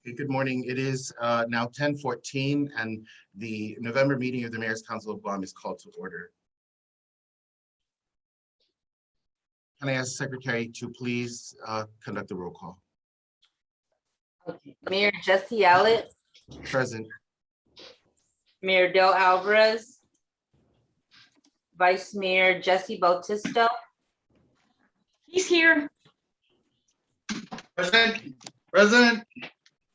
Okay, good morning. It is now 10:14 and the November meeting of the Mayor's Council of Guam is called to order. Can I ask the Secretary to please conduct the roll call? Okay. Mayor Jesse Allott, Present. Mayor Del Alvarez, Vice Mayor Jesse Bautista, He's here. Present. Present.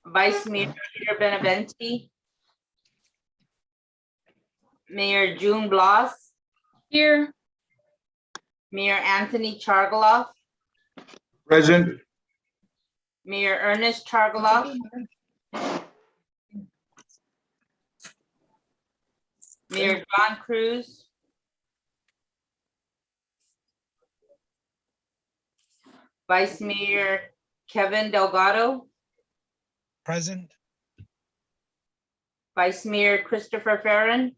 Vice Mayor Peter Benavente, Mayor June Bloss, Here. Mayor Anthony Chargaloff, Present. Mayor Ernest Chargaloff, Mayor John Cruz, Vice Mayor Kevin Delgado, Present. Vice Mayor Christopher Farron,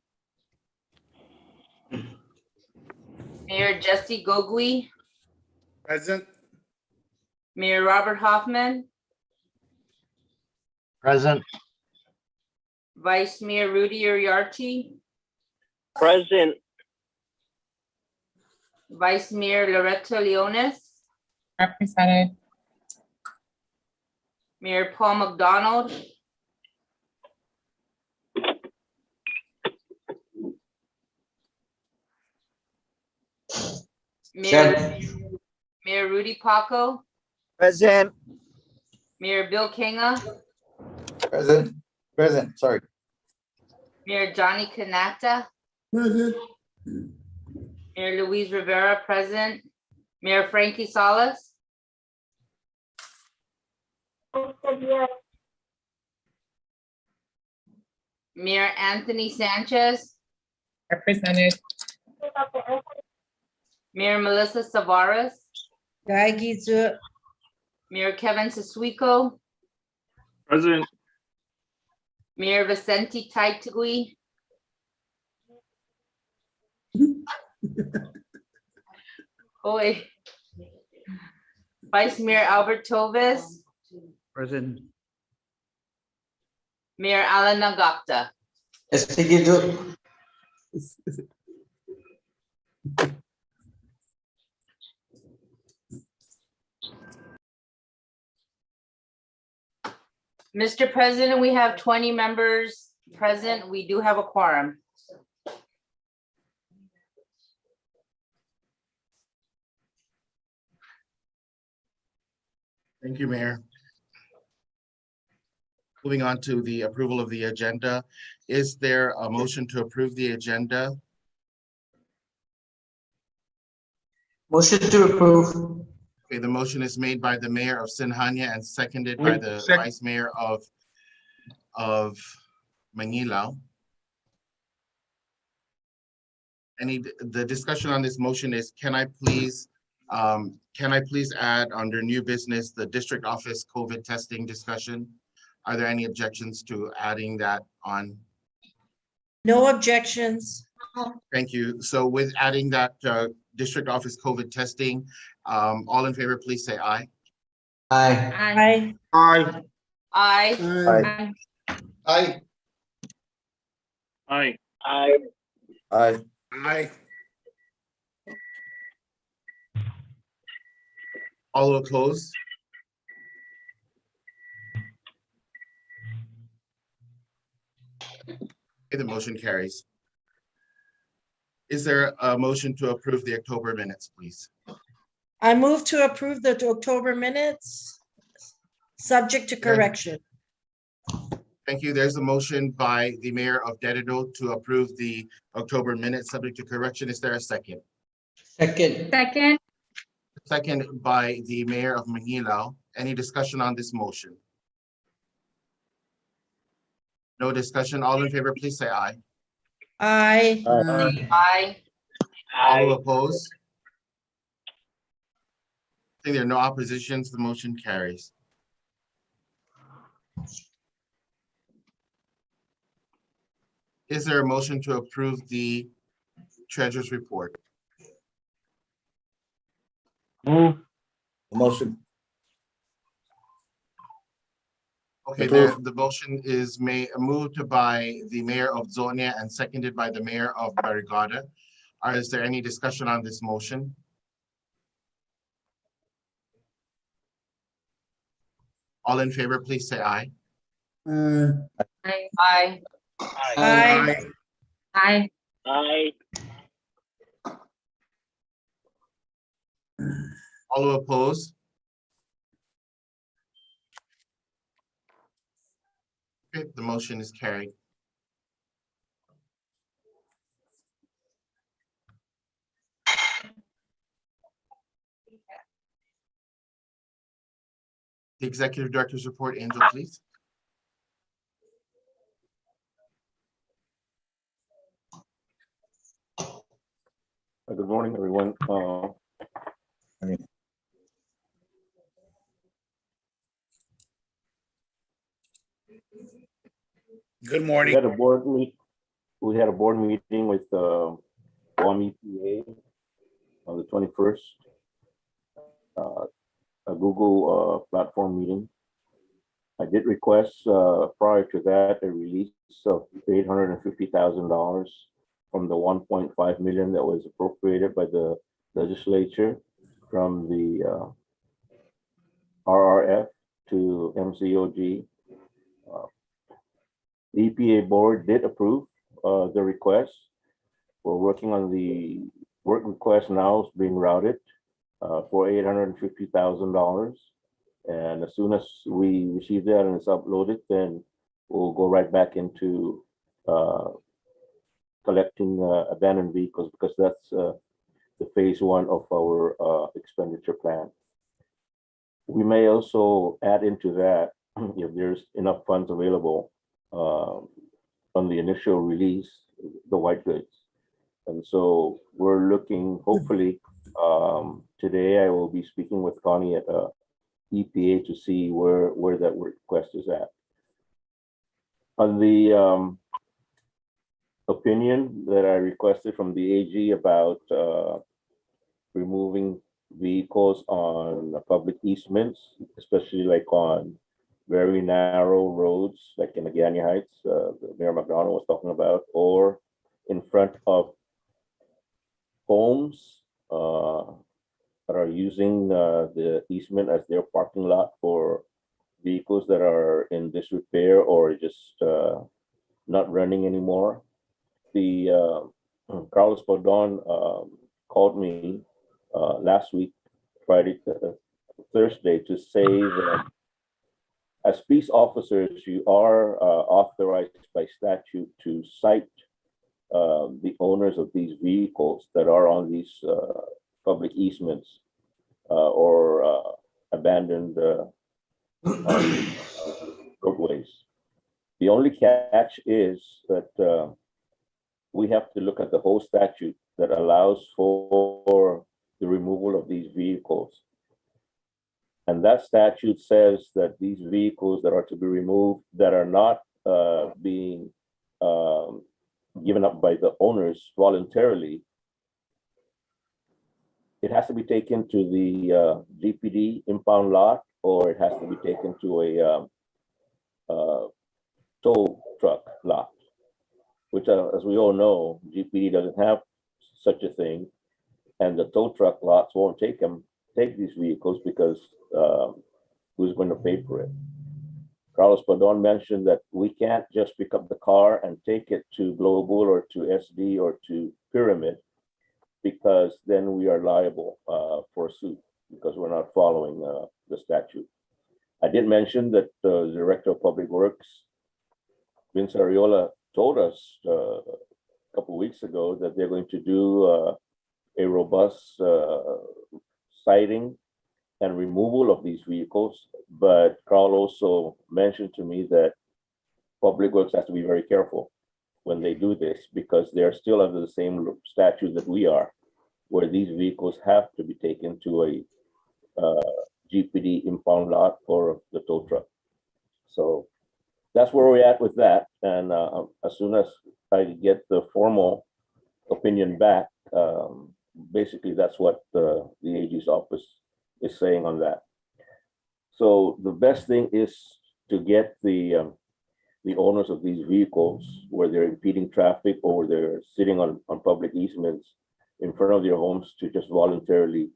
Mayor Jesse Gogui, Present. Mayor Robert Hoffman, Present. Vice Mayor Rudy Uriarte, Present. Vice Mayor Loretta Leonis, Represented. Mayor Paul McDonald, Mayor Rudy Paco, Present. Mayor Bill Kinga, Present. Present. Sorry. Mayor Johnny Canata, Present. Mayor Luis Rivera present, Mayor Frankie Salas, Mayor Anthony Sanchez, Represented. Mayor Melissa Savaras, Gaigizu, Mayor Kevin Siswico, Present. Mayor Vicente Taitagui, Oi. Vice Mayor Albert Toves, Present. Mayor Alan Nagapta. Mr. President, we have 20 members present. We do have a quorum. Thank you, Mayor. Moving on to the approval of the agenda. Is there a motion to approve the agenda? Motion to approve. Okay, the motion is made by the Mayor of Sinhanya and seconded by the Vice Mayor of Manila. The discussion on this motion is, can I please add under new business, the district office COVID testing discussion? Are there any objections to adding that on? no objections. Thank you. So with adding that district office COVID testing, all in favor, please say aye. Aye. Aye. Aye. Aye. Aye. Aye. Aye. Aye. Aye. All opposed? Okay, the motion carries. Is there a motion to approve the October minutes, please? I move to approve the October minutes, subject to correction. Thank you. There's a motion by the Mayor of Dededo to approve the October minutes, subject to correction. Is there a second? Second. Second. Second by the Mayor of Manila. Any discussion on this motion? No discussion. All in favor, please say aye. Aye. Aye. All opposed? I think there are no oppositions. The motion carries. Is there a motion to approve the treasurer's report? Move. Motion. Okay, Approve. the motion is moved by the mayor of Zonia and seconded by the mayor of Barrigada. Is there any discussion on this motion? All in favor, please say aye. Aye. Aye. Aye. Aye. Aye. All who oppose? Okay, the motion is carried. The executive director's report, Angel, please. Good morning, everyone. Good We morning. had a board meeting with Guam EPA on the 21st. A Google platform meeting. I did request prior to that a release of $850,000 from the 1.5 million that was appropriated by the legislature from the RRF to MCOG. The EPA board did approve the request. We're working on the work request now. It's being routed for $850,000. And as soon as we receive that and it's uploaded, then we'll go right back into collecting abandoned vehicles, because that's the phase one of our expenditure plan. We may also add into that, if there's enough funds available on the initial release, the white goods. And so we're looking, hopefully, today I will be speaking with Connie at EPA to see where that request is at. On the opinion that I requested from the AG about removing vehicles on public easements, especially like on very narrow roads, like in Megina Heights, Mayor McDonald was talking about, or in front of homes that are using the easement as their parking lot for vehicles that are in disrepair or just not running anymore. The Carlos Baldon called me last week, Thursday, to say that as peace officers, you are authorized by statute to cite the owners of these vehicles that are on these public easements or abandoned roadways. The only catch is that we have to look at the whole statute that allows for the removal of these vehicles. And that statute says that these vehicles that are to be removed that are not being given up by the owners voluntarily, it has to be taken to the GPD impound lot, or it has to be taken to a tow truck lot, which as we all know, GPD doesn't have such a thing, and the tow truck lots won't take these vehicles because who's going to pay for it? Carlos Padon mentioned that we can't just pick up the car and take it to Global or to SD or to Pyramid, because then we are liable for a suit because we're not following the statute. I did mention that the Director of Public Works, Vince Ariola, told us a couple of weeks ago that they're going to do a robust citing and removal of these vehicles. But Carl also mentioned to me that Public Works has to be very careful when they do this, because they're still under the same statute that we are, where these vehicles have to be taken to a GPD impound lot for the tow truck. So that's where we're at with that. And as soon as I get the formal opinion back, basically that's what the AG's office is saying on that. So the best thing is to get the owners of these vehicles, where they're impeding traffic or they're sitting on public easements in front of their homes, to just voluntarily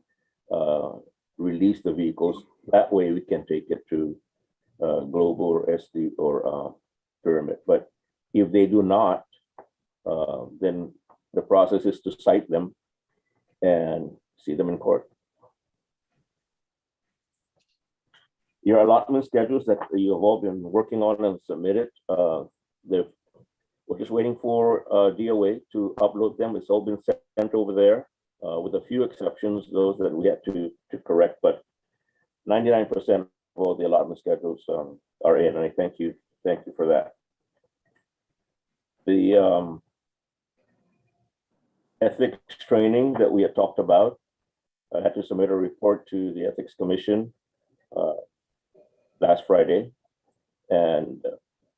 release the vehicles. That way we can take it to Global or SD or Pyramid. But if they do not, then the process is to cite them and see them in court. Your allotment schedules that you have all been working on and submitted, we're just waiting for DOA to upload them. It's all been sent over there, with a few exceptions, those that we had to correct, but 99% of all the allotment schedules are in, and I thank you for that. The ethics training that we had talked about, I had to submit a report to the Ethics Commission last Friday, and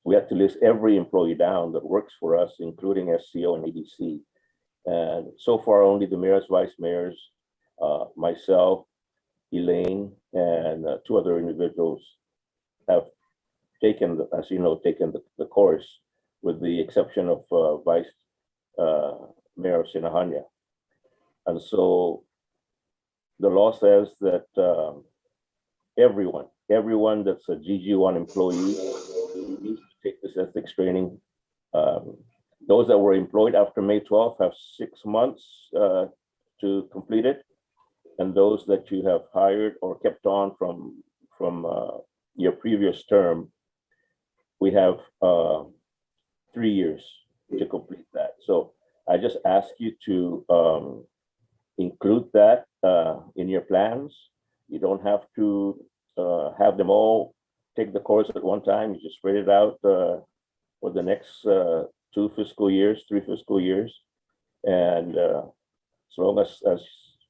we had to list every employee down that works for us, including SCO and ADC. And so far, only the mayor's, vice mayors, myself, Elaine, and two other individuals have taken, as you know, the course, with the exception of Vice Mayor Sinahanya. And so the law says that everyone that's a GG1 employee needs to take this ethics training. Those that were employed after May 12th have 6 months to complete it. And those that you have hired or kept on from your previous term, we have 3 years to complete that. So I just ask you to include that in your plans. You don't have to have them all take the course at one time. You just spread it out for the next 2 fiscal years, 3 fiscal years. And as long as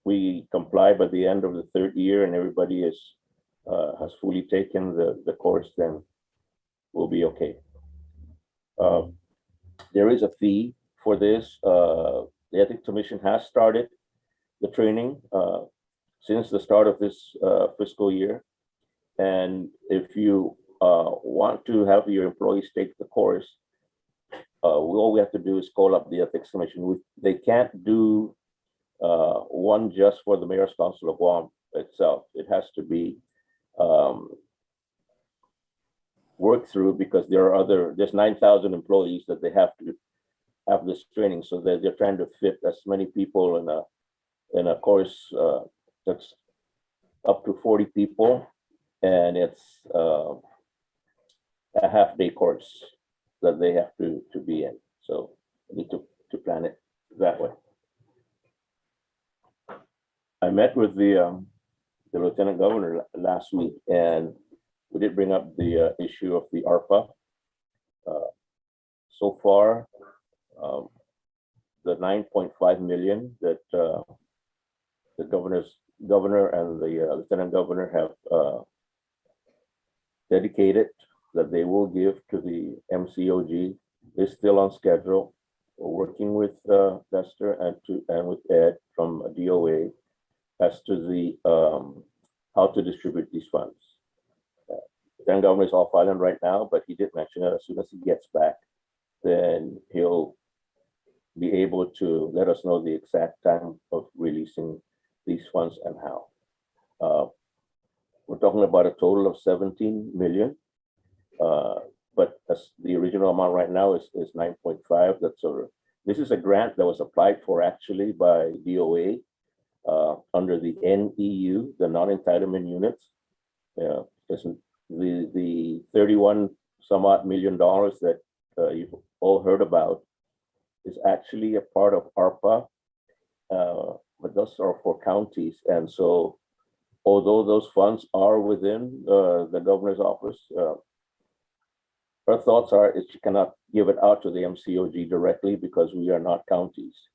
we comply by the end of the 3rd year and everybody has fully taken the course, then we'll be okay. There is a fee for this. The Ethics Commission has started the training since the start of this fiscal year. And if you want to have your employees take the course, all we have to do is call up the Ethics Commission. They can't do one just for the Mayor's Council of Guam itself. It has to be worked through, because there's 9,000 employees that they have to have this training. So they're trying to fit as many people in a course that's up to 40 people. And it's a half-day course that they have to be in. So we need to plan it that way. I met with the Lieutenant Governor last week, and we did bring up the issue of the ARPA. So far, the 9.5 million that the governor and the Lieutenant Governor have dedicated that they will give to the MCOG is still on schedule. We're working with Lester and with Ed from DOA as to the how to distribute these funds. The governor is off island right now, but he did mention that as soon as he gets back, then he'll be able to let us know the exact time of releasing these funds and how. We're talking about a total of 17 million, but as the original amount right now is 9.5. This is a grant that was applied for actually by DOA under the NEU, the non-entitlement units. The 31 some odd million dollars that you've all heard about is actually a part of ARPA, but those are for counties. And so although those funds are within the governor's office, her thoughts are that she cannot give it out to the MCOG directly because we are not counties,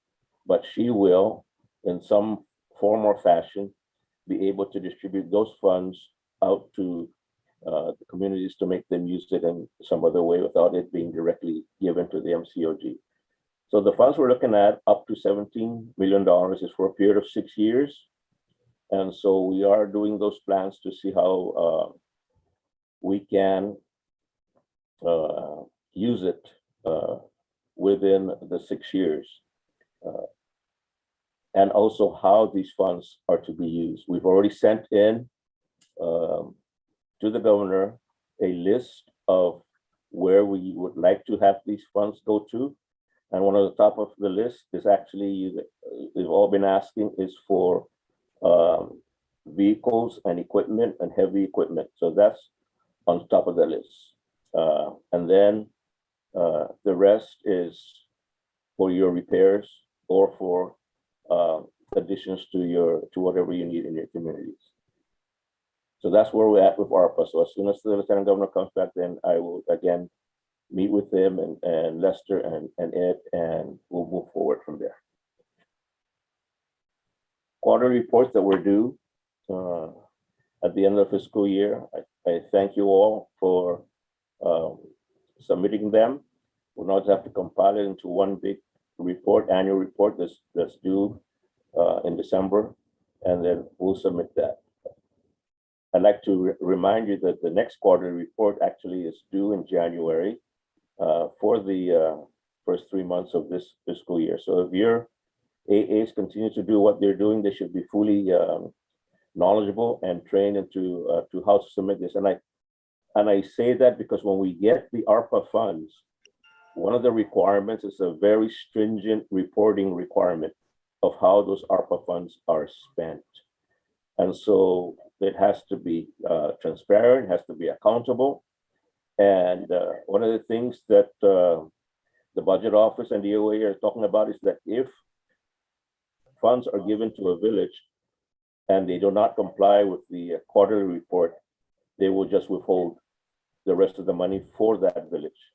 but she will, in some form or fashion, be able to distribute those funds out to the communities to make them use it in some other way without it being directly given to the MCOG. So the funds we're looking at, up to $17 million, is for a period of 6 years. And so we are doing those plans to see how we can use it within the 6 years. And also how these funds are to be used. We've already sent in to the governor a list of where we would like to have these funds go to. And one of the top of the list is actually, we've all been asking, is for vehicles and equipment and heavy equipment. So that's on top of the list. And then the rest is for your repairs or for additions to whatever you need in your communities. So that's where we're at with ARPA. So as soon as the Lieutenant Governor comes back, then I will again meet with him and Lester and Ed, and we'll move forward from there. Quarterly reports that were due at the end of the fiscal year. I thank you all for submitting them. We'll not have to compile it into one big report, annual report that's due in December, and then we'll submit that. I'd like to remind you that the next quarterly report actually is due in January for the first 3 months of this fiscal year. So if your AAs continue to do what they're doing, they should be fully knowledgeable and trained into to how to submit this. And I say that because when we get the ARPA funds, one of the requirements is a very stringent reporting requirement of how those ARPA funds are spent. And so it has to be transparent, has to be accountable. And one of the things that the budget office and the OA are talking about is that if funds are given to a village and they do not comply with the quarterly report, they will just withhold the rest of the money for that village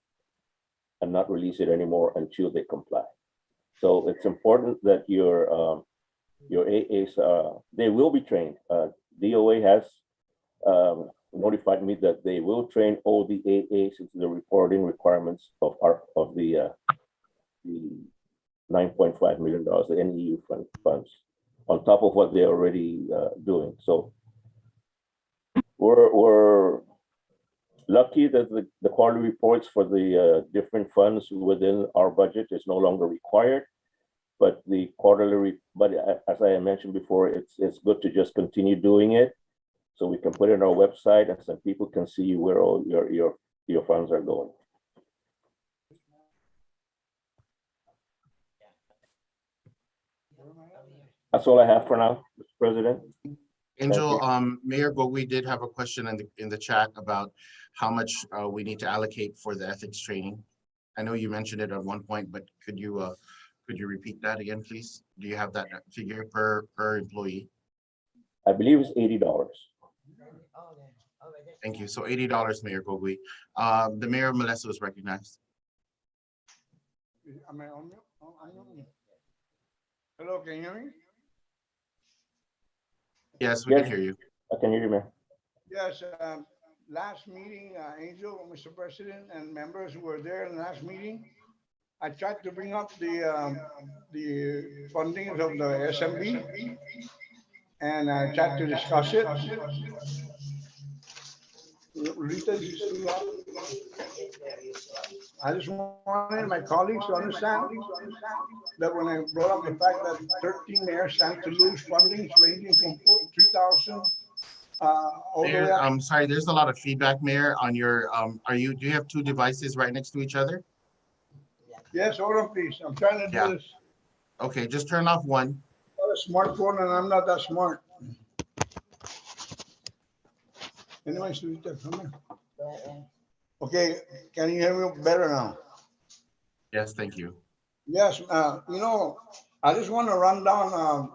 and not release it anymore until they comply. So it's important that your AAs, they will be trained. DOA has notified me that they will train all the AAs into the reporting requirements of the $9.5 million, the NEU funds, on top of what they're already doing. So we're lucky that the quarterly reports for the different funds within our budget is no longer required, but the quarterly, but as I mentioned before, it's good to just continue doing it so we can put it on our website and some people can see where all your funds are going. That's all I have for now, Mr. President. Angel, Mayor Gogui did have a question in the chat about how much we need to allocate for the ethics training. I know you mentioned it at one point, but could you repeat that again, please? Do you have that figure per employee? I believe it's $80. Thank you. So $80, Mayor Gogui. The Mayor of Melissa was recognized. Am I on mute? Hello, can you hear me? Yes, we can hear you. I can hear you, Mayor. Yes, last meeting, Angel, Mr. President, and members who were there in the last meeting, I tried to bring up the funding of the SMB, and I tried to discuss it. Rita, you still up? I just wanted my colleagues to understand that when I brought up the fact that 13 mayors stand to lose funding ranging from 3,000 Mayor, I'm sorry, there's a lot of feedback, Mayor, on your, do you have two devices right next to each other? Yes, hold on, please. I'm trying to do this. Okay, just turn off one. A smartphone, and I'm not that smart. Anyway, come here. Okay, can you hear me better now? Yes, thank you. Yes, you know, I just want to run down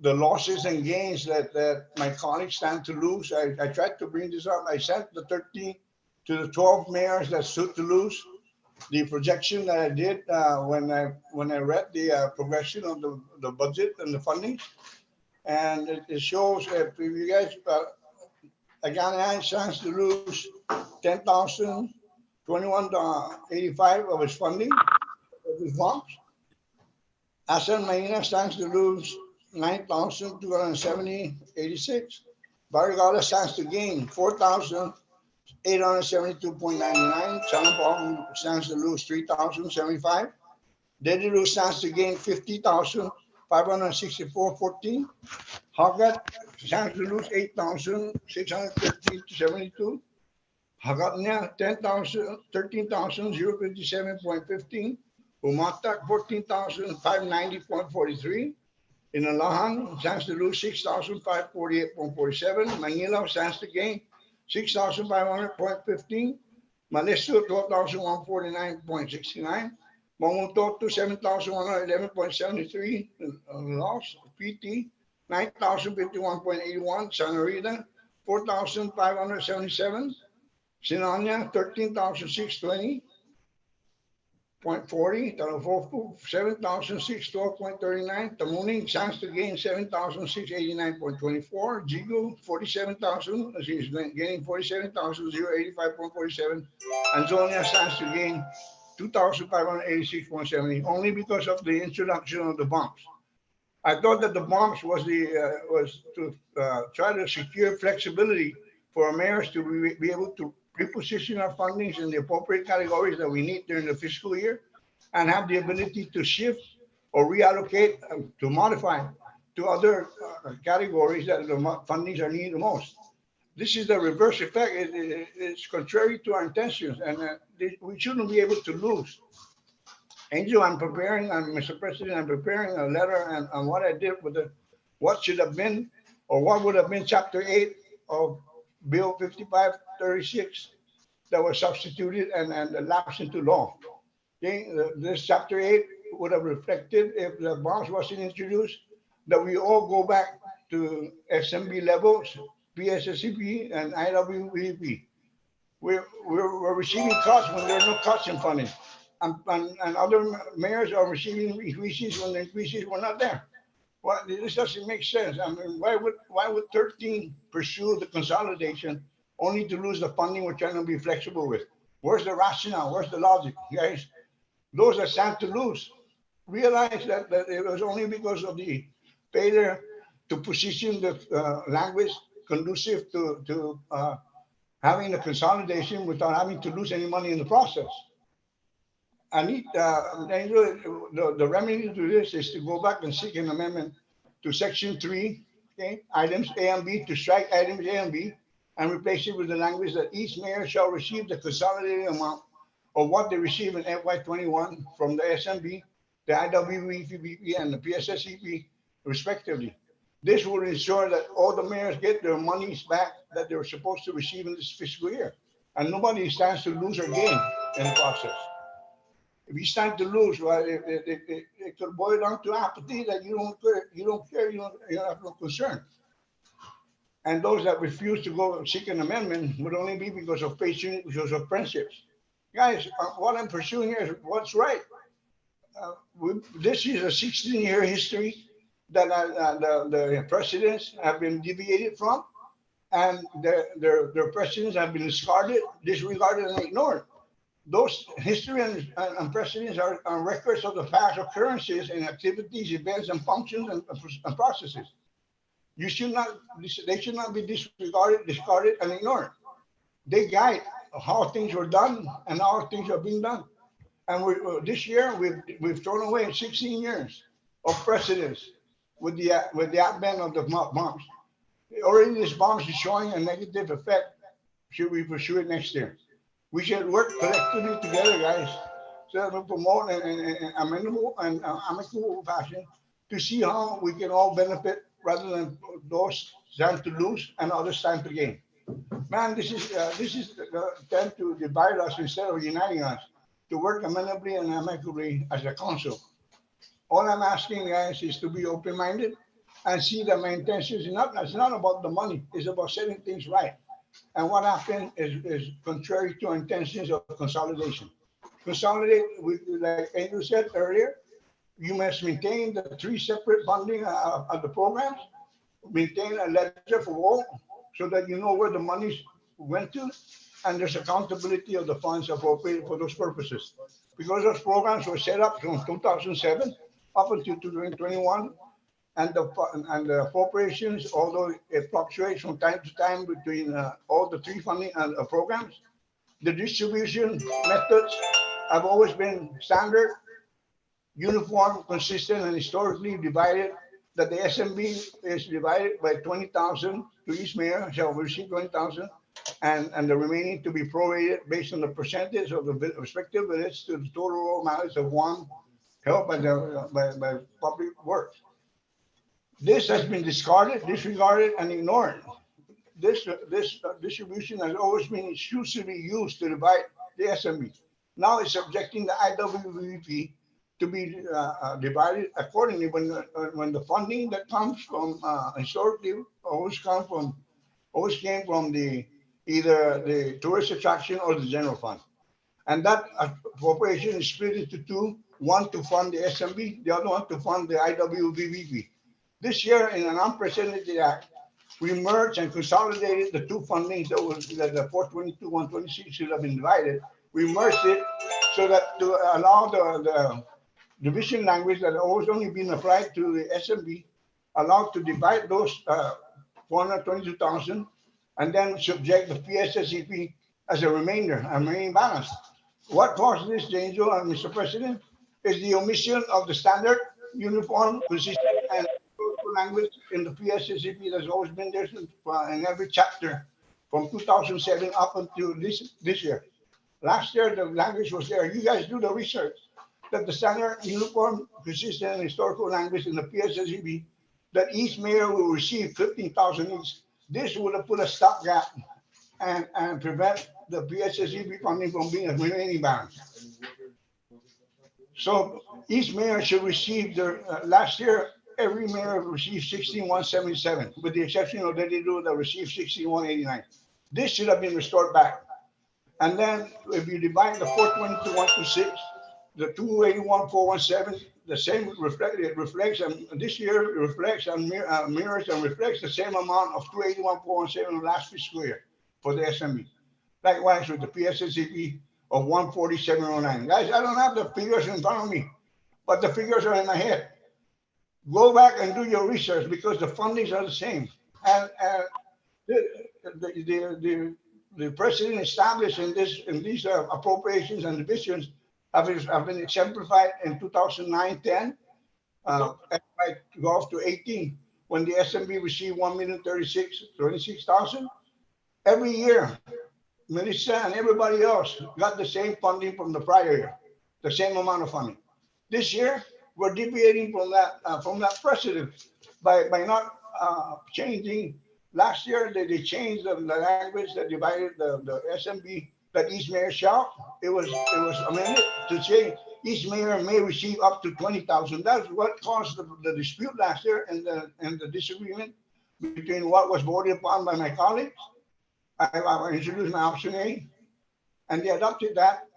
the losses and gains that my colleagues stand to lose. I tried to bring this up. I sent the 13 to the 12 mayors that stood to lose. The projection that I did when I read the progression of the budget and the funding, and it shows that if you guys, Agana stands to lose 10,000, 21.85 of its funding of its bonds. Asset Megina stands to lose 9,270.86. Barrigada stands to gain 4,000 $872.99. Salem stands to lose $3,075. Dedilu stands to gain $50,564.14. Hagat stands to lose $8,613.72. Hagatnya $13,057.15. Umatak $14,590.43. Inalahan stands to lose $6,548.47. Manila stands to gain $6,500.15. Malesto $12,149.69. Mongototo $7,111.73 loss. PT $9,051.81. San Rita $4,577. Sinanya $13,620.40. Talafofu $7,612.39. Tamuning stands to gain $7,689.24. Jigo $47,000. She's gaining $47,085.47. Anzonia stands to gain $2,586.70 only because of the introduction of the bumps. I thought that the bumps was to try to secure flexibility for mayors to be able to reposition our fundings in the appropriate categories that we need during the fiscal year and have the ability to shift or reallocate, to modify to other categories that the fundings are needed the most. This is the reverse effect. It's contrary to our intentions, and we shouldn't be able to lose. Angel, I'm preparing, Mr. President, I'm preparing a letter on what I did with what should have been, or what would have been Chapter 8 of Bill 5536 that was substituted and lapsed into law. Okay, this Chapter 8 would have reflected, if the bonds wasn't introduced, that we all go back to SMB levels, PSSCP and IWEP. We're receiving cuts when there are no cuts in funding. And other mayors are receiving increases when the increases were not there. Well, this doesn't make sense. I mean, why would 13 pursue the consolidation only to lose the funding we're trying to be flexible with? Where's the rationale? Where's the logic? Guys, those that stand to lose realize that it was only because of the failure to position the language conducive to having a consolidation without having to lose any money in the process. I need the remedy to this is to go back and seek an amendment to Section 3, okay, items A and B, to strike items A and B and replace it with the language that each mayor shall receive the consolidated amount of what they receive in FY21 from the SMB, the IWEP, and the PSSCP, respectively. This will ensure that all the mayors get their monies back that they were supposed to receive in this fiscal year, and nobody stands to lose or gain in the process. If you stand to lose, right, it could boil down to apathy that you don't care, you have no concern. And those that refuse to go seek an amendment would only be because of patience, because of friendships. Guys, what I'm pursuing here is what's right. This is a 16-year history that the presidents have been deviated from, and their precedents have been disregarded, and ignored. Those history and precedents are records of the past occurrences and activities, events, and functions and processes. They should not be discarded, and ignored. They guide how things were done and how things are being done. And this year we've thrown away 16 years of precedents with the advent of the bombs. Already this bombs is showing a negative effect. Should we pursue it next year? We should work collectively together, guys, so that we promote an amenable and amicable fashion to see how we can all benefit rather than those stand to lose and others stand to gain. Man, this is tend to divide us instead of uniting us, to work amenably and amicably as a council. All I'm asking, guys, is to be open-minded and see that my intention it's not about the money, it's about setting things right. And what happened is contrary to our intentions of consolidation. Consolidate, like Andrew said earlier, you must maintain the 3 separate funding of the programs, maintain a ledger for all, so that you know where the money went to, and there's accountability of the funds appropriated for those purposes. Because those programs were set up from 2007 up until 2021, and the appropriations, although it fluctuates from time to time between all the three funding and programs, the distribution methods have always been standard, uniform, consistent, and historically divided. That the SMB is divided by 20,000 to each mayor shall receive 20,000, and the remaining to be prorated based on the percentage of the respective village to the total mileage of Guam held by public works. This has been discarded, disregarded, and ignored. This distribution has always been exclusively used to divide the SMB. Now it's subjecting the IWVP to be divided accordingly when the funding that comes from historically always came from either the tourist attraction or the general fund. And that appropriation is split into two, one to fund the SMB, the other one to fund the IWVP. This year, in an unprecedented act, we merged and consolidated the two fundings that the 422, 126 should have been divided. We merged it so that to allow the division language that always only been applied to the SMB, allowed to divide those 422,000 and then subject the PSSEP as a remainder, a remaining balance. What caused this danger, Mr. President, is the omission of the standard, uniform, consistent, and language in the PSSEP that's always been there in every chapter from 2007 up until this year. Last year, the language was there. You guys do the research that the standard, uniform, consistent, and historical language in the PSSEP, that each mayor will receive 15,000 each. This would have put a stopgap and prevent the PSSEP funding from being a remaining balance. So each mayor should receive their, last year, every mayor received 16,177, with the exception of that they do that received 16,189. This should have been restored back. And then if you divide the 422, 126, the 281,417, the same it reflects, and this year it reflects and mirrors and reflects the same amount of 281,417 last fiscal year for the SMB. Likewise with the PSSEP of 147,09. Guys, I don't have the figures in front of me, but the figures are in my head. Go back and do your research because the fundings are the same. And the president established in these appropriations and divisions have been exemplified in 2009-10, and might go off to 18 when the SMB received 1,036,026. Every year, Melissa and everybody else got the same funding from the prior year, the same amount of funding. This year, we're deviating from that precedent by not changing. Last year, they changed the language that divided the SMB that each mayor shall. It was amended to say each mayor may receive up to 20,000. That's what caused the dispute last year and the disagreement between what was voted upon by my colleagues. I introduced my option A, and they adopted that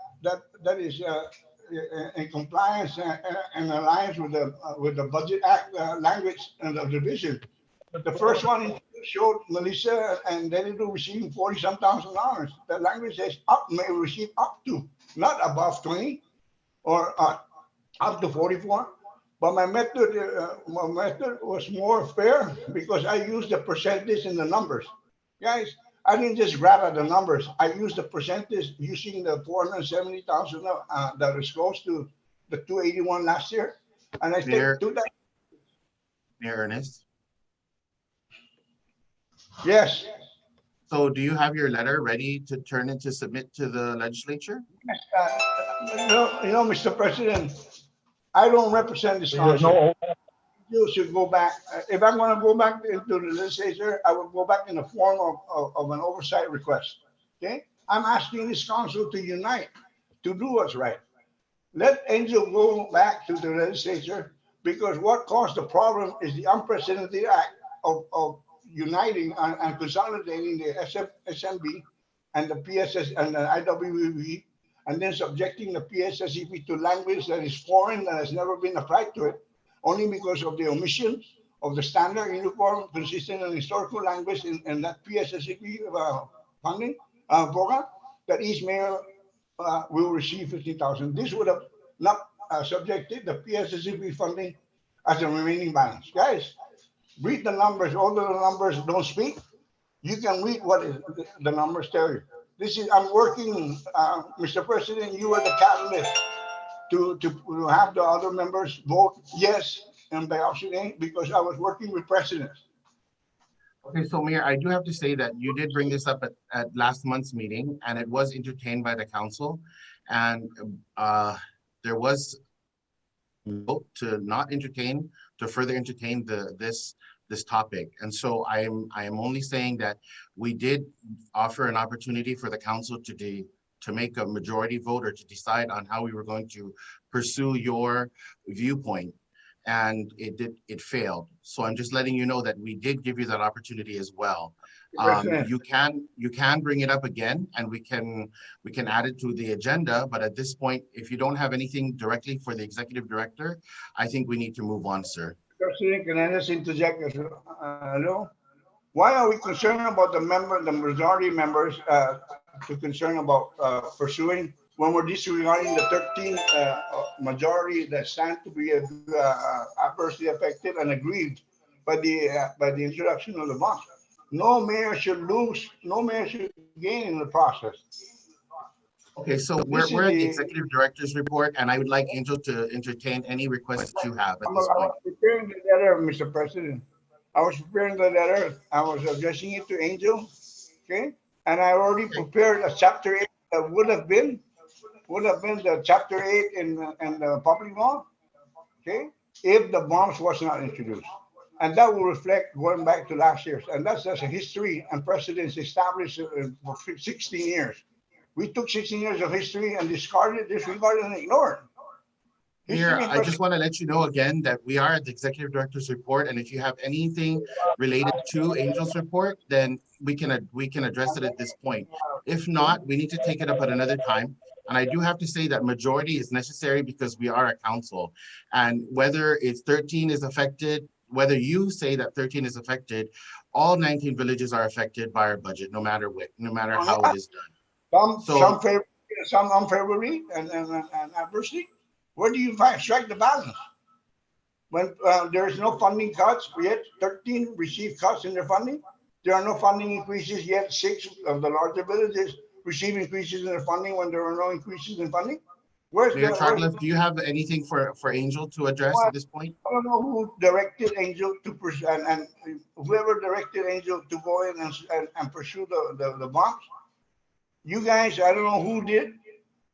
is in compliance and aligns with the Budget Act language and the division. But the first one showed Melissa and then it will receive $40-some thousand. The language says may receive up to, not above 20 or up to 44. But my method was more fair because I used the percentage in the numbers. Guys, I didn't just grab at the numbers. I used the percentage using the 470,000 that is close to the 281 last year. And I think to that. Mayor Ernest. Yes. So do you have your letter ready to turn in to submit to the legislature? Mr. President, I don't represent this council. You should go back. If I'm going to go back into the legislature, I will go back in the form of an oversight request. Okay? I'm asking this council to unite, to do what's right. Let Angel go back to the legislature because what caused the problem is the unprecedented act of uniting and consolidating the SMB and the PSS and the IWV, and then subjecting the PSSEP to language that is foreign, that has never been applied to it, only because of the omission of the standard, uniform, consistent, and historical language in that PSSEP funding program, that each mayor will receive 50,000. This would have not subjected the PSSEP funding as the remaining balance. Guys, read the numbers, although the numbers don't speak, you can read what the numbers tell you. I'm working, Mr. President, you are the catalyst to have the other members vote yes and by option A, because I was working with precedents. Okay, so Mayor, I do have to say that you did bring this up at last month's meeting, and it was entertained by the council. And there was vote to not entertain, to further entertain this topic. And so I am only saying that we did offer an opportunity for the council to make a majority vote or to decide on how we were going to pursue your viewpoint. And it failed. So I'm just letting you know that we did give you that opportunity as well. You can bring it up again, and we can add it to the agenda. But at this point, if you don't have anything directly for the executive director, I think we need to move on, sir. President, can I just interject? Hello? Why are we concerned about the majority members to concern about pursuing when we're disregarding the 13 majority that stand to be adversely affected and aggrieved by the introduction of the bond? No mayor should lose, no mayor should gain in the process. Okay, so we're at the executive director's report, and I would like Angel to entertain any requests that you have at this I point. was preparing the letter, Mr. President. I was preparing the letter. I was addressing it to Angel, okay? And I already prepared a chapter 8 that would have been the chapter 8 in the public law, okay? If the bonds was not introduced. And that will reflect going back to last year's. And that's a history and precedents established for 16 years. We took 16 years of history and disregarded, and ignored. Mayor, I just want to let you know again that we are at the executive director's report, and if you have anything related to Angel's report, then we can address it at this point. If not, we need to take it up at another time. And I do have to say that majority is necessary because we are a council, and whether it's 13 is affected, whether you say that 13 is affected, all 19 villages are affected by our budget, no matter how it is done. Some favorably, some unfavorably, and adversely. Where do you strike the balance? When there is no funding cuts, yet 13 receive cuts in their funding. There are no funding increases, yet 6 of the larger villages receive increases in their funding when there are no increases in funding. Mayor Trotcliffe, do you have anything for Angel to address at this point? I don't know who directed Angel to pursue, and whoever directed Angel to go in and pursue the bonds. You guys, I don't know who did,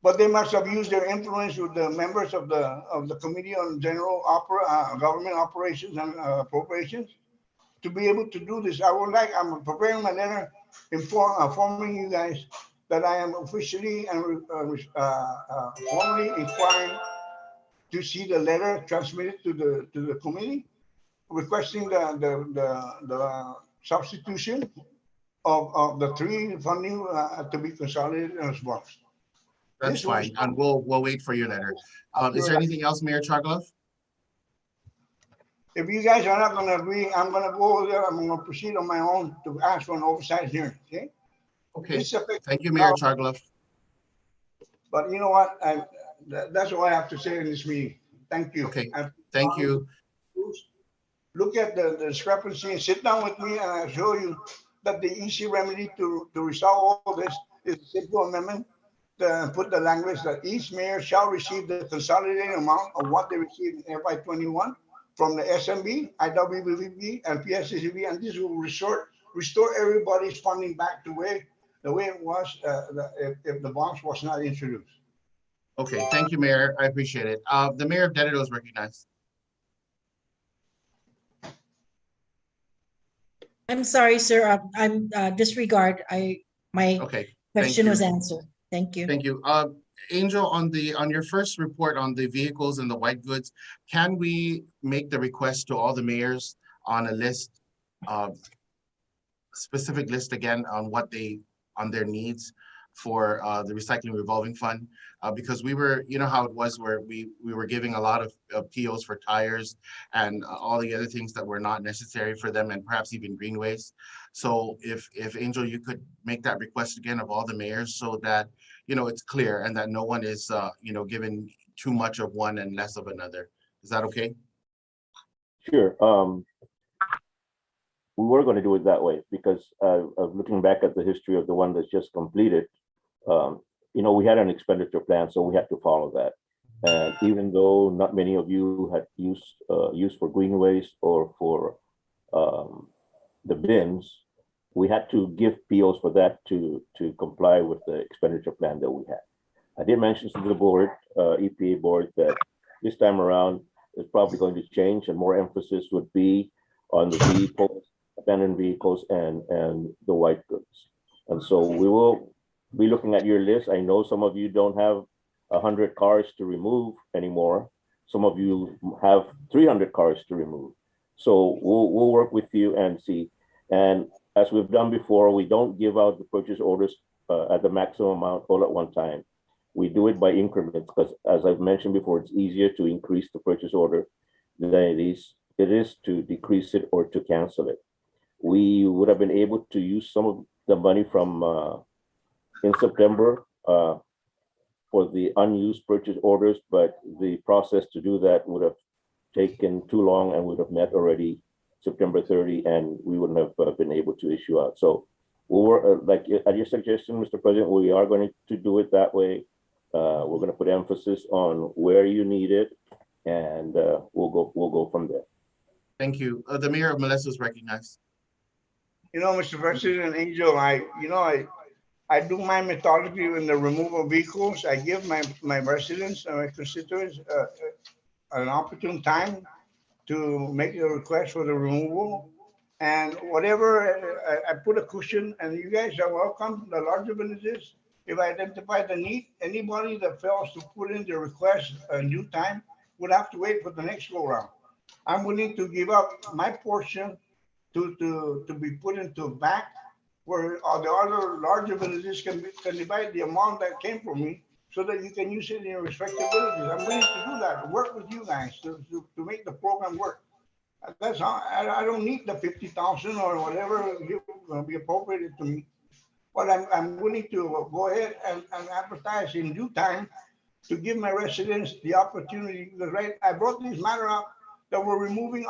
but they must have used their influence with the members of the Committee on General Government Operations and Appropriations to be able to do this. I'm preparing my letter informing you guys that I am officially and formally inquiring to see the letter transmitted to the committee, requesting the substitution of the 3 funding to be consolidated as bonds. That's fine, and we'll wait for your letter. Is there anything else, Mayor Trotcliffe? If you guys are not going to agree, I'm going to go over there. I'm going to proceed on my own to ask for an oversight hearing. Okay. Okay. Thank you, Mayor Trotcliffe. But you know what? That's all I have to say in this meeting. Thank you. Okay. Thank you. Look at the discrepancy and sit down with me, and I'll show you that the easy remedy to resolve all this is a simple amendment. Put the language that each mayor shall receive the consolidated amount of what they received in FY21 from the SMB, IWBB, and PSCB, and this will restore everybody's funding back to the way it was if the bonds was not introduced. Okay, thank you, Mayor. I appreciate it. The Mayor of Dededo is recognized. I'm sorry, sir. I'm disregard. My question was answered. Thank you. Thank you. Angel, on your first report on the vehicles and the white goods, can we make the request to all the mayors on a list, specific list again on their needs for the recycling revolving fund? Because we were, you know how it was where we were giving a lot of POs for tires and all the other things that were not necessary for them, and perhaps even greenways. So if Angel, you could make that request again of all the mayors so that, you know, it's clear and that no one is, you know, given too much of one and less of another. Is that okay? Sure. We were going to do it that way because of looking back at the history of the one that's just completed, we had an expenditure plan, so we had to follow that. And even though not many of you had use for green waste or for the bins, we had to give POs for that to comply with the expenditure plan that we had. I did mention to the board, EPA board, that this time around it's probably going to change and more emphasis would be on the vehicles, abandoned vehicles, and the white goods. And so we will be looking at your list. I know some of you don't have 100 cars to remove anymore. Some of you have 300 cars to remove. So we'll work with you and see. And as we've done before, we don't give out the purchase orders at the maximum amount all at one time. We do it by increments because, as I've mentioned before, it's easier to increase the purchase order than it is to decrease it or to cancel it. We would have been able to use some of the money from in September for the unused purchase orders, but the process to do that would have taken too long and would have met already September 30, and we wouldn't have been able to issue out. So we're like at your suggestion, Mr. President, we are going to do it that way. We're going to put emphasis on where you need it, and we'll go from there. Thank you. The Mayor of Modesto is recognized. Mr. President, Angel, I do my methodology in the removal of vehicles. I give my residents and my constituents an opportune time to make a request for the removal. And whatever, I put a cushion, and you guys are welcome, the larger villages. If I identify the need, anybody that fails to put in the request in due time would have to wait for the next go round. I'm willing to give up my portion to be put into a bank where all the other larger villages can divide the amount that came from me so that you can use it in your respective villages. I'm willing to do that, work with you guys to make the program work. That's how I don't need the 50,000 or whatever will be appropriated to me. But I'm willing to go ahead and advertise in due time to give my residents the opportunity. Because I brought this matter up that we're removing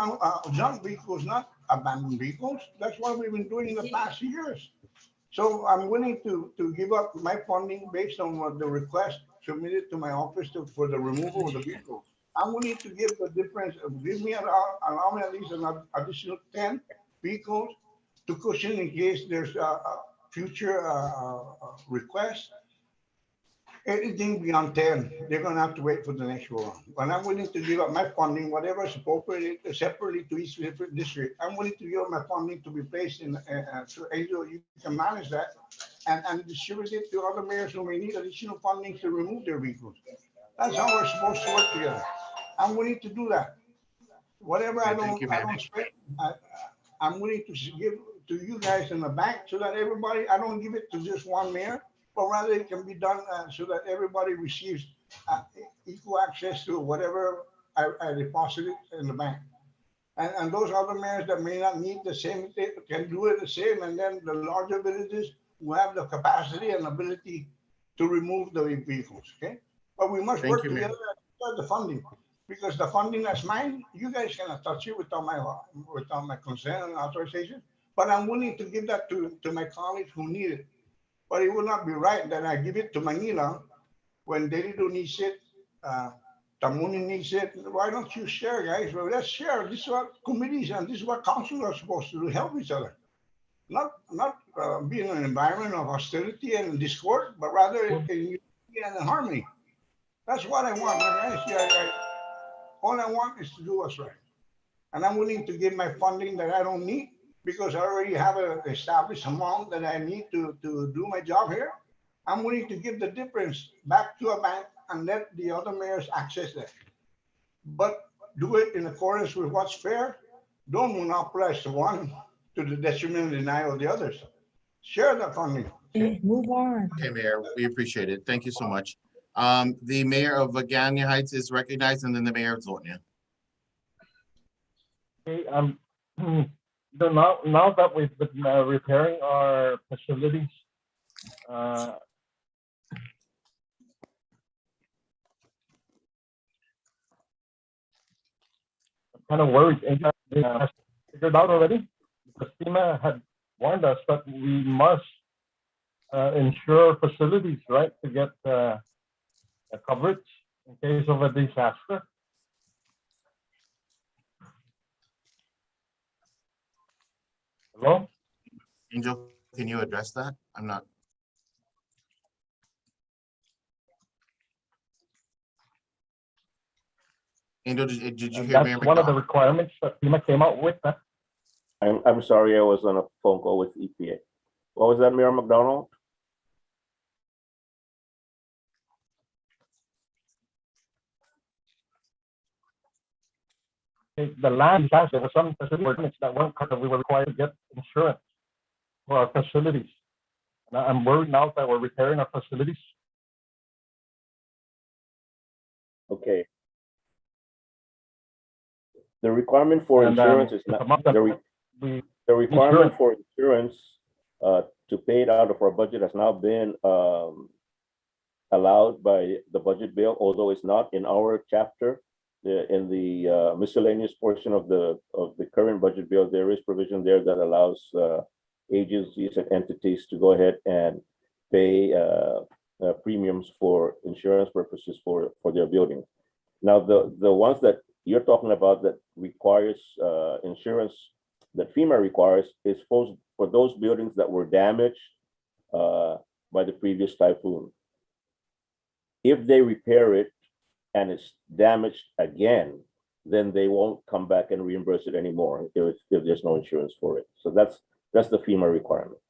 junk vehicles, not abandoned vehicles. That's what we've been doing in the past years. So I'm willing to give up my funding based on what the request submitted to my office for the removal of the vehicles. I'm willing to give the difference. Allow me at least an additional 10 vehicles to cushion in case there's future requests. Anything beyond 10, they're going to have to wait for the next round. But I'm willing to give up my funding, whatever is appropriated separately to each district. I'm willing to give up my funding to be placed in, so Angel, you can manage that and distribute it to other mayors who may need additional funding to remove their vehicles. That's how we're supposed to work together. I'm willing to do that. Whatever I don't spend, I'm willing to give to you guys in the bank so that everybody, I don't give it to just one mayor, but rather it can be done so that everybody receives equal access to whatever I deposited in the bank. And those other mayors that may not need the same thing can do it the same. And then the larger villages who have the capacity and ability to remove the vehicles, okay? But we must work together at the funding, because the funding that's mine, you guys cannot touch it without my consent and authorization. But I'm willing to give that to my colleagues who need it. But it would not be right that I give it to Megina when Delido needs it, Tamuni needs it. Why don't you share, guys? Well, let's share. This is what committees and this is what councils are supposed to do, help each other. Not be in an environment of hostility and discord, but rather in unity and in harmony. That's what I want, guys. All I want is to do what's right. And I'm willing to give my funding that I don't need because I already have an established amount that I need to do my job here. I'm willing to give the difference back to a bank and let the other mayors access that. But do it in accordance with what's fair. Don't monopolize the one to the detriment and denial of the others. Share the funding. Okay, move on. Okay, Mayor, we appreciate it. Thank you so much. The Mayor of Vagania Heights is recognized, and then the Mayor of Zotnia. Okay, now that we've been repairing our facilities, kind of worried. Angel has figured out already, because FEMA had warned us that we must insure facilities, right, to get a coverage in case of a disaster. Hello? Angel, can you address that? I'm not. Angel, did you hear Mayor That's one of the McDonald? requirements that FEMA came out with. Huh? I'm sorry, I was on a phone call with EPA. What was that, Mayor McDonald? The land disaster, there were some facility ordinance that weren't covered. We were required to get insurance for our facilities. And I'm worried now that we're repairing our facilities. Okay. The requirement for insurance is not, the requirement for insurance to pay it out of our budget has now been allowed by the budget bill, although it's not in our chapter. In the miscellaneous portion of the current budget bill, there is provision there that allows agencies and entities to go ahead and pay premiums for insurance purposes for their building. Now, the ones that you're talking about that requires insurance, that FEMA requires, is for those buildings that were damaged by the previous typhoon. If they repair it and it's damaged again, then they won't come back and reimburse it anymore if there's no insurance for it. So that's the FEMA requirement.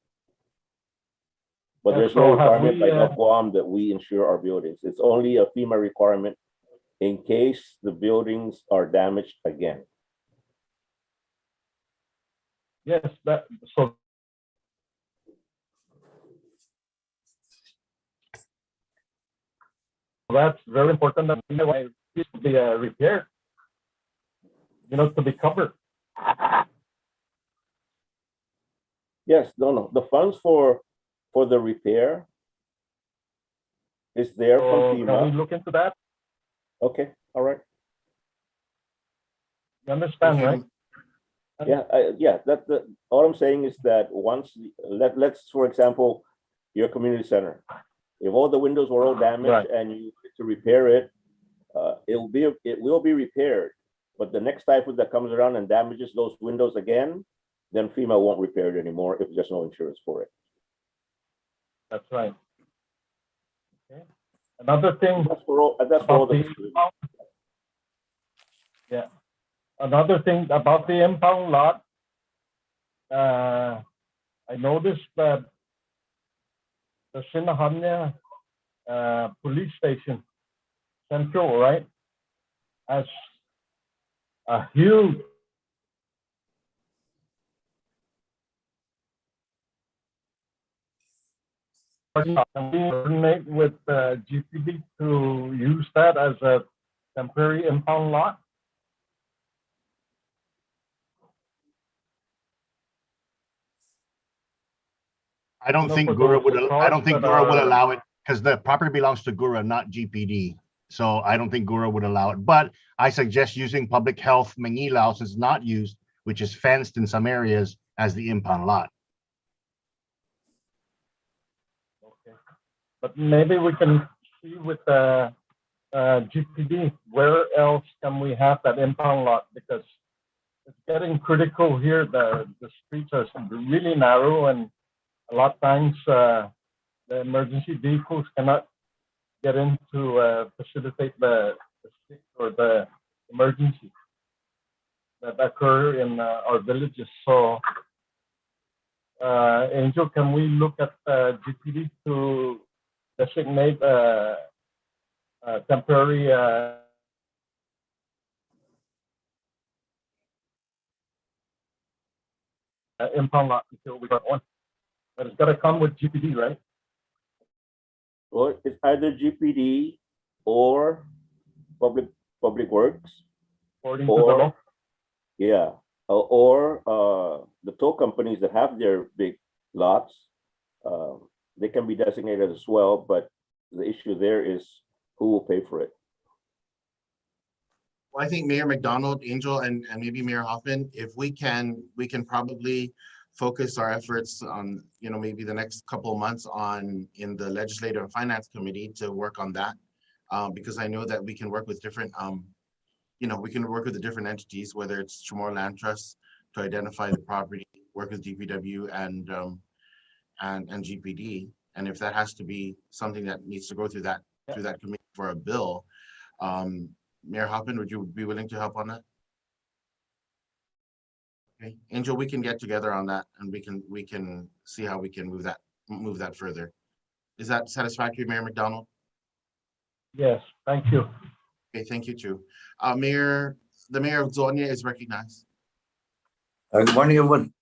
But there's no requirement like Guam that we insure our buildings. It's only a FEMA requirement in case the buildings are damaged again. Yes, so that's very important that it should be repaired, to be covered. Yes, no. The funds for the repair is there from FEMA. Can we look into that? Okay, all right. You understand, right? Yeah, all I'm saying is that once let's for example, your community center, if all the windows were all damaged and you need to repair it, it will be repaired. But the next typhoon that comes around and damages those windows again, then FEMA won't repair it anymore if there's no insurance for it. That's right. Okay. Another thing. That's for all the yeah. Another thing about the impound lot, I noticed that the Sinahanya police station, Central, right, has a huge can we coordinate with GPD to use that as a temporary impound lot? I don't think Gura would allow it because the property belongs to Gura, not GPD. So I don't think Gura would allow it. But I suggest using public health Megina, since it's not used, which is fenced in some areas, as the impound lot. Okay. But maybe we can see with the GPD, where else can we have that impound lot? Because it's getting critical here. The streets are really narrow, and a lot of times the emergency vehicles cannot get in to facilitate the sick or the emergency that occur in our villages. So, Angel, can we look at GPD to designate a temporary impound lot until we got one? But it's got to come with GPD, right? Well, it's either GPD or public works, according to the law. Yeah, or the tow companies that have their big lots, they can be designated as well. But the issue there is who will pay for it. Well, I think Mayor McDonald, Angel, and maybe Mayor Hoffman, if we can probably focus our efforts on, maybe the next couple of months in the Legislative and Finance Committee to work on that. Because I know that we can work with different, we can work with the different entities, whether it's Chamorro Land Trust to identify the property, work with DPW and GPD. And if that has to be something that needs to go through that committee for a bill, Mayor Hoffman, would you be willing to help on that? Okay, Angel, we can get together on that and we can see how we can move that further. Is that satisfactory, Mayor McDonald? Yes, thank you. Okay, thank you too. The Mayor of Zonia is recognized. Good morning, everyone.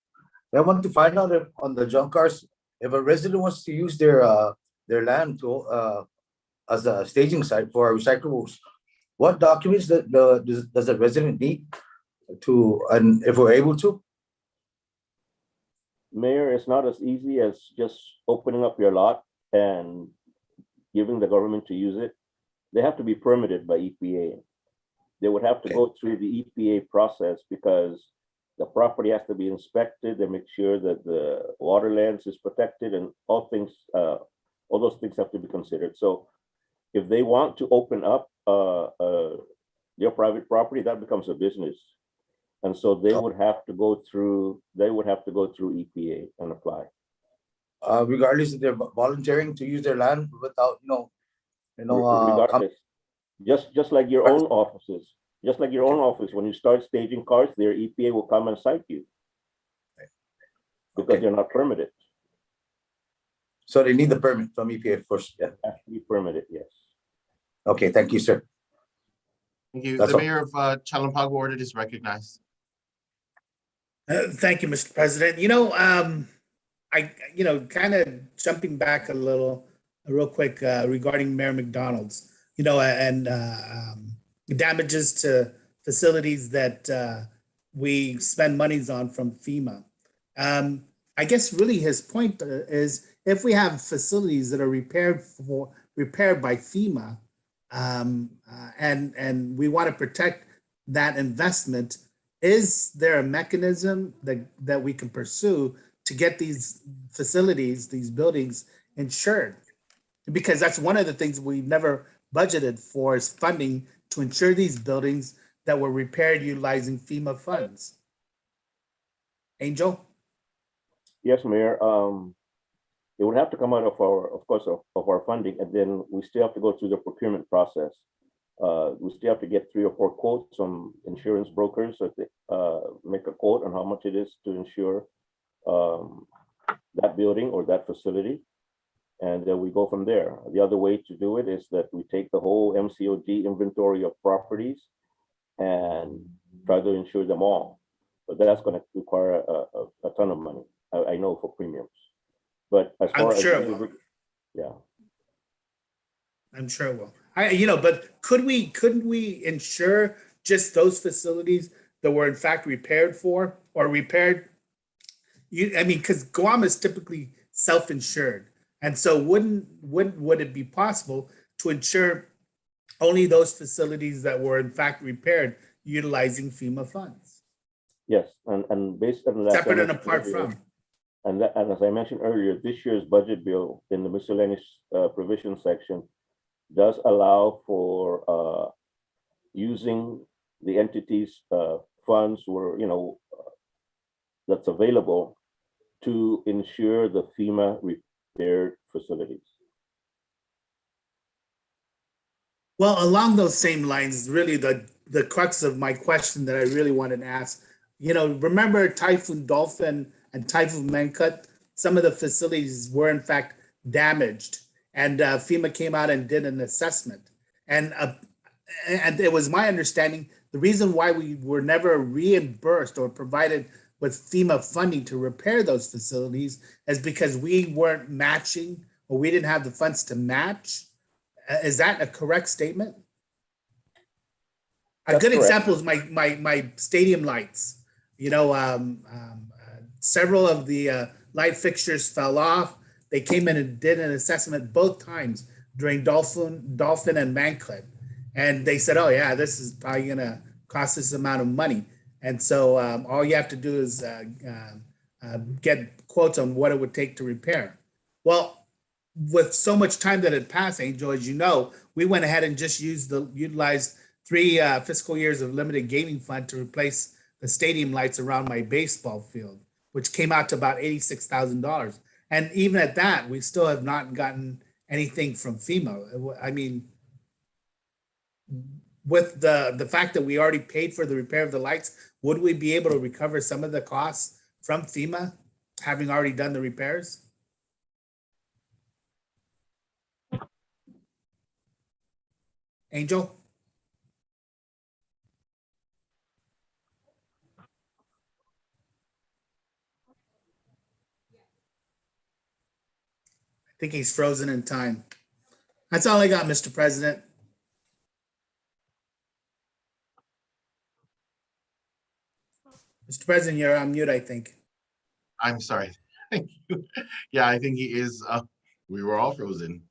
I want to find out if on the junk cars, if a resident wants to use their land to as a staging site for recyclables, what documents does the resident need to, and if we're able to? Mayor, it's not as easy as just opening up your lot and giving the government to use it. They have to be permitted by EPA. They would have to go through the EPA process because the property has to be inspected and make sure that the waterlands is protected and all those things have to be considered. So if they want to open up their private property, that becomes a business. And so they would have to go through EPA and apply. Regardless if they're volunteering to use their land without, regardless, just like your own offices, when you start staging cars, their EPA will come and cite you because you're not permitted. So they need the permit from EPA first. Yeah, has to be permitted. Yes. Okay, thank you, sir. Thank you. The Mayor of Chalampago Ward is recognized. Thank you, Mr. President. Kind of jumping back a little, real quick, regarding Mayor McDonald's, and damages to facilities that we spend monies on from FEMA. I guess really his point is if we have facilities that are repaired by FEMA, and we want to protect that investment, is there a mechanism that we can pursue to get these facilities, these buildings insured? Because that's one of the things we've never budgeted for is funding to insure these buildings that were repaired utilizing FEMA funds. Angel? Yes, Mayor. It would have to come out of our funding, and then we still have to go through the procurement process. We still have to get 3 or 4 quotes from insurance brokers so they make a quote on how much it is to insure that building or that facility. And then we go from there. The other way to do it is that we take the whole MCOG inventory of properties and try to insure them all. But that's going to require a ton of money, I know, for premiums. But as far as yeah, I'm sure it will. But couldn't we insure just those facilities that were in fact repaired for or repaired? Because Guam is typically self-insured, and so would it be possible to insure only those facilities that were in fact repaired utilizing FEMA funds? Yes, and based on that, separate and apart from. And as I mentioned earlier, this year's budget bill in the miscellaneous provision section does allow for using the entity's funds that's available to insure the FEMA repaired facilities. Well, along those same lines, really the crux of my question that I really wanted to ask, remember Typhoon Dolphin and Typhoon Mangkhut? Some of the facilities were in fact damaged, and FEMA came out and did an assessment. And it was my understanding the reason why we were never reimbursed or provided with FEMA funding to repair those facilities is because we weren't matching, or we didn't have the funds to match. Is that a correct statement? A good example is my stadium lights. Several of the light fixtures fell off. They came in and did an assessment both times during Dolphin and Mangkhut. And they said, oh yeah, this is probably gonna cost this amount of money. And so all you have to do is get quotes on what it would take to repair. Well, with so much time that had passed, Angel, as you know, we went ahead and just utilized 3 fiscal years of limited gaming fund to replace the stadium lights around my baseball field, which came out to about $86,000. And even at that, we still have not gotten anything from FEMA. I mean, with the fact that we already paid for the repair of the lights, would we be able to recover some of the costs from FEMA, having already done the repairs? Angel? I think he's frozen in time. That's all I got, Mr. President. Mr. President, you're on mute, I think. I'm sorry. Thank you. Yeah, I think he is. We were all frozen.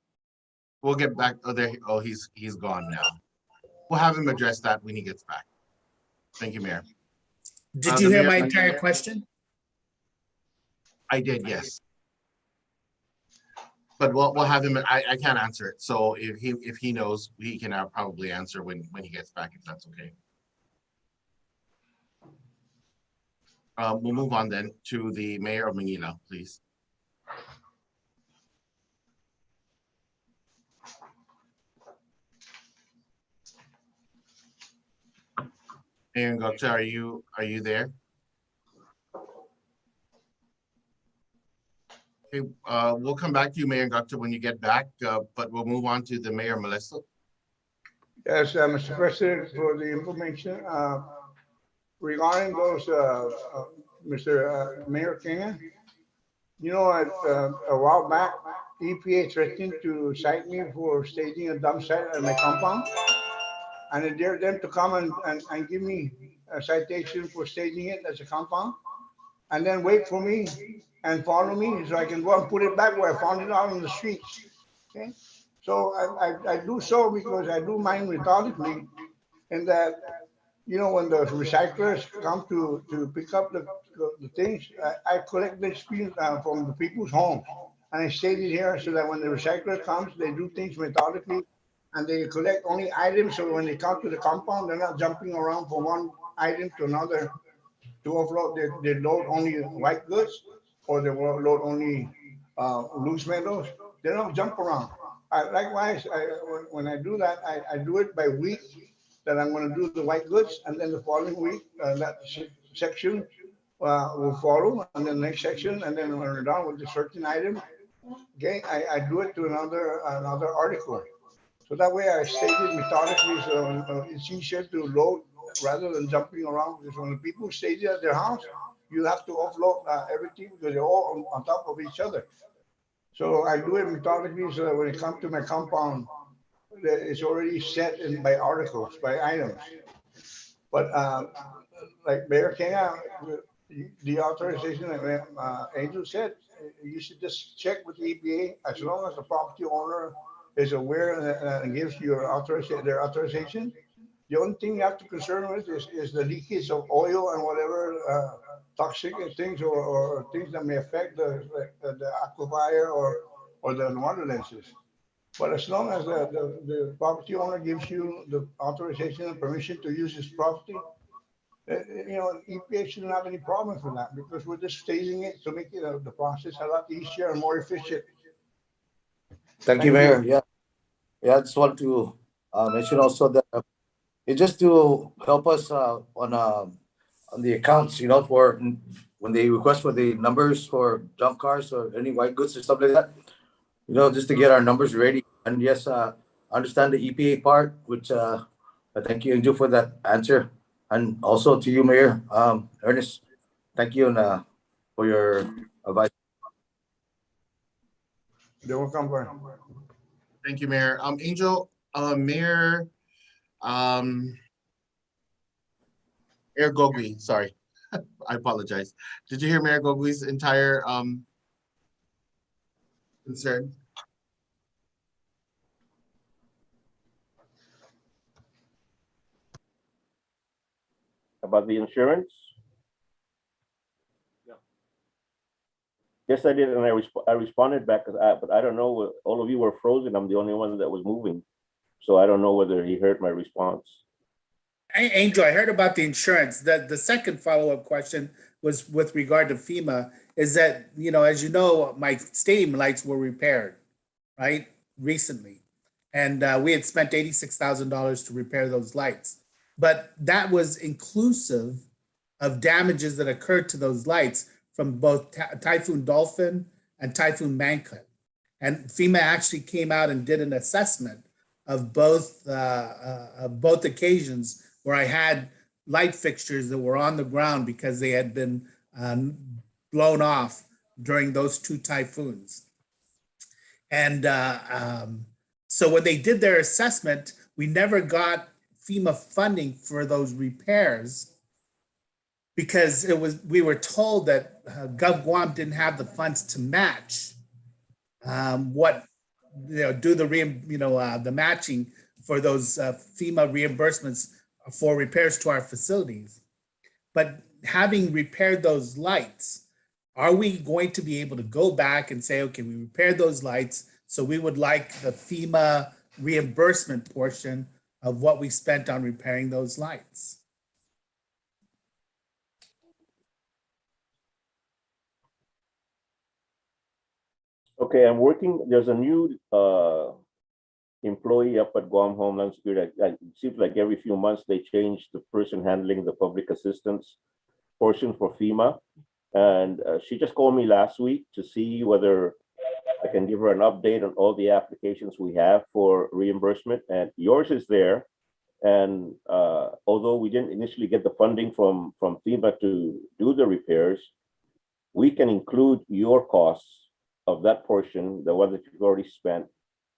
We'll get back. Oh, there. Oh, he's gone now. We'll have him address that when he gets back. Thank you, Mayor. Did you hear my entire question? I did, yes. But we'll have him. I can't answer it. So if he knows, he can probably answer when he gets back, if that's okay. We'll move on then to the Mayor of Megina, please. Mayor Ngokcha, are you there? Okay, we'll come back to you, Mayor Ngokcha, when you get back, but we'll move on to the Mayor Melissa. Yes, Mr. President, for the information regarding those, Mr. Mayor Kenya, you know, a while back, EPA threatened to cite me for staging a dump site at my compound. And I dared them to come and give me a citation for staging it as a compound, and then wait for me and follow me so I can go and put it back where I found it out on the streets. Okay, so I do so because I do mine methodically, and that, you know, when the recyclers come to pick up the things, I collect the experience from the people's homes, and I state it here so that when the recycler comes, they do things methodically, and they collect only items, so when they come to the compound, they're not jumping around from one item to another to offload. They load only white goods, or they will load only loose metals. They don't jump around. Likewise, when I do that, I do it by week, that I'm going to do the white goods, and then the following week, that section will follow, and then the next section, and then when we're done with the certain item, okay, I do it to another article. So that way I stated methodically, so it's easier to load rather than jumping around. Because when the people stage it at their house, you have to offload everything because they're all on top of each other. So I do it methodically so that when it comes to my compound, it's already set in by articles, by items. But like Mayor Kenya, the authorization that Angel said, you should just check with the EPA as long as the property owner is aware and gives you their authorization. The only thing you have to concern with is the leakage of oil and whatever toxic things or things that may affect the aquifer or the water lenses. But as long as the property owner gives you the authorization and permission to use his property, you know, EPA shouldn't have any problem for that, because we're just staging it to make it the process a lot easier and more efficient. Thank you, Mayor. Yeah, I just want to mention also that it's just to help us on the accounts, you know, for when they request for the numbers for junk cars or any white goods or stuff like that, you know, just to get our numbers ready. And yes, I understand the EPA part, which I thank you, Angel, for that answer. And also to you, Mayor Ernest, thank you and for your advice. You're welcome. Thank you, Mayor. Angel, Mayor Mayor Gogui, sorry, I apologize. Did you hear Mayor Gogui's entire concern? About the insurance? Yes, I did, and I responded back, but I don't know, all of you were frozen. I'm the only one that was moving. So I don't know whether he heard my response. Angel, I heard about the insurance. The second follow-up question was with regard to FEMA, is that, as you know, my stadium lights were repaired, right, recently. And we had spent $86,000 to repair those lights. But that was inclusive of damages that occurred to those lights from both Typhoon Dolphin and Typhoon Mangkhut. And FEMA actually came out and did an assessment of both occasions where I had light fixtures that were on the ground because they had been blown off during those two typhoons. And so when they did their assessment, we never got FEMA funding for those repairs because we were told that Gov Guam didn't have the funds to match do the matching for those FEMA reimbursements for repairs to our facilities. But having repaired those lights, are we going to be able to go back and say, okay, we repaired those lights, so we would like the FEMA reimbursement portion of what we spent on repairing those lights? Okay, I'm working, there's a new employee up at Guam Homeland Security. It seems like every few months they change the person handling the public assistance portion for FEMA. And she just called me last week to see whether I can give her an update on all the applications we have for reimbursement. And yours is there. And although we didn't initially get the funding from FEMA to do the repairs, we can include your costs of that portion, the one that you've already spent,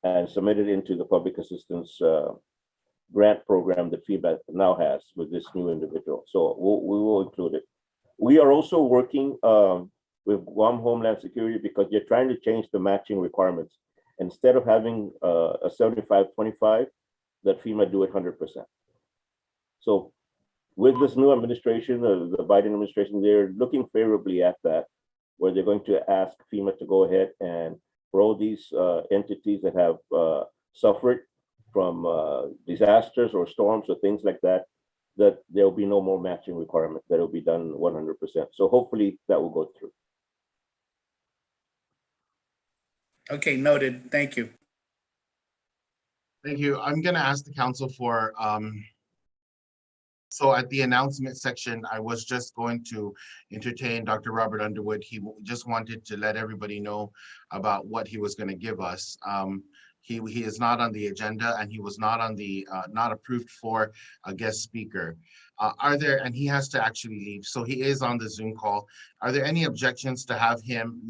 and submit it into the public assistance grant program that FEMA now has with this new individual. So we will include it. We are also working with Guam Homeland Security because they're trying to change the matching requirements. Instead of having a 75-25, that FEMA do it 100%. So with this new administration, the Biden administration, they're looking favorably at that, where they're going to ask FEMA to go ahead and for all these entities that have suffered from disasters or storms or things like that, that there will be no more matching requirement, that will be done 100%. So hopefully that will go through. Okay, noted. Thank you. Thank you. I'm going to ask the council for, so at the announcement section, I was just going to entertain Dr. Robert Underwood. He just wanted to let everybody know about what he was going to give us. He is not on the agenda and he was not on the, not approved for a guest speaker. And he has to actually leave. So he is on the Zoom call. Are there any objections to have him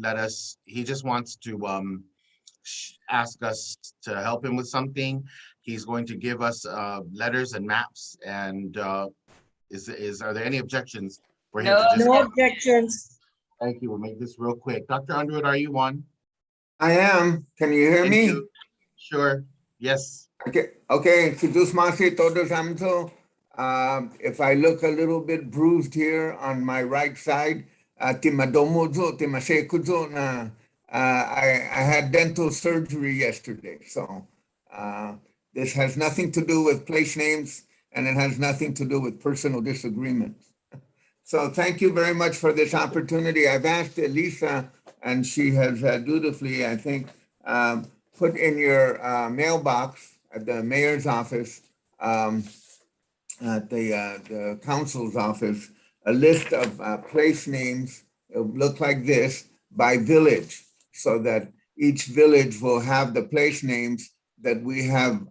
he just wants to ask us to help him with something. He's going to give us letters and maps. And are there any objections for him? No objections. Thank you. We'll make this real quick. Dr. Underwood, are you on? I am. Can you hear me? Sure. Yes. Okay. If I look a little bit bruised here on my right side, I had dental surgery yesterday. So this has nothing to do with place names and it has nothing to do with personal disagreements. So thank you very much for this opportunity. I've asked Elisa and she has dutifully, I think, put in your mailbox at the mayor's office, at the council's office, a list of place names. It'll look like this by village, so that each village will have the place names that we have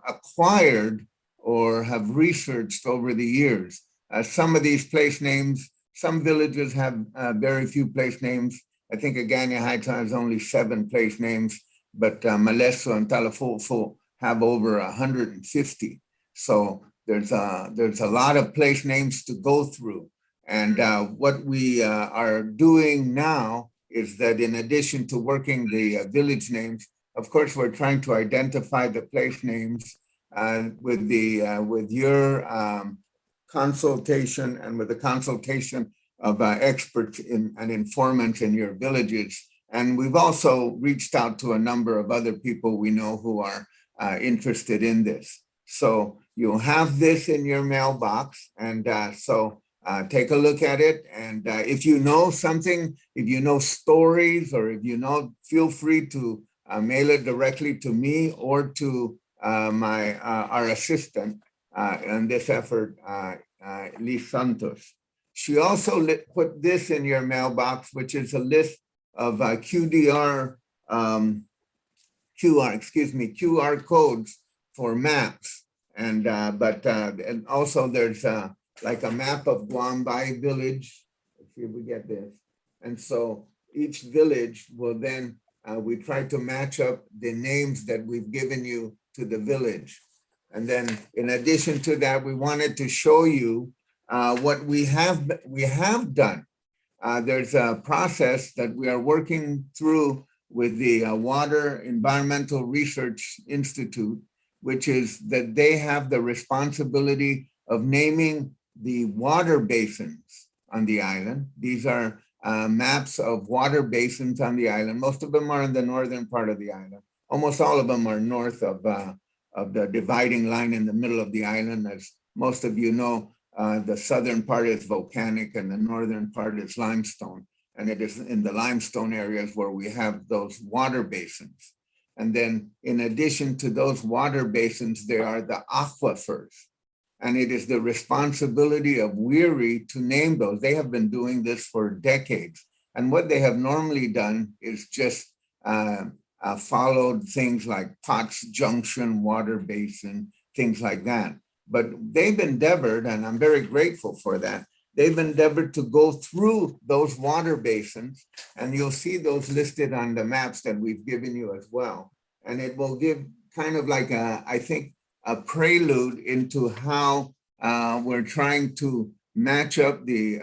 acquired or have researched over the years. Some of these place names, some villages have very few place names. I think Agana Heights has only 7 place names, but Maleso and Talafulfo have over 150. So there's a lot of place names to go through. And what we are doing now is that in addition to working the village names, of course, we're trying to identify the place names with your consultation and with the consultation of experts and informants in your villages. And we've also reached out to a number of other people we know who are interested in this. So you'll have this in your mailbox. And so take a look at it. And if you know something, if you know stories, or if you know, feel free to mail it directly to me or to our assistant in this effort, Liz Santos. She also put this in your mailbox, which is a list of QR codes for maps. And and also there's like a map of Guam by village. Let's see if we get this. And so each village will then, we try to match up the names that we've given you to the village. And then in addition to that, we wanted to show you what we have done. There's a process that we are working through with the Water Environmental Research Institute, which is that they have the responsibility of naming the water basins on the island. These are maps of water basins on the island. Most of them are in the northern part of the island. Almost all of them are north of the dividing line in the middle of the island. As most of you know, the southern part is volcanic and the northern part is limestone. And it is in the limestone areas where we have those water basins. And then in addition to those water basins, there are the aquifers. And it is the responsibility of WERI to name those. They have been doing this for decades. And what they have normally done is just followed things like Potts Junction Water Basin, things like that. But they've endeavored, and I'm very grateful for that, they've endeavored to go through those water basins, and you'll see those listed on the maps that we've given you as well. And it will give kind of like I think, a prelude into how we're trying to match up the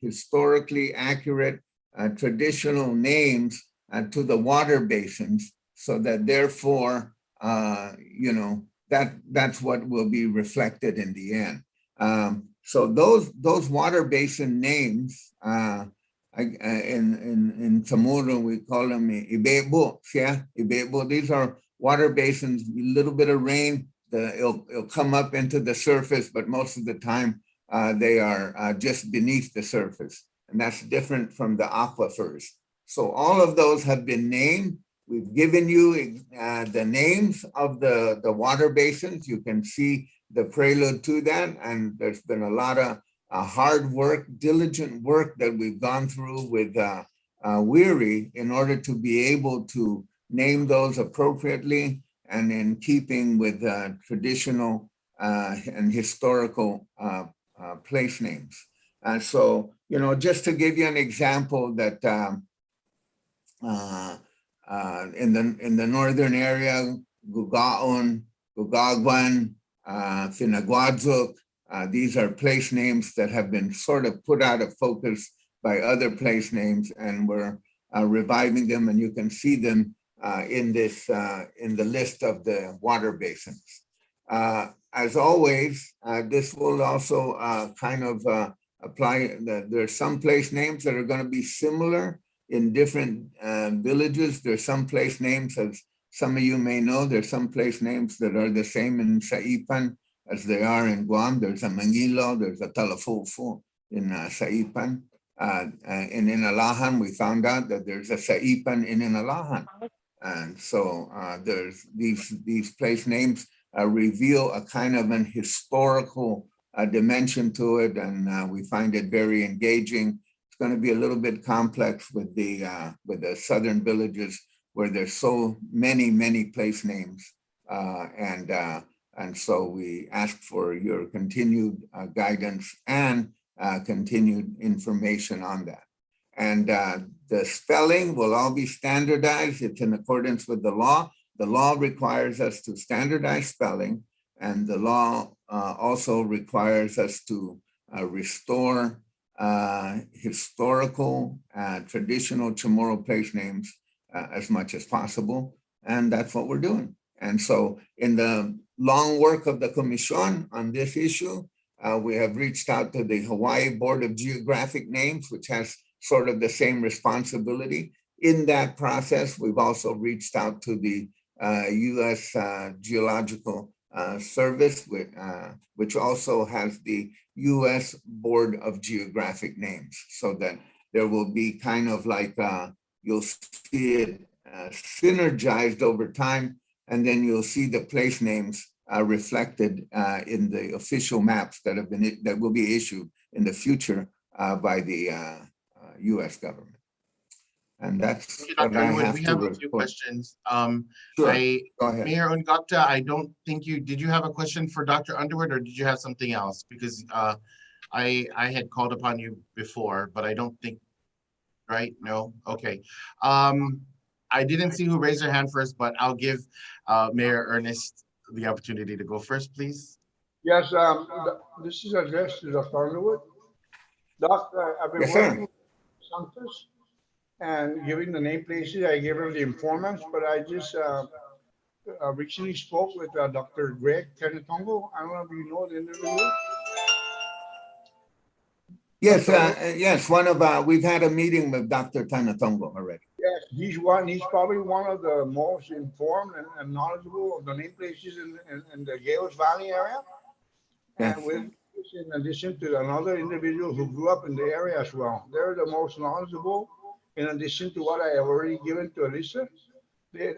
historically accurate traditional names to the water basins, so that therefore, you know, that's what will be reflected in the end. So those water basin names, in Chamorro, we call them Ibebo, yeah, Ibebo. These are water basins, a little bit of rain, it'll come up into the surface, but most of the time they are just beneath the surface. And that's different from the aquifers. So all of those have been named. We've given you the names of the water basins. You can see the prelude to that. And there's been a lot of hard work, diligent work that we've gone through with WERI in order to be able to name those appropriately and in keeping with traditional and historical place names. And so, you know, just to give you an example that in the northern area, Gugaon, Gugaguan, Finaguadzuk, these are place names that have been sort of put out of focus by other place names, and we're reviving them, and you can see them in the list of the water basins. As always, this will also kind of apply. There's some place names that are going to be similar in different villages. There's some place names, as some of you may know, there's some place names that are the same in Saipan as they are in Guam. There's a Mangilo, there's a Talafufu in Saipan. And in Alahan, we found out that there's a Saipan in Alahan. And so there's these place names reveal a kind of an historical dimension to it, and we find it very engaging. It's going to be a little bit complex with the southern villages where there's so many place names, and so we ask for your continued guidance and continued information on that. And the spelling will all be standardized. It's in accordance with the law. The law requires us to standardize spelling, and the law also requires us to restore historical, traditional Chamorro place names as much as possible. And that's what we're doing. And so in the long work of the Commission on this issue, We have reached out to the Hawaii Board of Geographic Names, which has sort of the same responsibility. In that process, we've also reached out to the U.S. Geological Service, which also has the U.S. Board of Geographic Names, so that there will be kind of like, you'll see it synergized over time, and then you'll see the place names reflected in the official maps that will be issued in the future by the U.S. government. And that's what I have we to have a few report. questions. Sure. Go ahead. Mayor Ungata, I don't think did you have a question for Dr. Underwood, or did you have something else? Because I had called upon you before, but I don't think, right? No? Okay. I didn't see who raised their hand first, but I'll give Mayor Ernest the opportunity to go first, please. Yes, this is addressed to Dr. Underwood. Doc, I've been Yes, working sir. with Santos and giving the name places. I gave her the informants, but I just recently spoke with Dr. Greg Tenetongo. I don't know if you know the individual. Yes, yes. We've had a meeting with Dr. Tanatongo already. Yes, he's probably one of the most informed and knowledgeable of the name places in the Gales Valley area. Yes. And with in addition to another individual who grew up in the area as well. They're the most knowledgeable, in addition to what I have already given to Elisa. Dr.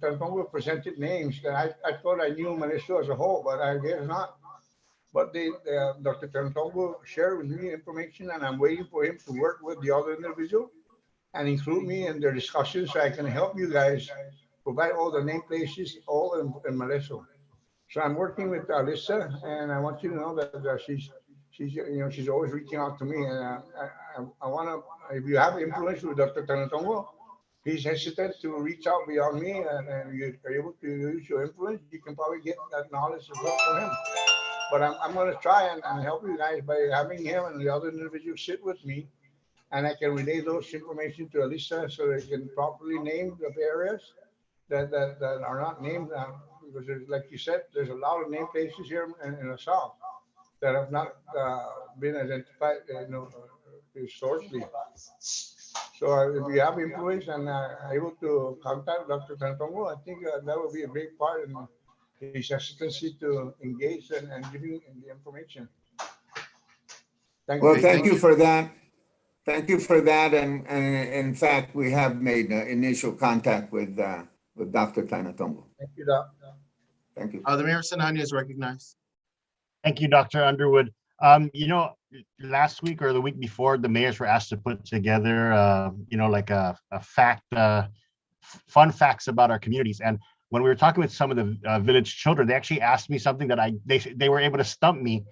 Tantongo presented names that I thought I knew Melissa as a whole, but I guess not. But Dr. Tantongo shared with me information, and I'm waiting for him to work with the other individual and include me in their discussions so I can help you guys provide all the name places, all in Melissa. So I'm working with Alyssa, and I want you to know that she's always reaching out to me, and I want to, if you have influence with Dr. Tanatongo, he's hesitant to reach out beyond me, and you're able to use your influence, you can probably get that knowledge as well from him. But I'm going to try and help you guys by having him and the other individuals sit with me, and I can relay those information to Alyssa so they can properly name the areas that are not named. Because like you said, there's a lot of name places here in the South that have not been identified, historically. So if you have influence and able to contact Dr. Tantongo, I think that would be a big part in his hesitancy to engage and give you the information. Thank you for that. Thank you for that. And in fact, we have made initial contact with Dr. Tanatongo. Thank you, Doc. Thank you. The Mayor Sinani is recognized. Thank you, Dr. Underwood. Last week or the week before, the mayors were asked to put together, like a fun facts about our communities. And when we were talking with some of the village children, they actually asked me something that they were able to stump me.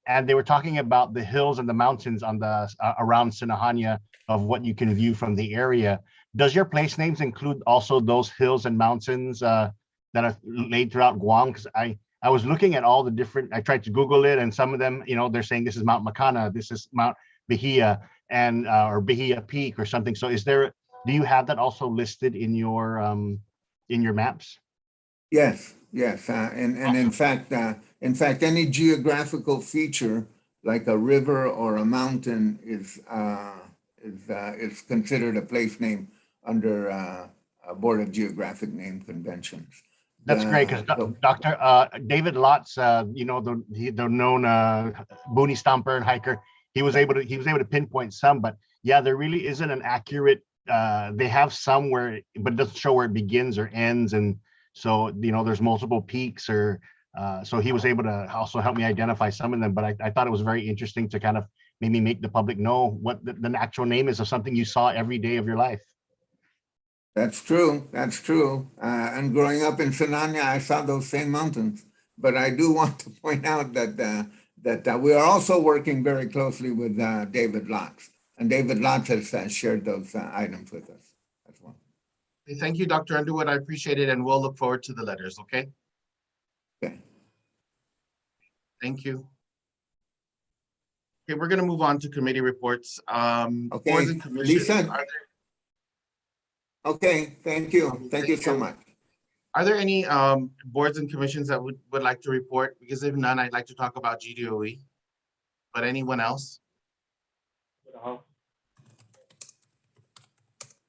And they were talking about the hills and the mountains on the around Sinahania of what you can view from the area. Does your place names include also those hills and mountains that are laid throughout Guam? Because I was looking at all the different, I tried to Google it, and some of them, they're saying this is Mount Macana, this is Mount Bahia, and or Bahia Peak or something. So do you have that also listed in your maps? Yes, yes. And Awesome. in fact, any geographical feature like a river or a mountain is considered a place name under a Board of Geographic Name conventions. That's great, because Dr. David Lotz, the known boonie stomper and hiker, he was able to pinpoint some, but yeah, there really isn't an accurate. They have some but it doesn't show where it begins or ends, and so there's multiple peaks, or so he was able to also help me identify some of them. But I thought it was very interesting to kind of maybe make the public know what the actual name is of something you saw every day of your life. That's true. That's true. And growing up in Sinania, I saw those same mountains. But I do want to point out that we are also working very closely with David Lotz. And David Lotz has shared those items with us as well. Thank you, Dr. Underwood. I appreciate it, and we'll look forward to the letters, okay? Okay. Thank you. Okay, we're going to move on to committee reports. Okay, Boards and commissions. Lisa. Okay, thank you. Thank you so much. Are there any boards and commissions that would like to report? Because if none, I'd like to talk about GDOE. But anyone else?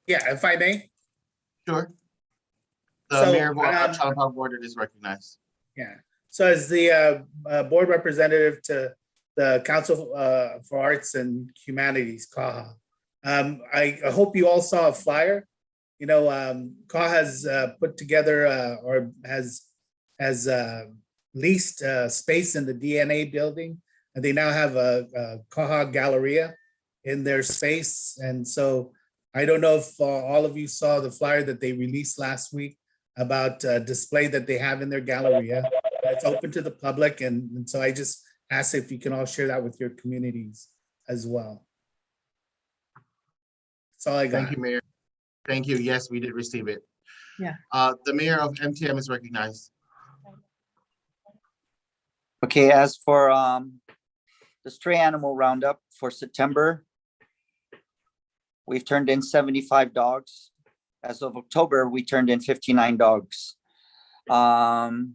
Yeah, if I may. Sure. The mayor of Chalapa Board is recognized. Yeah. So as the board representative to the Council for Arts and Humanities, CAHA, I hope you all saw a flyer. You know, CAHA has put together or has leased space in the DNA building, and they now have a CAHA Galleria in their space. And so I don't know if all of you saw the flyer that they released last week about a display that they have in their Galleria. It's open to the public, and so I just ask if you can all share that with your communities as well. That's all I got. Thank you, Mayor. Thank you. Yes, we did receive it. Yeah. The mayor of MTM is recognized. Okay, as for the stray animal roundup for September, we've turned in 75 dogs. As of October, we turned in 59 dogs. In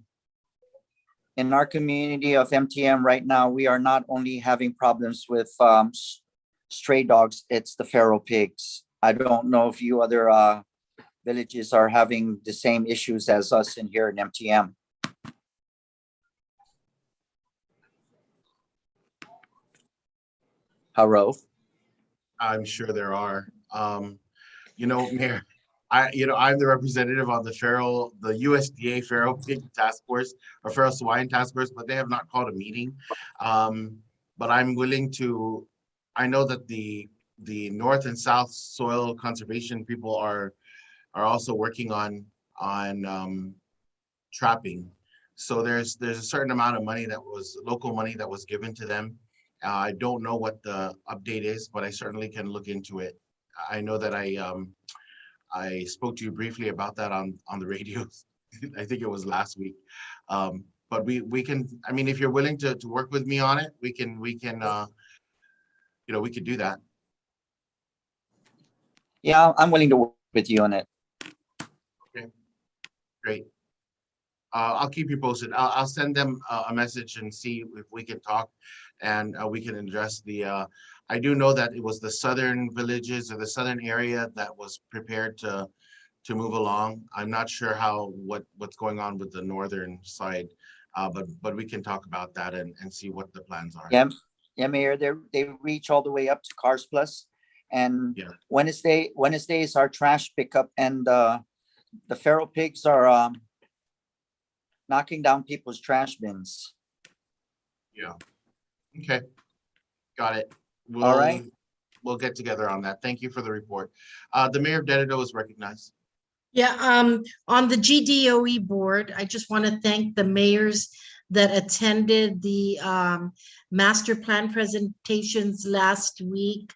our community of MTM right now, we are not only having problems with stray dogs, it's the feral pigs. I don't know if you other villages are having the same issues as us in here in MTM. Hello? I'm sure there are. You know, Mayor, I'm the representative on the USDA feral pig task force or feral swine task force, but they have not called a meeting. But I'm willing to. I know that the North and South soil conservation people are also working on trapping. So there's a certain amount of money local money that was given to them. I don't know what the update is, but I certainly can look into it. I know that I spoke to you briefly about that on the radio. I think it was last week. But we can, I mean, if you're willing to work with me on it, we can we could do that. Yeah, I'm willing to work with you on it. Okay, great. I'll keep you posted. I'll send them a message and see if we can talk, and we can address the. I do know that it was the southern villages or the southern area that was prepared to move along. I'm not sure what's going on with the northern side, but we can talk about that and see what the plans are. Yeah, Mayor. They reach all the way up to Cars Plus, and yeah. Wednesday is our trash pickup, and the feral pigs are knocking down people's trash bins. Yeah. Okay. Got it. All right. We'll get together on that. Thank you for the report. The mayor of Dededo is recognized. Yeah, on the GDOE board, I just want to thank the mayors that attended the master plan presentations last week,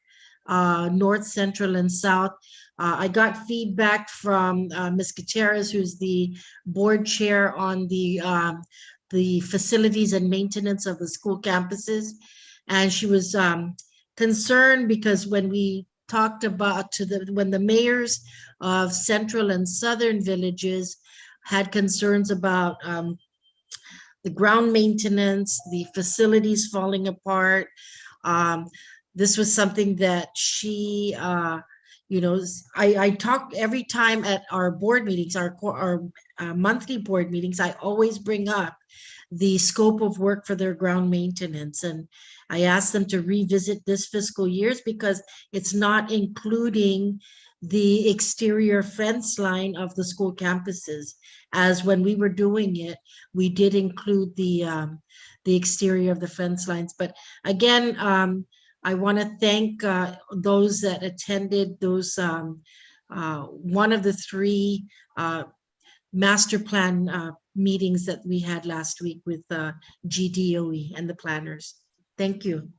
North, Central, and South. I got feedback from Ms. Gutierrez, who's the board chair on the facilities and maintenance of the school campuses. And she was concerned because when we talked about when the mayors of central and southern villages had concerns about the ground maintenance, the facilities falling apart. This was something that she, I talk every time at our board meetings, our monthly board meetings, I always bring up the scope of work for their ground maintenance. And I asked them to revisit this fiscal years because it's not including the exterior fence line of the school campuses. As when we were doing it, we did include the exterior of the fence lines. But again, I want to thank those that attended those one of the three master plan meetings that we had last week with GDOE and the planners. Thank you.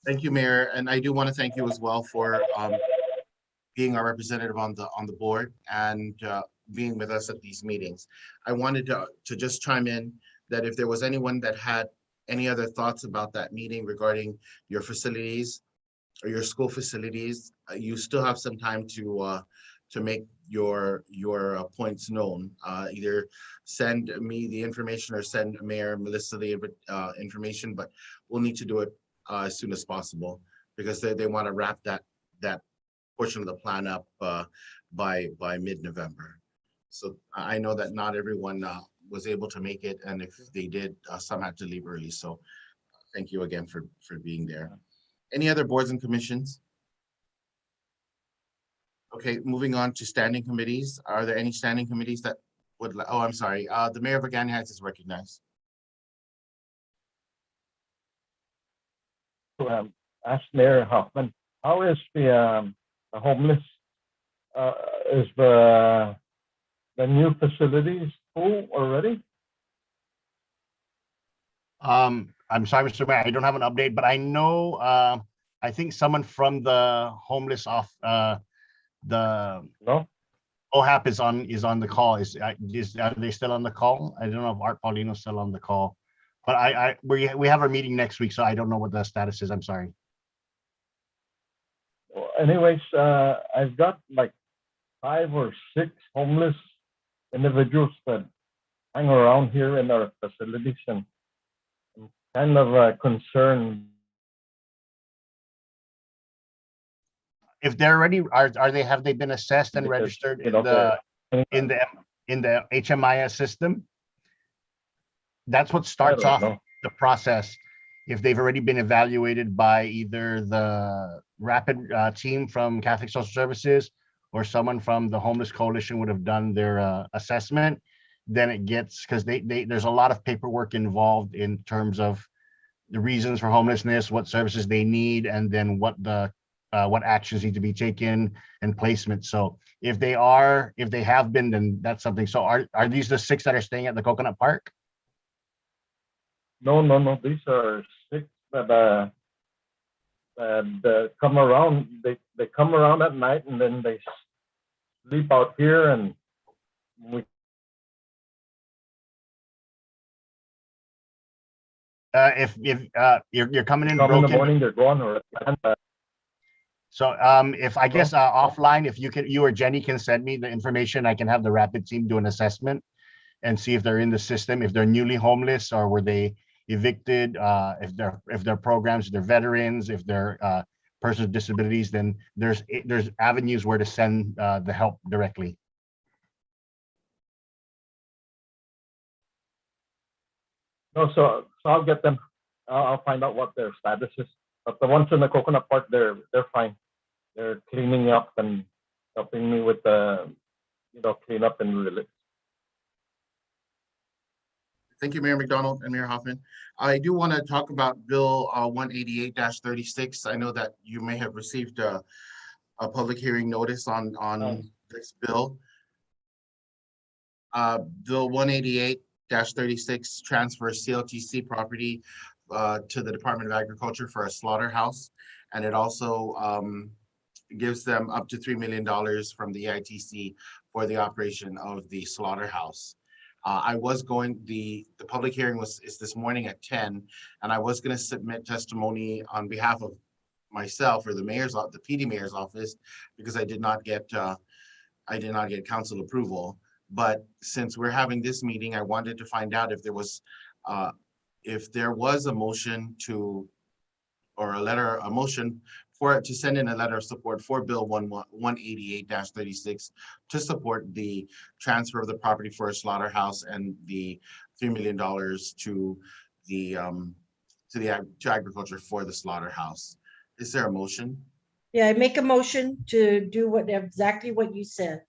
Thank you, Mayor. And I do want to thank you as well for being our representative on the board and being with us at these meetings. I wanted to just chime in that if there was anyone that had any other thoughts about that meeting regarding your facilities or your school facilities, you still have some time to make your points known. Either send me the information or send Mayor Melissa the information, but we'll need to do it as soon as possible because they want to wrap that portion of the plan up by mid-November. So I know that not everyone was able to make it, and if they did, some had to leave early. So thank you again for being there. Any other boards and commissions? Okay, moving on to standing committees. Are there any standing committees that would, oh, I'm sorry, the Mayor of Agani Heights is recognized. Ask Mayor Hoffman, how is the homeless? Is the new facilities full already? I'm sorry, Mr. Mayor, I don't have an update, but I know, I think someone from the homeless the OHAP is on the call. Are they still on the call? I don't know if Art Paulino is still on the call, but we have our meeting next week, so I don't know what the status is. I'm sorry. Well, anyways, I've got like 5 or 6 homeless individuals that hang around here in our facilities, and I'm kind of concerned. If they're already, have they been assessed and registered in the HMIS system? That's what starts off the process. If they've already been evaluated by either the rapid team from Catholic Social Services or someone from the Homeless Coalition would have done their assessment, then it gets, because there's a lot of paperwork involved in terms of the reasons for homelessness, what services they need, and then what actions need to be taken and placement. So if they have been, then that's something. So are these the 6 that are staying at the Coconut Park? No. These are 6 that come around. They come around at night and then they sleep out here, and If you're coming in come broken, in the morning, they're gone. Or so if I guess offline, if you or Jenny can send me the information, I can have the rapid team do an assessment and see if they're in the system, if they're newly homeless or were they evicted, if they're programs, if they're veterans, if they're persons with disabilities, then there's avenues where to send the help directly. no, so I'll get them. I'll find out what their status is. But the ones in the Coconut Park, they're fine. They're cleaning up and helping me with the clean up and release. Thank you, Mayor McDonald and Mayor Hoffman. I do want to talk about Bill 188-36. I know that you may have received a public hearing notice on this bill. Bill 188-36 transfers CLTC property to the Department of Agriculture for a slaughterhouse, and it also gives them up to $3 million from the EITC for the operation of the slaughterhouse. The public hearing is this morning at 10, and I was going to submit testimony on behalf of myself or the PD mayor's office, because I did not get council approval. But since we're having this meeting, I wanted to find out if there was a motion a motion for it to send in a letter of support for Bill 188-36 to support the transfer of the property for a slaughterhouse and the $3 million to agriculture for the slaughterhouse. Is there a motion? Yeah, I make a motion to do exactly what you said.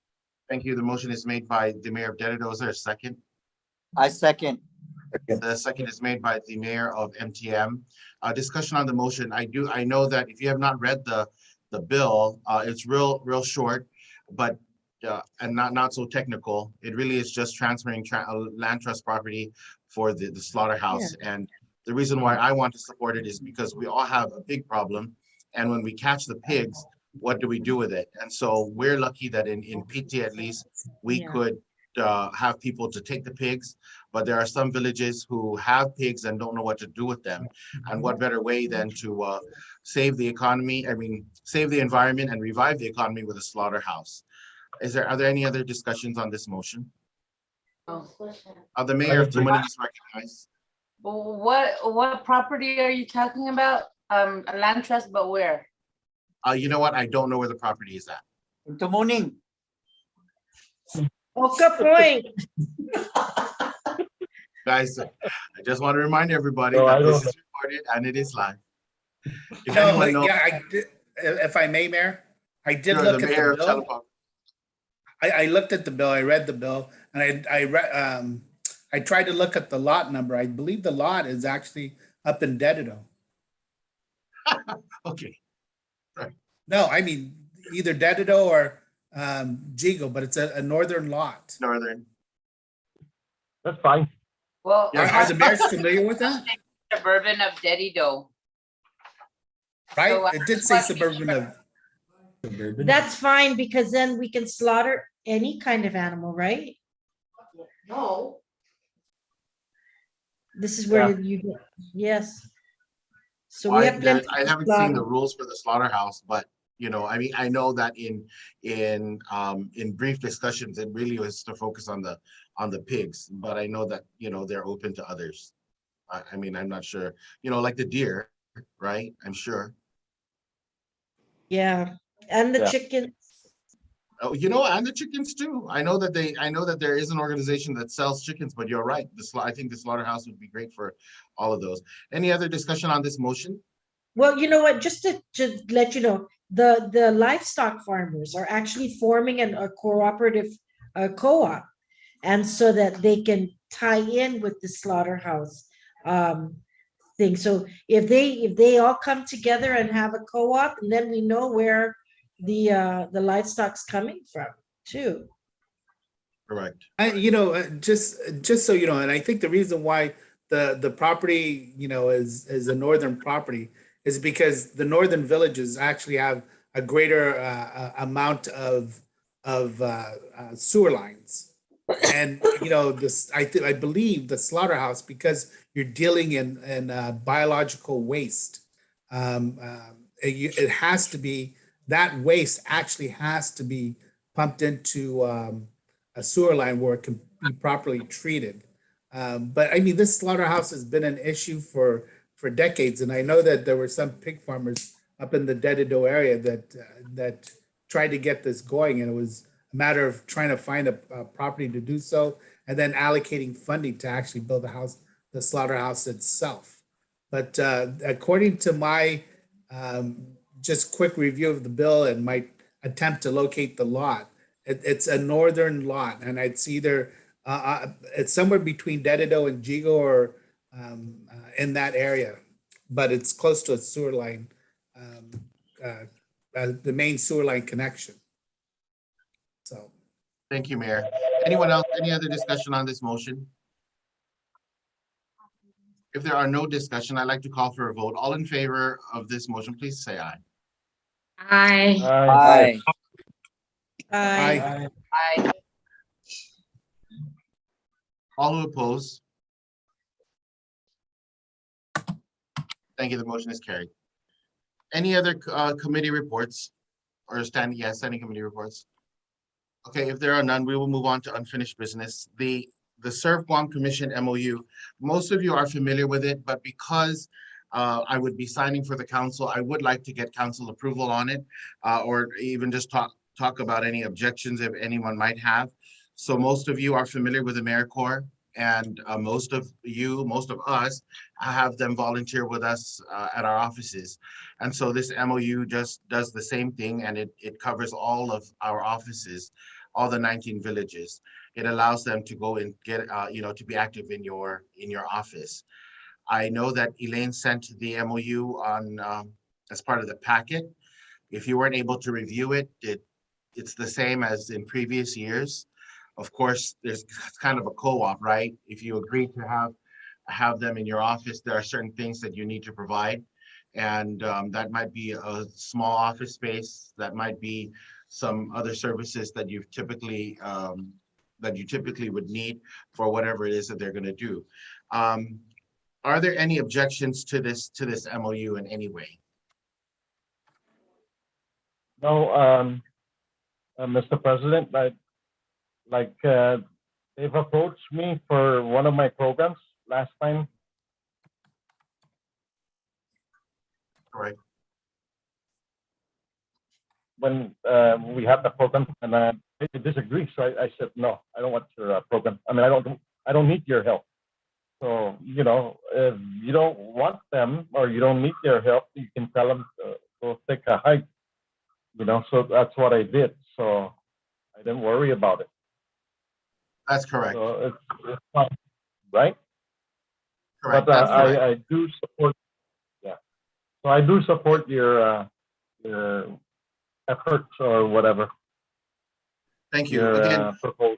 Thank you. The motion is made by the Mayor of Dededo. Is there a second? I second. The second is made by the Mayor of MTM. Discussion on the motion. I know that if you have not read the bill, it's real short, but and not so technical. It really is just transferring land trust property for the slaughterhouse. Yeah. And the reason why I want to support it is because we all have a big problem, and when we catch the pigs, what do we do with it? And so we're lucky that in PT at least we could have people to take the pigs, but there are some villages who have pigs and don't know what to do with them. And what better way than to save the economy, save the environment and revive the economy with a slaughterhouse. Are there any other discussions on this motion? Oh. The mayor of agree. Tumani is recognized. What property are you talking about? A land trust, but where? You know what? I don't know where the property is at. Good morning. Oh, good point. Guys, I just want to remind everybody No, I that this don't is recorded and it is live. If No, anyone knows, yeah, I did, if I may, Mayor, I did you're look the at mayor the of bill. Telephone. I looked at the bill, I read the bill, and I tried to look at the lot number. I believe the lot is actually up in Dedido. Okay, No, I mean, either Dedido or Jigo, but it's a northern lot. Northern. That's fine. Well, Are the mayors familiar with that? suburban of Dedido. Right? So, It did say suburban of. That's fine, because then we can slaughter any kind of animal, right? No. This is where you, yes. So we Well, have plenty. I haven't seen the rules for the slaughterhouse, but you know, I mean, I know that in brief discussions, it really was to focus on the pigs, but I know that, you know, they're open to others. I mean, I'm not sure, you know, like the deer, right? I'm sure. Yeah, and the Yeah. chickens. Oh, you know, and the chickens too. I know that there is an organization that sells chickens, but you're right. I think the slaughterhouse would be great for all of those. Any other discussion on this motion? Well, you know what, just to let you know, the livestock farmers are actually forming a cooperative co-op. And so that they can tie in with the slaughterhouse thing. So if they all come together and have a co-op, and then we know where the livestock's coming from too. Correct. Just so you know, and I think the reason why the property, you know, is a northern property is because the northern villages actually have a greater amount of sewer lines. And, you know, I believe the slaughterhouse, because you're dealing in biological waste, it has to be, that waste actually has to be pumped into a sewer line where it can be properly treated. But I mean, this slaughterhouse has been an issue for decades. And I know that there were some pig farmers up in the Dedido area that tried to get this going, and it was a matter of trying to find a property to do so, and then allocating funding to actually build the slaughterhouse itself. But according to my just quick review of the bill and my attempt to locate the lot, it's a northern lot, and it's either it's somewhere between Dedido and Jigo, or in that area, but it's close to a sewer line, the main sewer line connection. So, Thank you, Mayor. Anyone else, any other discussion on this motion? If there are no discussion, I'd like to call for a vote. All in favor of this motion, please say aye. Aye. Aye. I All who oppose? Thank you. The motion is carried. Any other committee reports or standing committee reports? Okay, if there are none, we will move on to unfinished business. The Serve Guam Commission MOU, most of you are familiar with it, but because I would be signing for the council, I would like to get council approval on it, or even just talk about any objections if anyone might have. So most of you are familiar with AmeriCorps, and most of us have them volunteer with us at our offices. And so this MOU just does the same thing, and it covers all of our offices, all the 19 villages. It allows them to go and get, to be active in your office. I know that Elaine sent the MOU on as part of the packet. If you weren't able to review it, it's the same as in previous years. Of course, there's kind of a co-op, right? If you agree to have them in your office, there are certain things that you need to provide. And that might be a small office space, that might be some other services that you typically would need for whatever it is that they're going to do. Are there any objections to this MOU in any way? No, Mr. President, they've approached me for one of my programs last time. Correct. When we had the program, and I disagree. So I said, no, I don't want your program. I mean, I don't need your help. So, you know, if you don't want them or you don't need their help, you can tell them to go take a hike, you know. So that's what I did. So I didn't worry about it. That's correct. So it's fine, right? Correct. But That's correct. I do support, yeah. So I do support your efforts or whatever. Thank you. Your Again, proposal.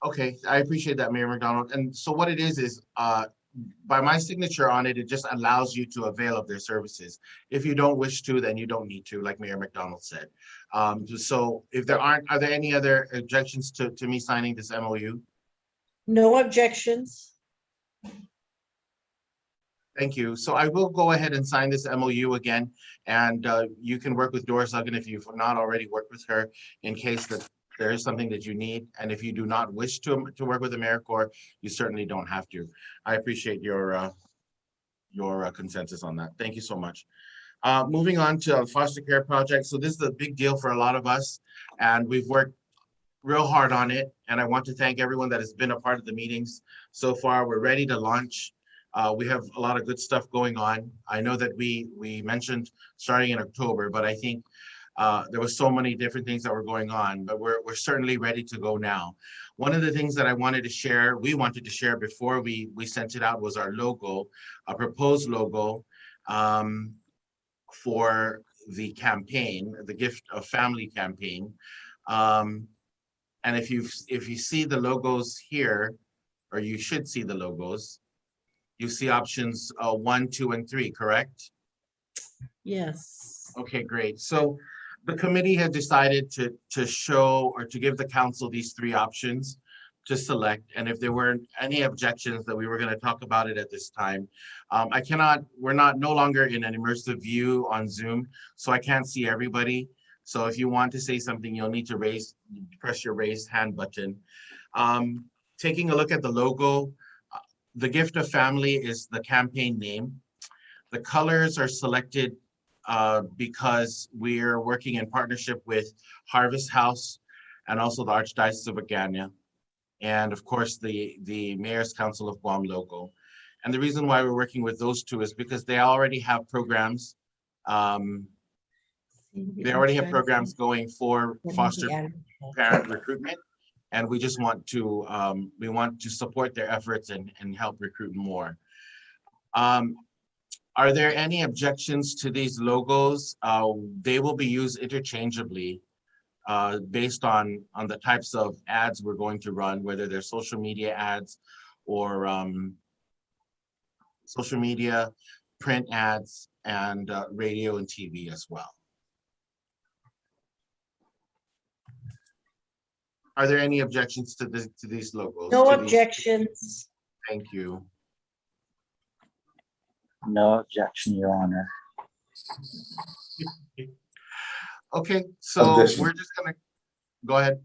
okay, I appreciate that, Mayor McDonald. And so what it is by my signature on it, it just allows you to avail of their services. If you don't wish to, then you don't need to, like Mayor McDonald said. So if there are there any other objections to me signing this MOU? No objections. Thank you. So I will go ahead and sign this MOU again, and you can work with Doris Duggan if you've not already worked with her in case that there is something that you need. And if you do not wish to work with AmeriCorps, you certainly don't have to. I appreciate your consensus on that. Thank you so much. Moving on to foster care project. So this is a big deal for a lot of us, and we've worked real hard on it. And I want to thank everyone that has been a part of the meetings so far. We're ready to launch. We have a lot of good stuff going on. I know that we mentioned starting in October, but I think there was so many different things that were going on, but we're certainly ready to go now. One of the things that I wanted to share, we wanted to share before we sent it out, was our logo, a proposed logo for the campaign, the Gift of Family campaign. And if you see the logos here, or you should see the logos, you see options 1, 2, and 3, correct? Yes. Okay, great. So the committee had decided to show or to give the council these 3 options to select. And if there weren't any objections, that we were going to talk about it at this time. We're no longer in an immersive view on Zoom, so I can't see everybody. So if you want to say something, you'll need to press your raised hand button. Taking a look at the logo, the Gift of Family is the campaign name. The colors are selected because we're working in partnership with Harvest House and also the Archdiocese of Agana, and of course the Mayor's Council of Guam logo. And the reason why we're working with those 2 is because they already have programs. They already have programs going for foster parent recruitment. And we just want to support their efforts and help recruit more. Are there any objections to these logos? They will be used interchangeably based on the types of ads we're going to run, whether they're social media ads or social media, print ads, and radio and TV as well. Are there any objections to these logos? No objections. Thank you. No objection, Your Honor. Okay, so Objection. we're just gonna go ahead.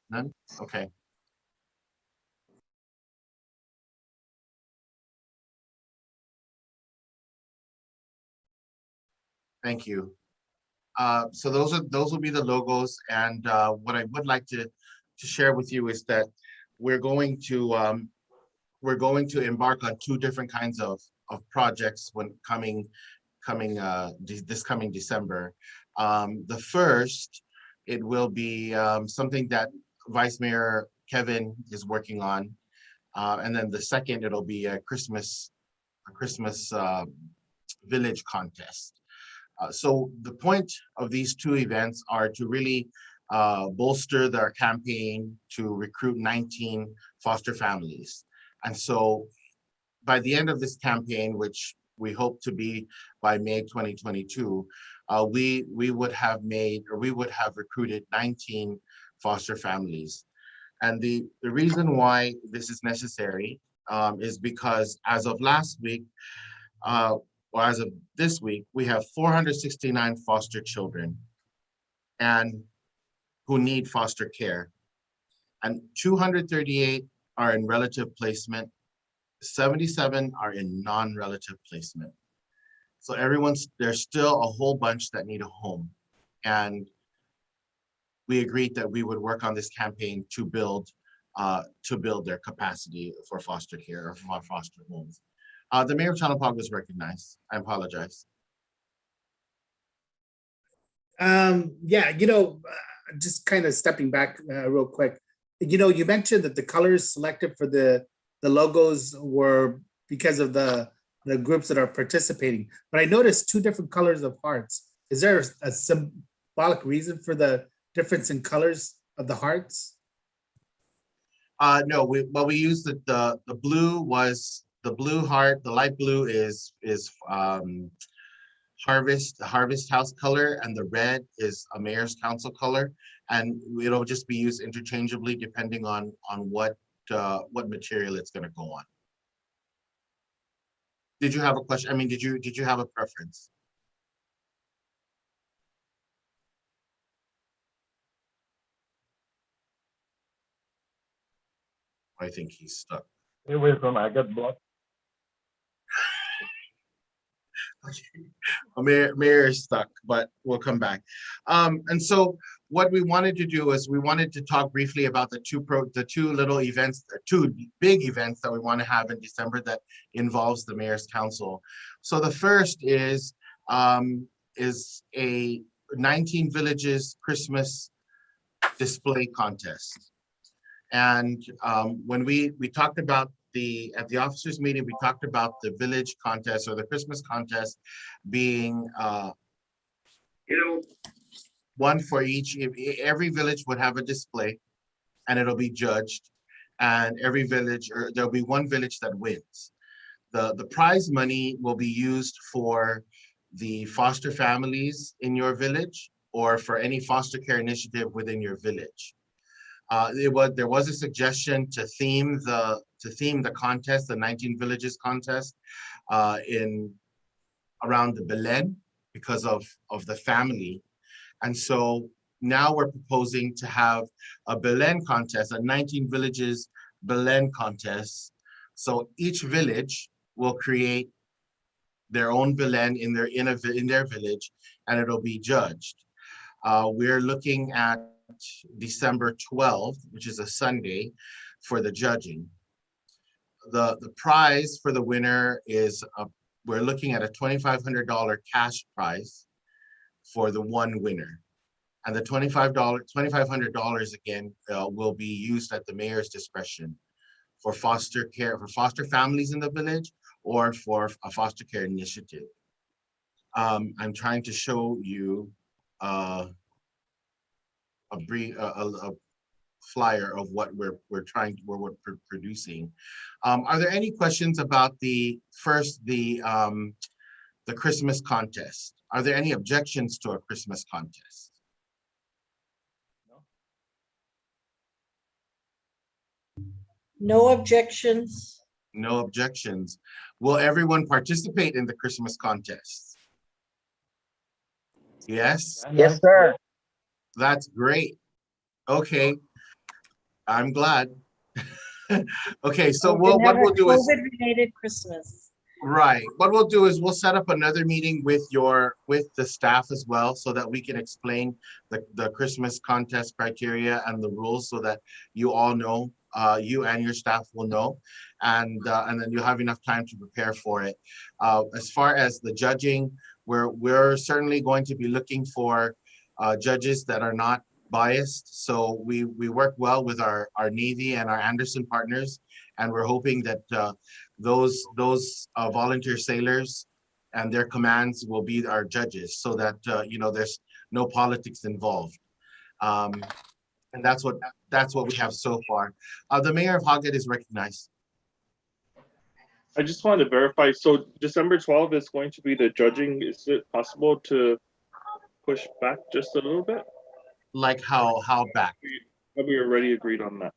None? Okay. Thank you. So those will be the logos, and what I would like to share with you is that we're going to embark on 2 different kinds of projects when this coming December. The first, it will be something that Vice Mayor Kevin is working on, and then the second, it'll be a Christmas village contest. So the point of these 2 events are to really bolster their campaign to recruit 19 foster families. And so by the end of this campaign, which we hope to be by May 2022, we would have recruited 19 foster families. And the reason why this is necessary is because as of last week, or as of this week, we have 469 foster children and who need foster care. And 238 are in relative placement, 77 are in non-relative placement. So there's still a whole bunch that need a home. And we agreed that we would work on this campaign to build their capacity for foster care or for foster homes. The mayor of Chalapag was recognized. I apologize. Yeah, just kind of stepping back real quick. You mentioned that the colors selected for the logos were because of the groups that are participating, but I noticed 2 different colors of hearts. Is there a symbolic reason for the difference in colors of the hearts? No, we used the blue was the blue heart. The light blue is harvest house color, and the red is a mayor's council color, and it'll just be used interchangeably depending on what material it's going to go on. Did you have a question? I mean, did you have a preference? I think he's stuck. Stay away from, I got blocked. Mayor is stuck, but we'll come back. And so what we wanted to do is we wanted to talk briefly about the two little events, 2 big events that we want to have in December that involves the mayor's council. So the first is a 19 villages Christmas display contest. And when we talked about at the officers meeting, we talked about the village contest or the Christmas contest being, one for each. Every village would have a display and it'll be judged, and every village, or there'll be one village that wins. The prize money will be used for the foster families in your village or for any foster care initiative within your village. There was a suggestion to theme the contest, the 19 villages contest, around the Belen because of the family. And so now we're proposing to have a Belen contest, a 19 villages Belen contest. So each village will create their own Belen in their village, and it'll be judged. We're looking at December 12th, which is a Sunday, for the judging. The prize for the winner is we're looking at a $2,500 cash prize for the one winner, and the $2,500 again will be used at the mayor's discretion for foster care, for foster families in the village, or for a foster care initiative. I'm trying to show you a flyer of what we're producing. Are there any questions about the Christmas contest? Are there any objections to a Christmas contest? No objections. No objections. Will everyone participate in the Christmas contest? Yes? Yes, sir. That's great. Okay, I'm glad. Okay, so what we'll do is COVID-related Christmas. right. What we'll do is we'll set up another meeting with the staff as well, so that we can explain the Christmas contest criteria and the rules, so that you all know, you and your staff will know, and then you'll have enough time to prepare for it. As far as the judging, we're certainly going to be looking for judges that are not biased. So we work well with our Navy and our Anderson partners, and we're hoping that those volunteer sailors and their commands will be our judges, so that there's no politics involved. And that's what we have so far. The mayor of Hoggett is recognized. I just wanted to verify. So December 12th is going to be the judging. Is it possible to push back just a little bit? Like how back? We already agreed on that.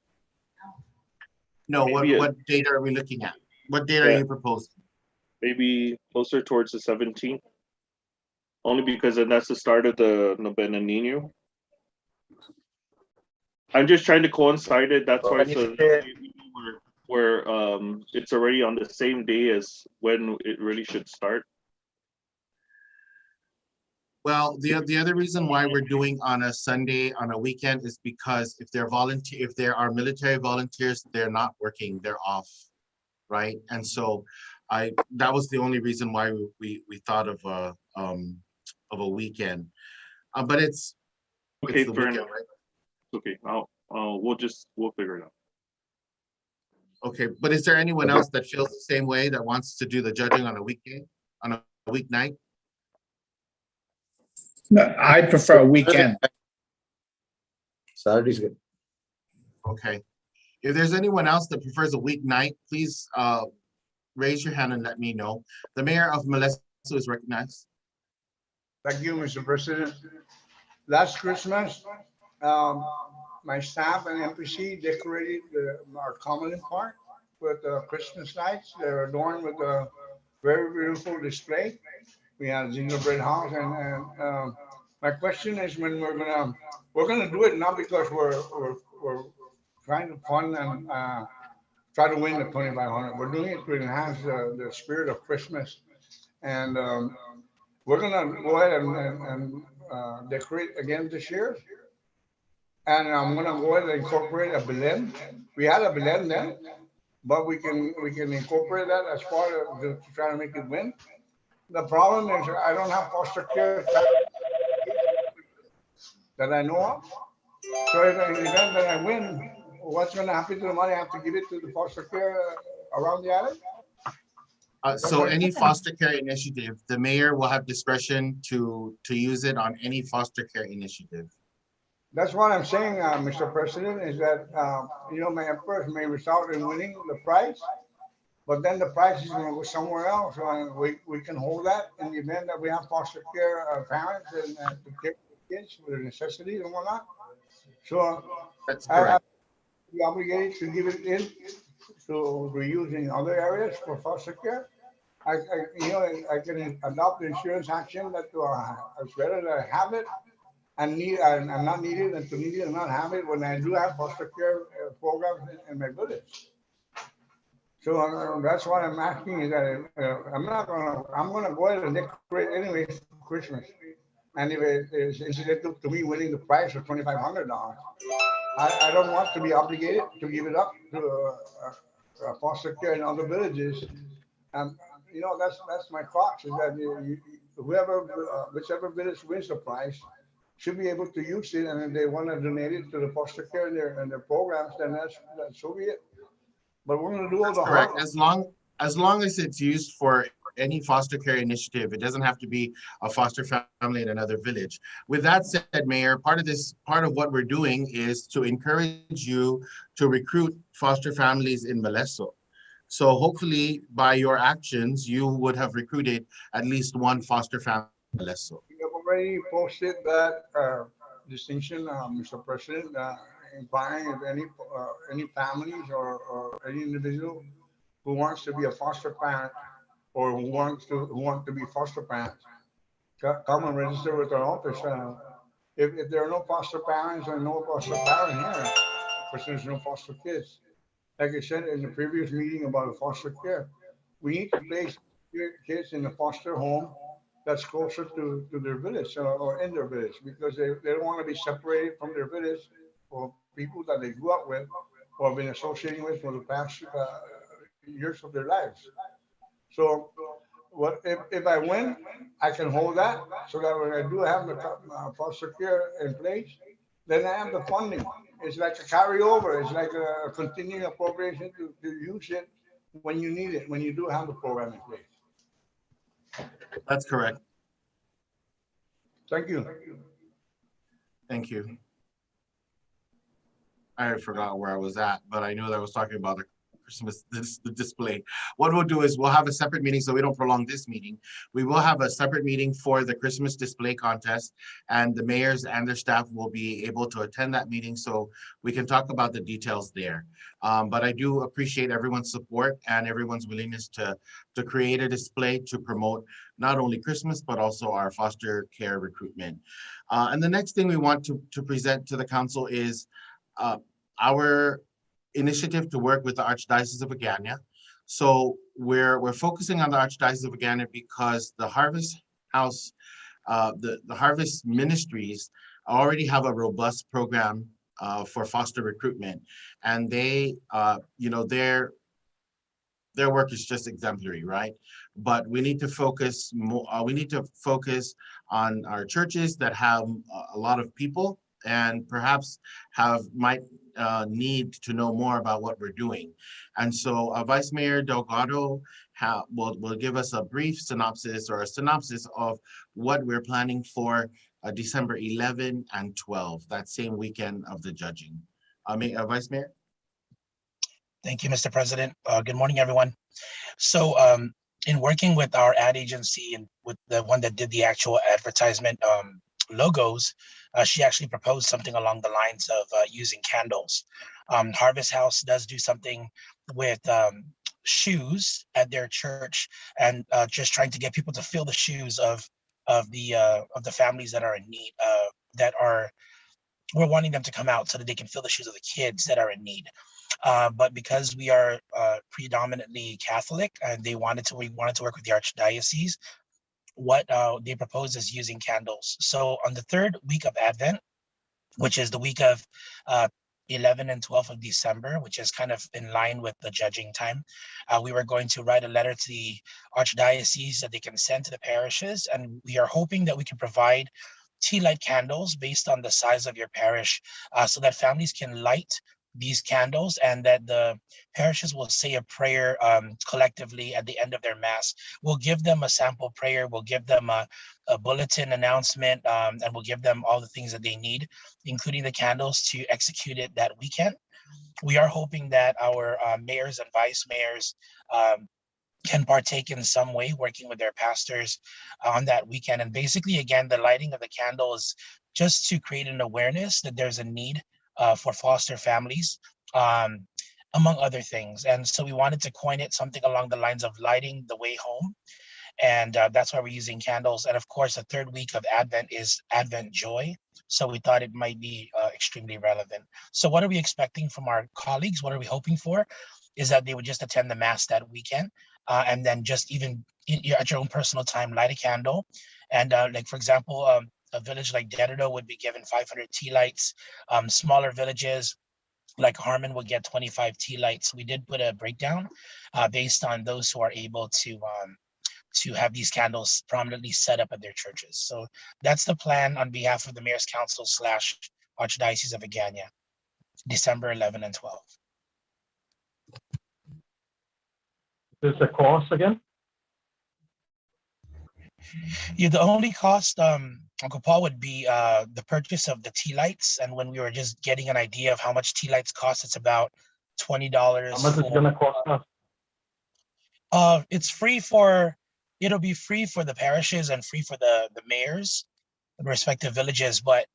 No, what data are we looking at? What data are you proposing? maybe closer towards the 17th. Only because then that's the start of the Novena Nino. I'm just trying to coincide it. That's why so where it's already on the same day as when it really should start. Well, the other reason why we're doing on a Sunday, on a weekend, is because if there are military volunteers, they're not working, they're off, right? And so that was the only reason why we thought of a weekend. But it's Okay, the fair weekend, enough. right? Okay, we'll figure it out. Okay, but is there anyone else that feels the same way, that wants to do the judging on a weekday, on a weeknight? No, I prefer a weekend. Saturday's good. Okay. If there's anyone else that prefers a weeknight, please raise your hand and let me know. The mayor of Molesto is recognized. Thank you, Mr. President. Last Christmas, my staff and MPC decorated our common park with Christmas lights. They're adorned with a very beautiful display. We had gingerbread house, and my question is, when we're gonna do it, not because we're trying to fund and try to win the 2,500. We're doing it to enhance the spirit of Christmas, and we're gonna go ahead and decorate again this year. And I'm gonna go ahead and incorporate a Belen. We had a Belen then, but we can incorporate that as part of to try to make it win. The problem is I don't have foster care that I know of. So if in the event that I win, what's gonna happen to the money? I have to give it to the foster care around the island? So any foster care initiative, the mayor will have discretion to use it on any foster care initiative. That's what I'm saying, Mr. President, is that, my efforts may result in winning the prize, but then the prize is gonna go somewhere else. We can hold that in the event that we have foster care parents and to care for the kids with their necessities and whatnot. So That's I correct. be obligated to give it in to reuse in other areas for foster care. I can adopt the insurance action that it's better to have it and not need it than to need it and not have it when I do have foster care programs in my village. So that's what I'm asking, is that I'm gonna go ahead and decorate anyway for Christmas. And if it is incidental to me winning the prize of $2,500, I don't want to be obligated to give it up to foster care in other villages. That's my thoughts, is that whichever village wins the prize should be able to use it, and if they want to donate it to the foster care in their programs, then that's so be it. But we're going to do all the Correct. hard. As long as it's used for any foster care initiative, it doesn't have to be a foster family in another village. With that said, Mayor, part of what we're doing is to encourage you to recruit foster families in Molesto. So hopefully by your actions, you would have recruited at least one foster family in Molesto. We have already posted that distinction, Mr. President, implying if any families or any individual who wants to be a foster parent or who want to be foster parents, come and register with our office. If there are no foster parents or no foster parent here, because there's no foster kids. Like I said in the previous meeting about foster care, we need to place kids in a foster home that's closer to their village or in their village, because they don't want to be separated from their village or people that they grew up with or have been associating with for the past years of their lives. So if I win, I can hold that, so that when I do have the foster care in place, then I have the funding. It's like a carryover. It's like a continuing appropriation to use it when you need it, when you do have the program in place. That's correct. Thank you. Thank you. I forgot where I was at, but I knew that I was talking about the Christmas display. What we'll do is we'll have a separate meeting so we don't prolong this meeting. We will have a separate meeting for the Christmas display contest, and the mayors and their staff will be able to attend that meeting so we can talk about the details there. But I do appreciate everyone's support and everyone's willingness to create a display to promote not only Christmas, but also our foster care recruitment. And the next thing we want to present to the council is our initiative to work with the Archdiocese of Agana. So we're focusing on the Archdiocese of Agana because the Harvest House, the Harvest Ministries already have a robust program for foster recruitment, and they, their work is just exemplary, right? But we need to focus more. We need to focus on our churches that have a lot of people and perhaps might need to know more about what we're doing. And so Vice Mayor Delgado will give us a brief synopsis of what we're planning for December 11 and 12, that same weekend of the judging. Vice Mayor? Thank you, Mr. President. Good morning, everyone. So in working with our ad agency and with the one that did the actual advertisement logos, she actually proposed something along the lines of using candles. Harvest House does do something with shoes at their church, and just trying to get people to fill the shoes of the families that are in need, we're wanting them to come out so that they can fill the shoes of the kids that are in need. But because we are predominantly Catholic and we wanted to work with the Archdiocese, what they propose is using candles. So on the third week of Advent, which is the week of 11 and 12 of December, which is kind of in line with the judging time, we were going to write a letter to the Archdiocese that they can send to the parishes, and we are hoping that we can provide tea light candles based on the size of your parish, so that families can light these candles and that the parishes will say a prayer collectively at the end of their mass. We'll give them a sample prayer, we'll give them a bulletin announcement, and we'll give them all the things that they need, including the candles, to execute it that weekend. We are hoping that our mayors and vice mayors can partake in some way, working with their pastors on that weekend. And basically, again, the lighting of the candles just to create an awareness that there's a need for foster families, among other things. And so we wanted to coin it something along the lines of lighting the way home. And that's why we're using candles. And of course, the third week of Advent is Advent Joy. So we thought it might be extremely relevant. So what are we expecting from our colleagues? What are we hoping for? Is that they would just attend the mass that weekend, and then just even at your own personal time, light a candle. And like, for example, a village like Dededo would be given 500 tea lights. Smaller villages like Harmon would get 25 tea lights. We did put a breakdown based on those who are able to have these candles prominently set up at their churches. So that's the plan on behalf of the Mayor's Council / Archdiocese of Agana, December 11 and 12. Is the cost again? Yeah, the only cost, Uncle Paul, would be the purchase of the tea lights. And when we were just getting an idea of how much tea lights cost, it's about $20. How much is it gonna cost us? It'll be free for the parishes and free for the mayors, the respective villages. But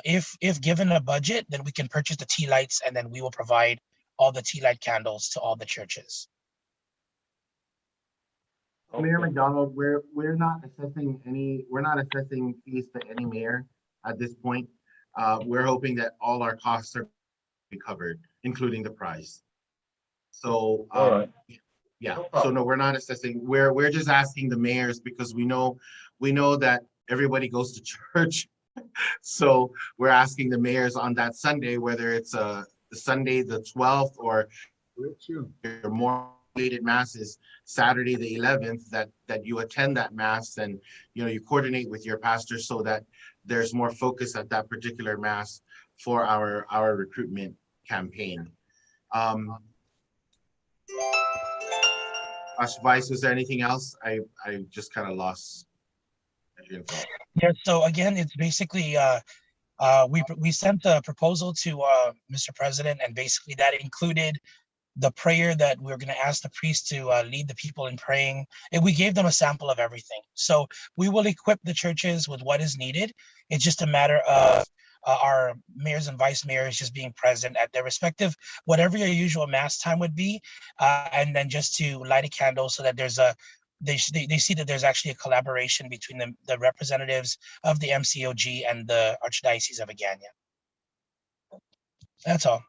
if given a budget, then we can purchase the tea lights, and then we will provide all the tea light candles to all the churches. Mayor McDonald, we're not assessing fees to any mayor at this point. We're hoping that all our costs are covered, including the price. So yeah, so no, we're not assessing. We're just asking the mayors because we know that everybody goes to church. So we're asking the mayors on that Sunday, whether it's the Sunday the 12th or your more related masses Saturday the 11th, that you attend that mass, and you coordinate with your pastor so that there's more focus at that particular mass for our recruitment campaign. Vice, was there anything else? I just kind of lost. Yeah, so again, it's basically we sent a proposal to Mr. President, and basically that included the prayer that we're going to ask the priest to lead the people in praying, and we gave them a sample of everything. So we will equip the churches with what is needed. It's just a matter of our mayors and vice mayors just being present at their respective, whatever your usual mass time would be, and then just to light a candle so that there's a, they see that there's actually a collaboration between the representatives of the MCOG and the Archdiocese of Agana. That's all.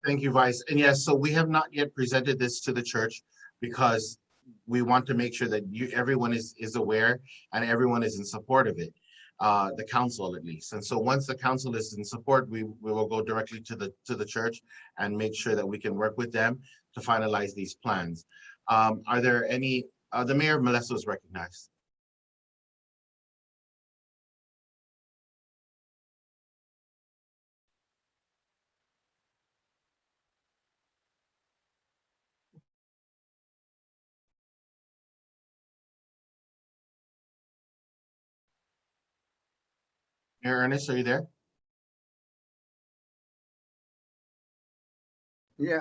Thank you, Vice. And yes, so we have not yet presented this to the church because we want to make sure that everyone is aware and everyone is in support of it, the council at least. And so once the council is in support, we will go directly to the church and make sure that we can work with them to finalize these plans. Are there any, the Mayor of Molesto is recognized. Mayor Ernest, are you there? Yeah,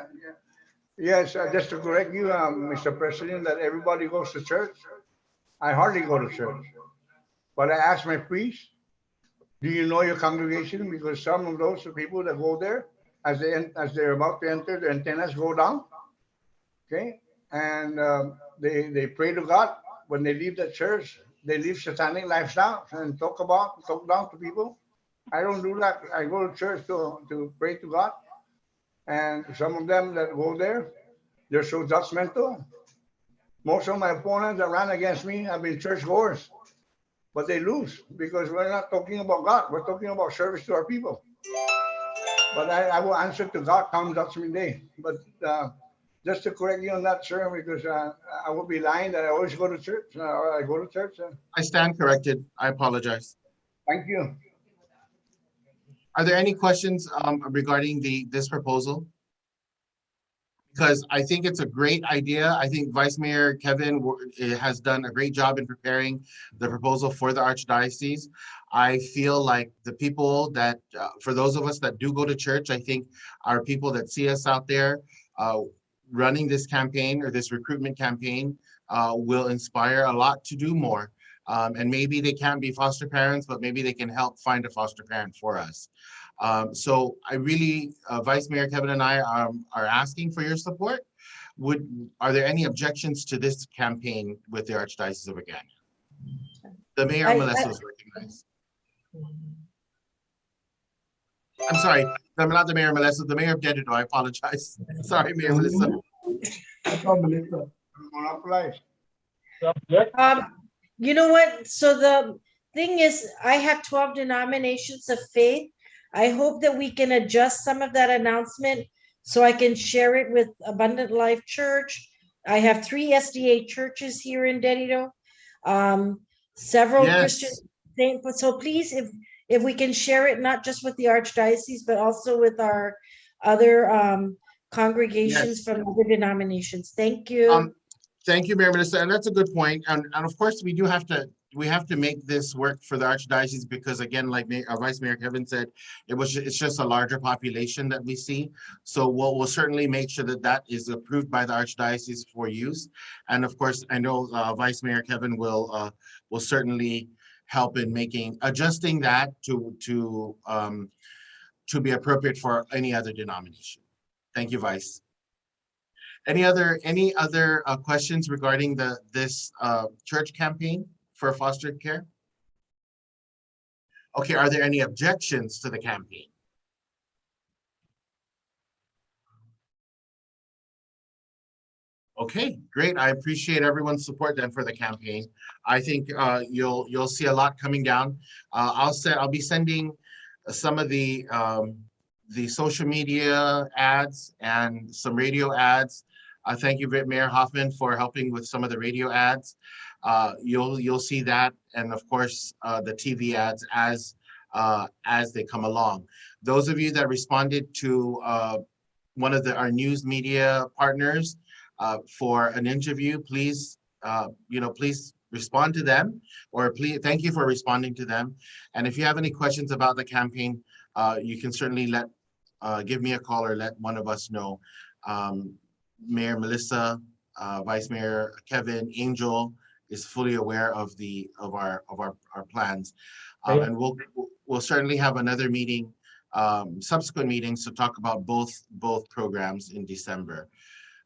yes, just to correct you, Mr. President, that everybody goes to church. I hardly go to church, but I ask my priest, do you know your congregation? Because some of those people that go there, as they're about to enter, the antennas go down, okay? And they pray to God. When they leave the church, they live satanic lifestyle and talk down to people. I don't do that. I go to church to pray to God. And some of them that go there, they're so judgmental. Most of my opponents that ran against me have been churchgoers, but they lose because we're not talking about God. We're talking about service to our people. But I will answer to God come Judgment Day. But just to correct you on that, sir, because I would be lying that I always go to church. I go to church. I stand corrected. I apologize. Thank you. Are there any questions regarding this proposal? Because I think it's a great idea. I think Vice Mayor Kevin has done a great job in preparing the proposal for the Archdiocese. I feel like the people that, for those of us that do go to church, I think our people that see us out there running this campaign or this recruitment campaign will inspire a lot to do more. And maybe they can't be foster parents, but maybe they can help find a foster parent for us. So I really, Vice Mayor Kevin and I are asking for your support. Are there any objections to this campaign with the Archdiocese of Agana? The Mayor of Molesto is recognized. I'm sorry, I'm not the Mayor of Molesto, the Mayor of Dededo, I apologize. Sorry, Mayor Melissa. You know what? So the thing is, I have 12 denominations of faith. I hope that we can adjust some of that announcement so I can share it with Abundant Life Church. I have 3 SDA churches here in Dededo, several Christian saints. So please, if we can share it, not just with the Archdiocese, but also with our other congregations from other denominations. Thank you. Thank you, Mayor Melissa, and that's a good point. And of course, we have to make this work for the Archdiocese because, again, like Vice Mayor Kevin said, it's just a larger population that we see. So we'll certainly make sure that is approved by the Archdiocese for use. And of course, I know Vice Mayor Kevin will certainly help in adjusting that to be appropriate for any other denomination. Thank you, Vice. Any other questions regarding this church campaign for foster care? Okay, are there any objections to the campaign? Okay, great. I appreciate everyone's support then for the campaign. I think you'll see a lot coming down. I'll be sending some of the social media ads and some radio ads. Thank you, Mayor Hoffman, for helping with some of the radio ads. You'll see that, and of course the TV ads as they come along. Those of you that responded to one of our news media partners for an interview, please please respond to them, or please thank you for responding to them. And if you have any questions about the campaign, you can certainly give me a call or let one of us know. Mayor Melissa, Vice Mayor Kevin, Angel is fully aware of our plans. And we'll certainly have another meeting, subsequent meetings to talk about both programs in December.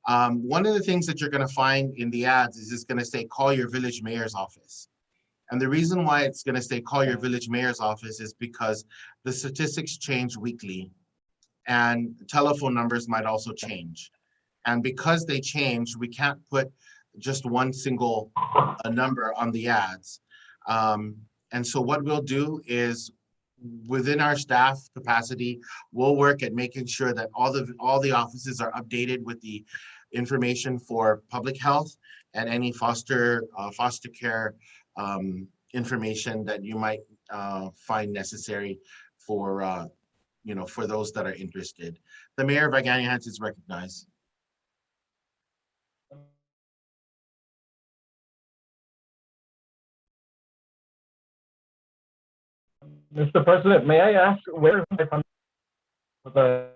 One of the things that you're going to find in the ads is it's going to say, call your village mayor's office. And the reason why it's going to say, call your village mayor's office is because the statistics change weekly and telephone numbers might also change. And because they change, we can't put just one single number on the ads. And so what we'll do is within our staff capacity, we'll work at making sure that all the offices are updated with the information for public health and any foster care information that you might find necessary for for those that are interested. The Mayor of Agani-Heights is recognized. Mr. President, may I ask where the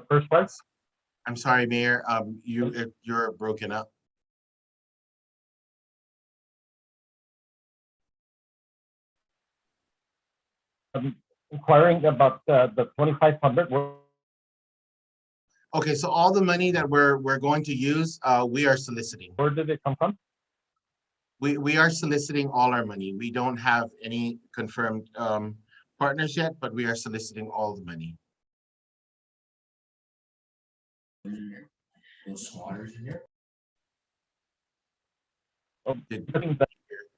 first price? I'm sorry, Mayor, you're broken up. I'm inquiring about the 2,500. Okay, so all the money that we're going to use, we are soliciting. Where did it come from? We are soliciting all our money. We don't have any confirmed partners yet, but we are soliciting all the money.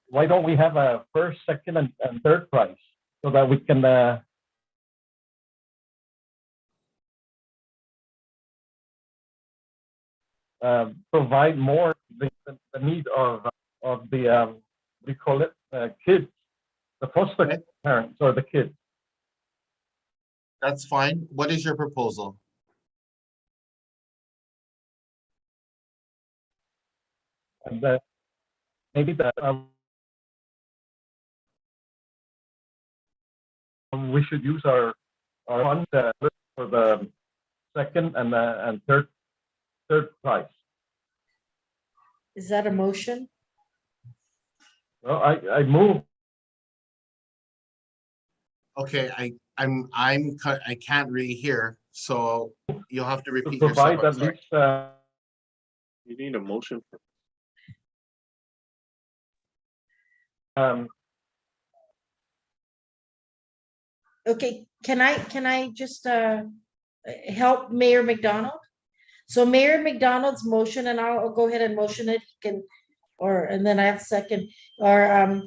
Why don't we have a first, second, and third prize so that we can provide more the need of the we call it kids, the foster parents or the kids. That's fine. What is your proposal? And maybe that we should use our funds for the second and third prize. Is that a motion? Well, I move. Okay, I can't really hear, so you'll have to repeat To provide yourself. at least. You need a motion. Okay, can I just help Mayor McDonald? So Mayor McDonald's motion, and I'll go ahead and motion it, and then I have second, or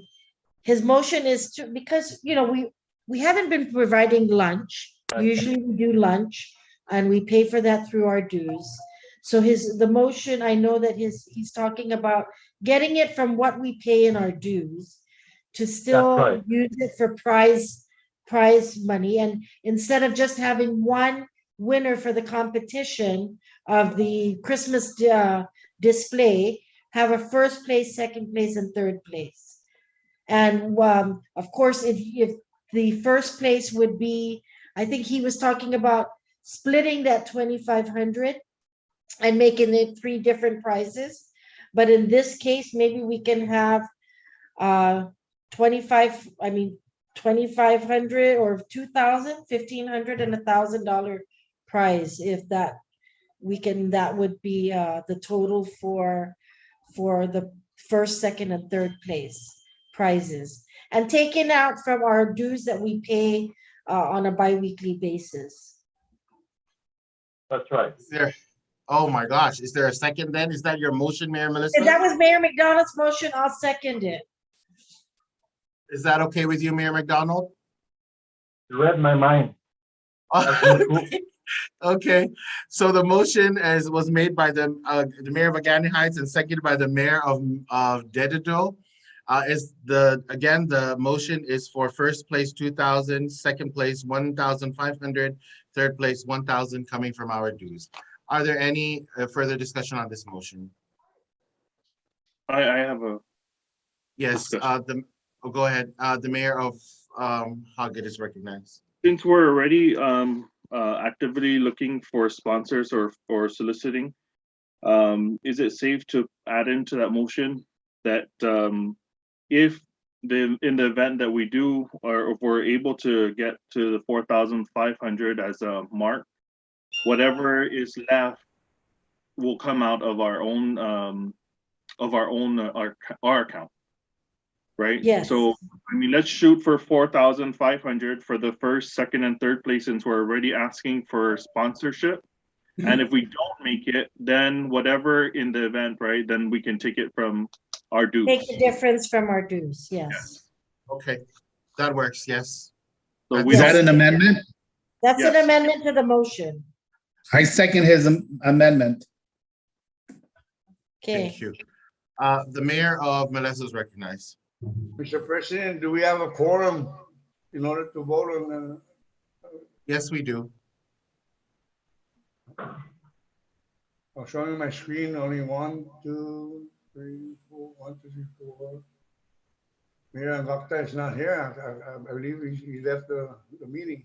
his motion is to, because we haven't been providing lunch. Usually we do lunch and we pay for that through our dues. So the motion, I know that he's talking about getting it from what we pay in our dues to still use it for prize money. And instead of just having one winner for the competition of the Christmas display, have a first place, second place, and third place. And of course, if the first place would be, I think he was talking about splitting that 2,500 and making it 3 different prizes. But in this case, maybe we can have 2,500 or 2,000, 1,500 and $1,000 prize. If that would be the total for the first, second, and third place prizes, and taken out from our dues that we pay on a bi-weekly basis. That's right. Oh my gosh, is there a second then? Is that your motion, Mayor Melissa? If that was Mayor McDonald's motion, I'll second it. Is that okay with you, Mayor McDonald? You read my mind. Okay, so the motion was made by the Mayor of Agani-Heights and seconded by the Mayor of Dededo. Again, the motion is for first place 2,000, second place 1,500, third place 1,000 coming from our dues. Are there any further discussion on this motion? I have a yes. Go ahead. The Mayor of Hoggett is recognized. Since we're already actively looking for sponsors or soliciting, is it safe to add into that motion that if in the event that we do, or if we're able to get to the 4,500 as a mark, whatever is left will come out of our own our account, right? Yes. So I mean, let's shoot for 4,500 for the first, second, and third place, since we're already asking for sponsorship. And if we don't make it, then whatever in the event, right, then we can take it from our dues. Take the difference from our dues, yes. Okay, that works, yes. So Is that an amendment? That's an Yes. amendment to the motion. I second his amendment. Okay. Thank you. The mayor of Melissa is recognized. Mr. President, do we have a quorum in order to vote on Yes, we do. I'm showing my screen, only 1, 2, 3, 4, 1, 2, 3, 4. Mayor Ngakta is not here. I believe he left the meeting.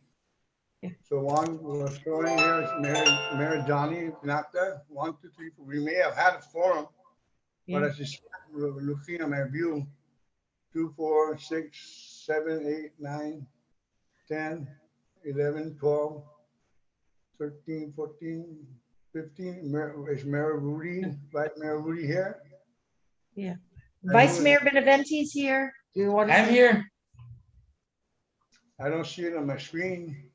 So one was showing here is Mayor Johnny Ngakta, 1, 2, 3, 4. We may have had a forum, but as just looking at my view, 2, 4, 6, 7, 8, 9, 10, 11, 12, 13, 14, 15. Is Mayor Rudy, Vice Mayor Rudy here? Yeah. Vice Mayor Benaventi's here. Do you want to? I'm here. I don't see it on my screen.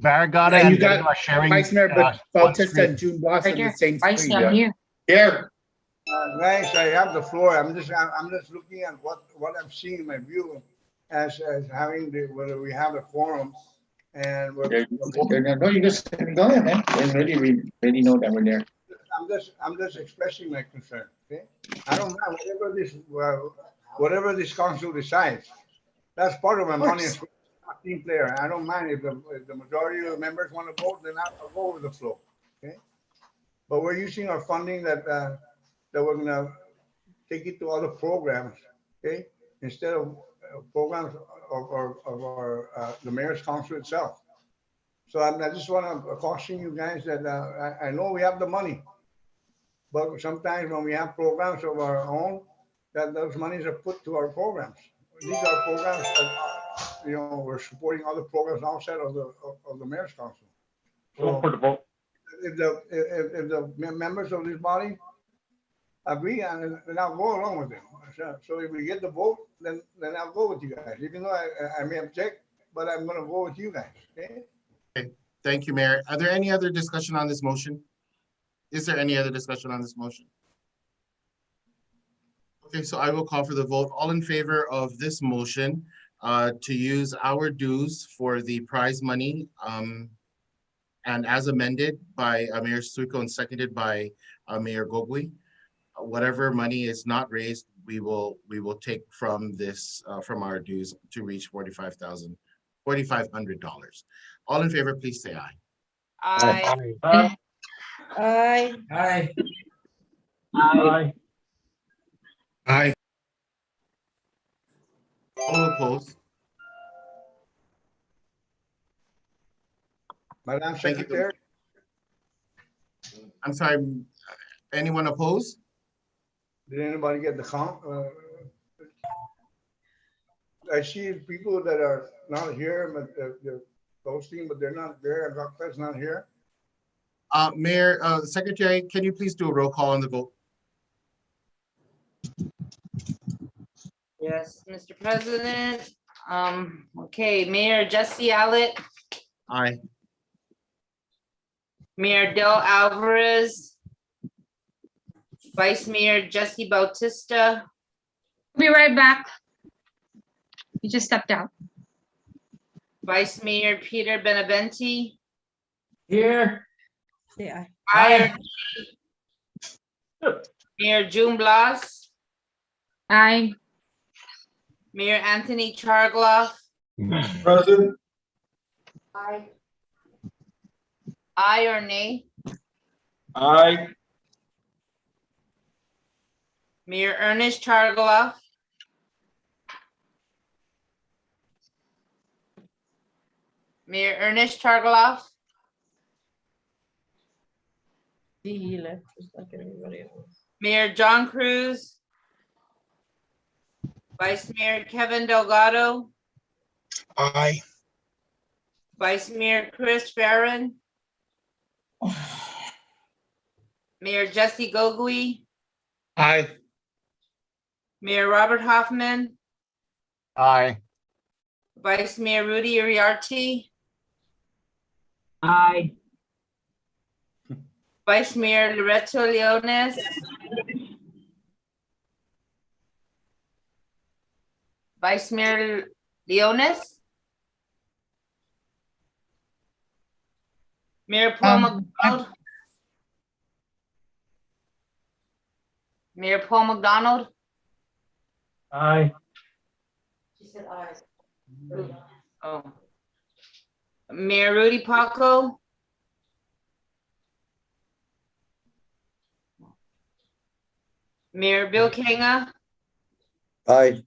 Barragata And and you got Belen are sharing. Vice Mayor one Bautista screen. and June Bloss Right on the here. same Vice, screen. I'm here. Here. Guys, I have the floor. I'm just looking at what I'm seeing in my view as having whether we have a quorum and we're. No, you just go ahead, man. We already know that we're there. I'm just expressing my concern, okay? I don't mind whatever this council decides. That's part of my money as a team player. I don't mind if the majority of the members want to vote, then I'll go with the flow, okay? But we're using our funding that we're gonna take it to other programs, okay? Instead of programs of our the mayor's council itself. So I just want to caution you guys that I know we have the money, but sometimes when we have programs of our own, that those monies are put to our programs. These are programs that, we're supporting other programs outside of the mayor's council. Go for the vote. If the members of this body agree, and then I'll go along with them. So if we get the vote, then I'll go with you guys. Even though I may object, but I'm going to go with you guys. Okay. Okay, thank you, Mayor. Are there any other discussion on this motion? Is there any other discussion on this motion? Okay, so I will call for the vote. All in favor of this motion to use our dues for the prize money and as amended by Mayor Suiko and seconded by Mayor Gogui. Whatever money is not raised, we will take from this from our dues to reach $4,500. All in favor, please say aye. Aye. Aye. Aye. Aye. Aye. Aye. All opposed? Madam Thank you. Secretary. I'm sorry, anyone opposed? Did anybody get the count? I see people that are not here, but they're posting, but they're not there. Doctor's not here. Mayor, Secretary, can you please do a roll call on the vote? Yes, Mr. President. Okay, Mayor Jesse Allett, Aye. Mayor Del Alvarez, Vice Mayor Jesse Bautista, Be right back. You just stepped out. Vice Mayor Peter Benaventi, Here. Say aye. Mayor, Mayor June Blas, Aye. Mayor Anthony Chargloff. Present. Aye. Aye or nay? Aye. Mayor Ernest Chargloff, Mayor Ernest Chargaloff, He left just like everybody else. Mayor John Cruz, Vice Mayor Kevin Delgado, Aye. Vice Mayor Chris Farren, Mayor Jesse Gogui, Aye. Mayor Robert Hoffman, Aye. Vice Mayor Rudy Uriarte, Aye. Vice Mayor Loreto Leones, Vice Mayor Leones, Mayor Paul McDonald, Mayor Paul McDonald. Aye. She said aye. Oh. Mayor Rudy Paco, Mayor Bill Kanga, Aye.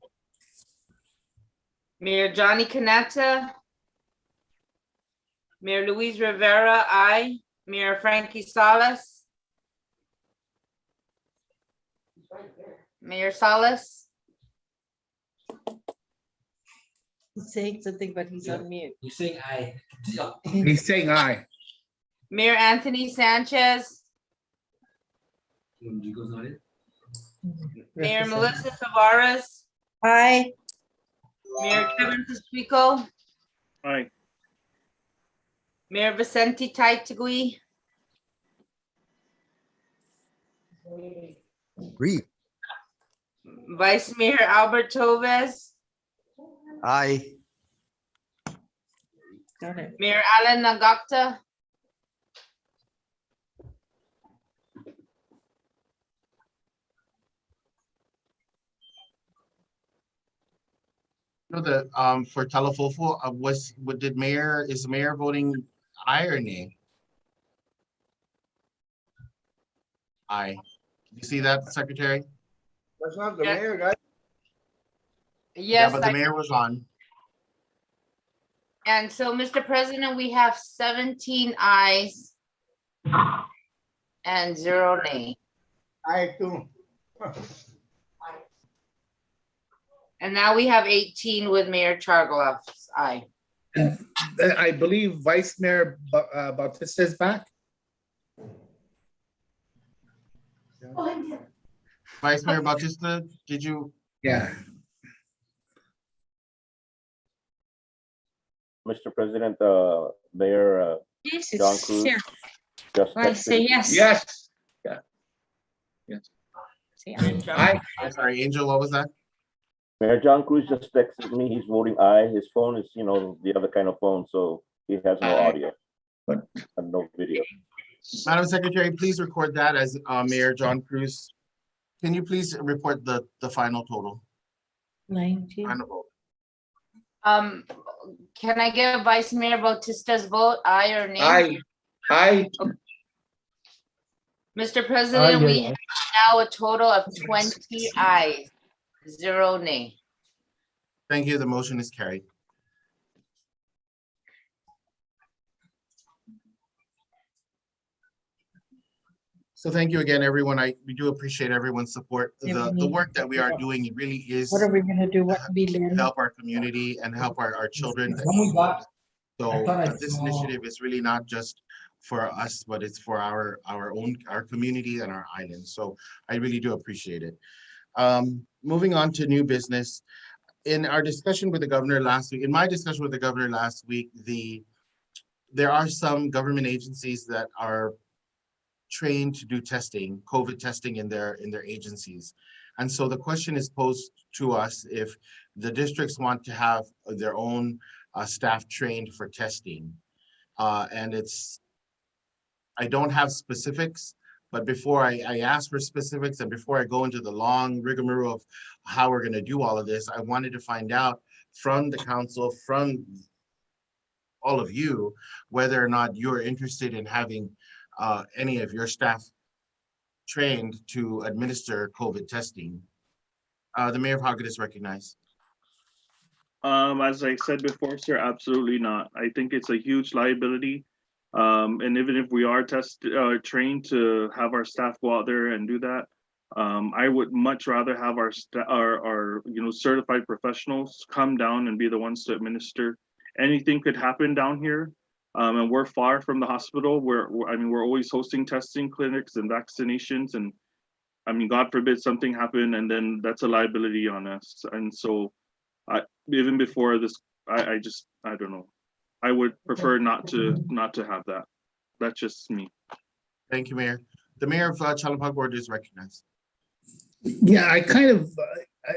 Mayor Johnny Canetta, Mayor Luis Rivera, aye. Mayor Frankie Salas. Mayor Salas, He's saying something, but he's on mute. You saying aye. He's saying aye. Mayor Anthony Sanchez, Mayor Melissa Tavares, Aye. Mayor Kevin Pico, Aye. Mayor Vicente Taitigui, Agree. Vice Mayor Albert Toves, Aye. Got it. Mayor Alan Nagakta, No, for Talafofo, is the mayor voting aye or nay? Aye. You see that, Secretary? That's not the mayor, guys. Yeah, yes, but the mayor was on. and so, Mr. President, we have 17 ayes and 0 nay. Aye, too. And now we have 18 with Mayor Chargaloff's aye. I believe Vice Mayor Bautista is back. Vice Mayor Bautista, did you? Yeah. Mr. President, Mayor Yes, John it's Cruz here. just I say texted. yes. Yes. Yeah. Yes. Say aye. Aye. I'm sorry, Angel, what was that? Mayor John Cruz just texted me. He's voting aye. His phone is, the other kind of phone, so he has no audio and no video. Madam Secretary, please record that as Mayor John Cruz. Can you please report the final total? 19. Final vote. Can I get Vice Mayor Bautista's vote, aye or nay? Aye. Aye. Mr. President, we Aye. have now a total of 20 ayes, 0 nay. Thank you. The motion is carried. So thank you again, everyone. We do appreciate everyone's support. The work that we are doing really is What are we gonna do? What, Belen? help our community and help our children. So this initiative is really not just for us, but it's for our community and our island. So I really do appreciate it. Moving on to new business. In our discussion with the governor last week, there are some government agencies that are trained to do testing, COVID testing in their agencies. And so the question is posed to us if the districts want to have their own staff trained for testing. And I don't have specifics, but before I ask for specifics and before I go into the long rigmarole of how we're gonna do all of this, I wanted to find out from the council, from all of you, whether or not you're interested in having any of your staff trained to administer COVID testing. The Mayor of Hoggett is recognized. As I said before, sir, absolutely not. I think it's a huge liability. And even if we are trained to have our staff go out there and do that, I would much rather have our certified professionals come down and be the ones to administer. Anything could happen down here, and we're far from the hospital. We're always hosting testing clinics and vaccinations, and I mean, God forbid something happen, and then that's a liability on us. And so, even before this, I don't know. I would prefer not to have that. That's just me. Thank you, Mayor. The Mayor of Chalapag Ward is recognized. Yeah, I kind of,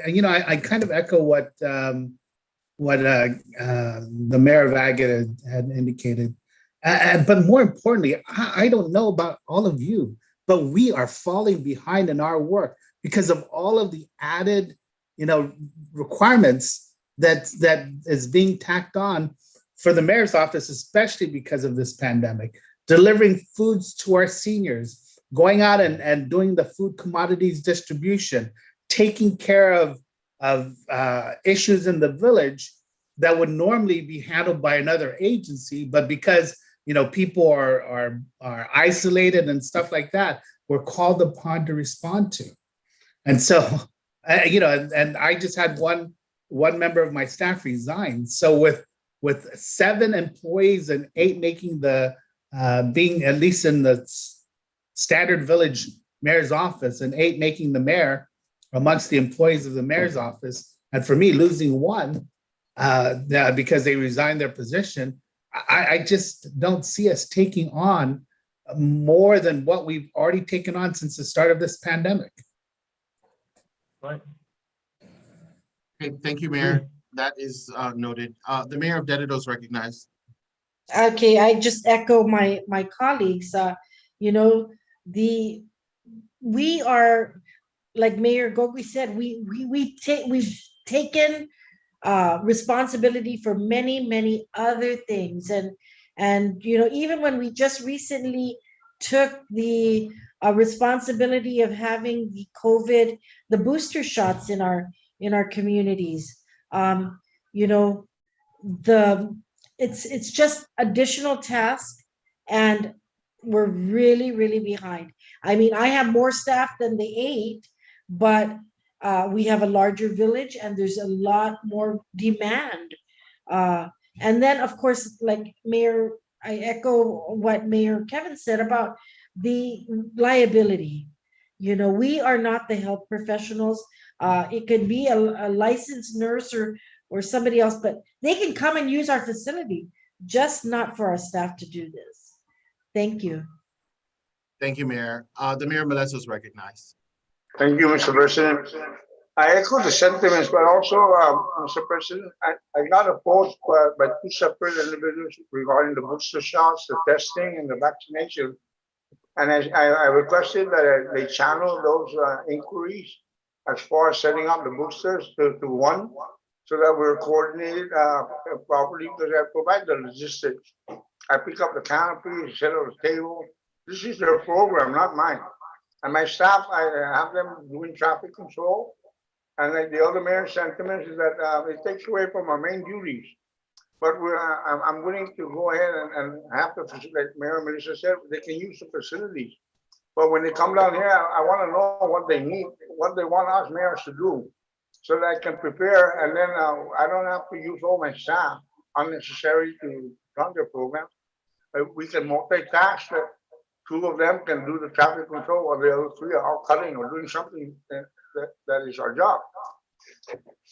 I kind of echo what the Mayor of Agate had indicated. But more importantly, I don't know about all of you, but we are falling behind in our work because of all of the added, requirements that is being tacked on for the mayor's office, especially because of this pandemic. Delivering foods to our seniors, going out and doing the food commodities distribution, taking care of issues in the village that would normally be handled by another agency, but because people are isolated and stuff like that, we're called upon to respond to. And so, and I just had one member of my staff resign. So with 7 employees and 8 making the being at least in the standard village mayor's office and 8 making the mayor amongst the employees of the mayor's office, and for me losing 1 because they resigned their position, I just don't see us taking on more than what we've already taken on since the start of this pandemic. Right. Okay, thank you, Mayor. That is noted. The Mayor of Dededo is recognized. Okay, I just echo my colleagues. We are, like Mayor Gogui said, we've taken responsibility for many other things, and even when we just recently took the responsibility of having the booster shots in our communities, it's just additional task, and we're really behind. I mean, I have more staff than the 8, but we have a larger village and there's a lot more demand. And then, of course, like Mayor, I echo what Mayor Kevin said about the liability. We are not the health professionals. It could be a licensed nurse or somebody else, but they can come and use our facility, just not for our staff to do this. Thank you. Thank you, Mayor. The Mayor Melessa is recognized. Thank you, Mr. President. I echo the sentiments, but also, Mr. President, I got approached by 2 separate individuals regarding the booster shots, the testing, and the vaccination. And I requested that they channel those inquiries as far as setting up the boosters to 1, so that we're coordinated properly, because I provide the logistics. I pick up the canopy, set up the table. This is their program, not mine. And my staff, I have them doing traffic control. And like the other mayor's sentiments is that it takes away from our main duties. But I'm willing to go ahead and have the facility, like Mayor Melissa said, they can use the facilities. But when they come down here, I want to know what they need, what they want us mayors to do, so that I can prepare, and then I don't have to use all my staff unnecessary to run their program. We can multitask. 2 of them can do the traffic control, or the other 3 are cutting or doing something that is our job.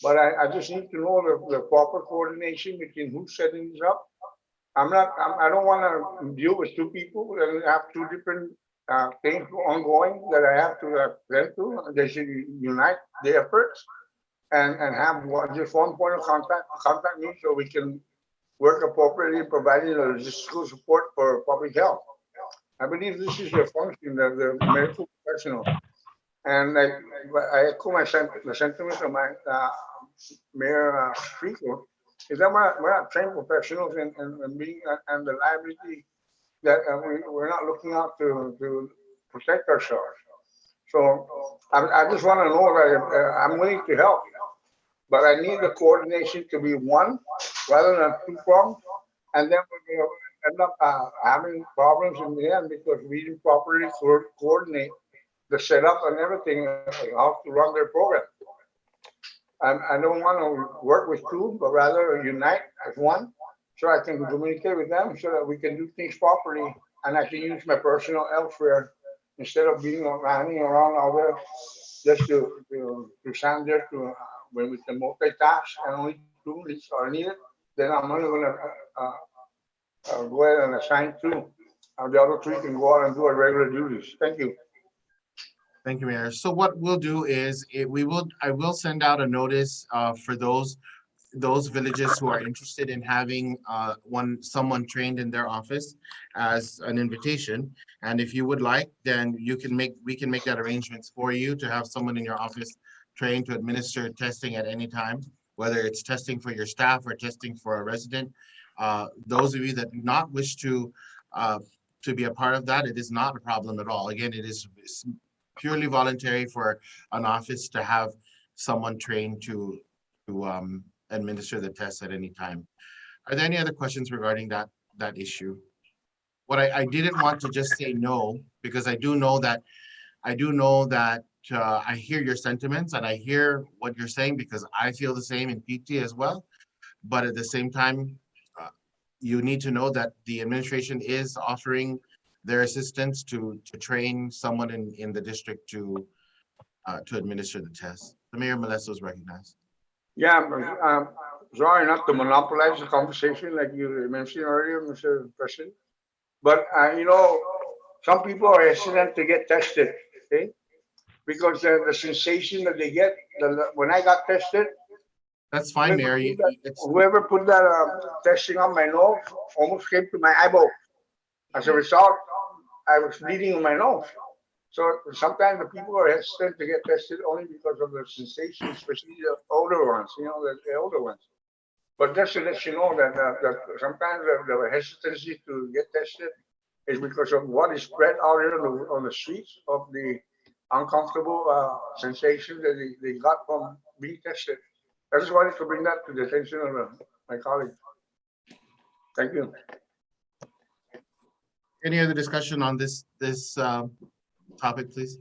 But I just need to know the proper coordination between who's setting this up. I don't want to deal with 2 people and have 2 different things ongoing that I have to attend to. They should unite their efforts and have just one point of contact me, so we can work appropriately, providing the logistical support for public health. I believe this is their function, the medical professional. And I echo the sentiments of my Mayor Rico, is that we're not trained professionals and the liability that we're not looking out to protect ourselves. So I just want to know that I'm willing to help. but I need the coordination to be one rather than two-pronged. And then we're gonna end up having problems in the end because we didn't properly coordinate the setup and everything, how to run their program. I don't want to work with two, but rather unite as one, so I can communicate with them, so that we can do things properly, and I can use my personnel elsewhere instead of being running around all there just to stand there to when we can multitask and only two leads are needed. Then I'm only going to go ahead and assign two. The other three can go out and do our regular duties. Thank you. Thank you, Mayor. So what we'll do is I will send out a notice for those villages who are interested in having someone trained in their office as an invitation. And if you would like, then we can make that arrangements for you to have someone in your office trained to administer testing at any time, whether it's testing for your staff or testing for a resident. Those of you that do not wish to be a part of that, it is not a problem at all. Again, it's purely voluntary for an office to have someone trained to administer the test at any time. Are there any other questions regarding that issue? What I didn't want to just say no, because I do know that I hear your sentiments and I hear what you're saying, because I feel the same in PT as well. But at the same time, you need to know that the administration is offering their assistance to train someone in the district to administer the test. The Mayor Melessa is recognized. Yeah, sorry not to monopolize the conversation like you mentioned earlier, Mr. President. But some people are hesitant to get tested, okay? Because the sensation that they get when I got tested. That's fine, Mayor. Whoever put that testing on my nose almost came to my eyeball. As a result, I was bleeding in my nose. So sometimes the people are hesitant to get tested only because of the sensation, especially the older ones, the older ones. But just to let you know that sometimes the hesitancy to get tested is because of what is spread out here on the streets of the uncomfortable sensation that they got from being tested. I just wanted to bring that to the attention of my colleague. Thank you. Any other discussion on this topic, please?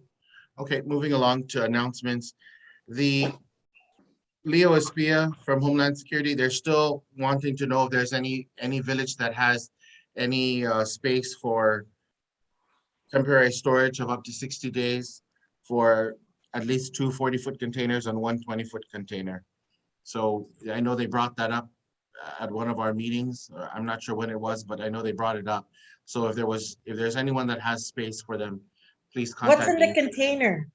Okay, moving along to announcements. The Leo Espia from Homeland Security, they're still wanting to know if there's any village that has any space for temporary storage of up to 60 days for at least 2 40-foot containers and 1 20-foot container. So I know they brought that up at one of our meetings. I'm not sure when it was, but I know they brought it up. So if there's anyone that has space for them, please contact me. What's in the container?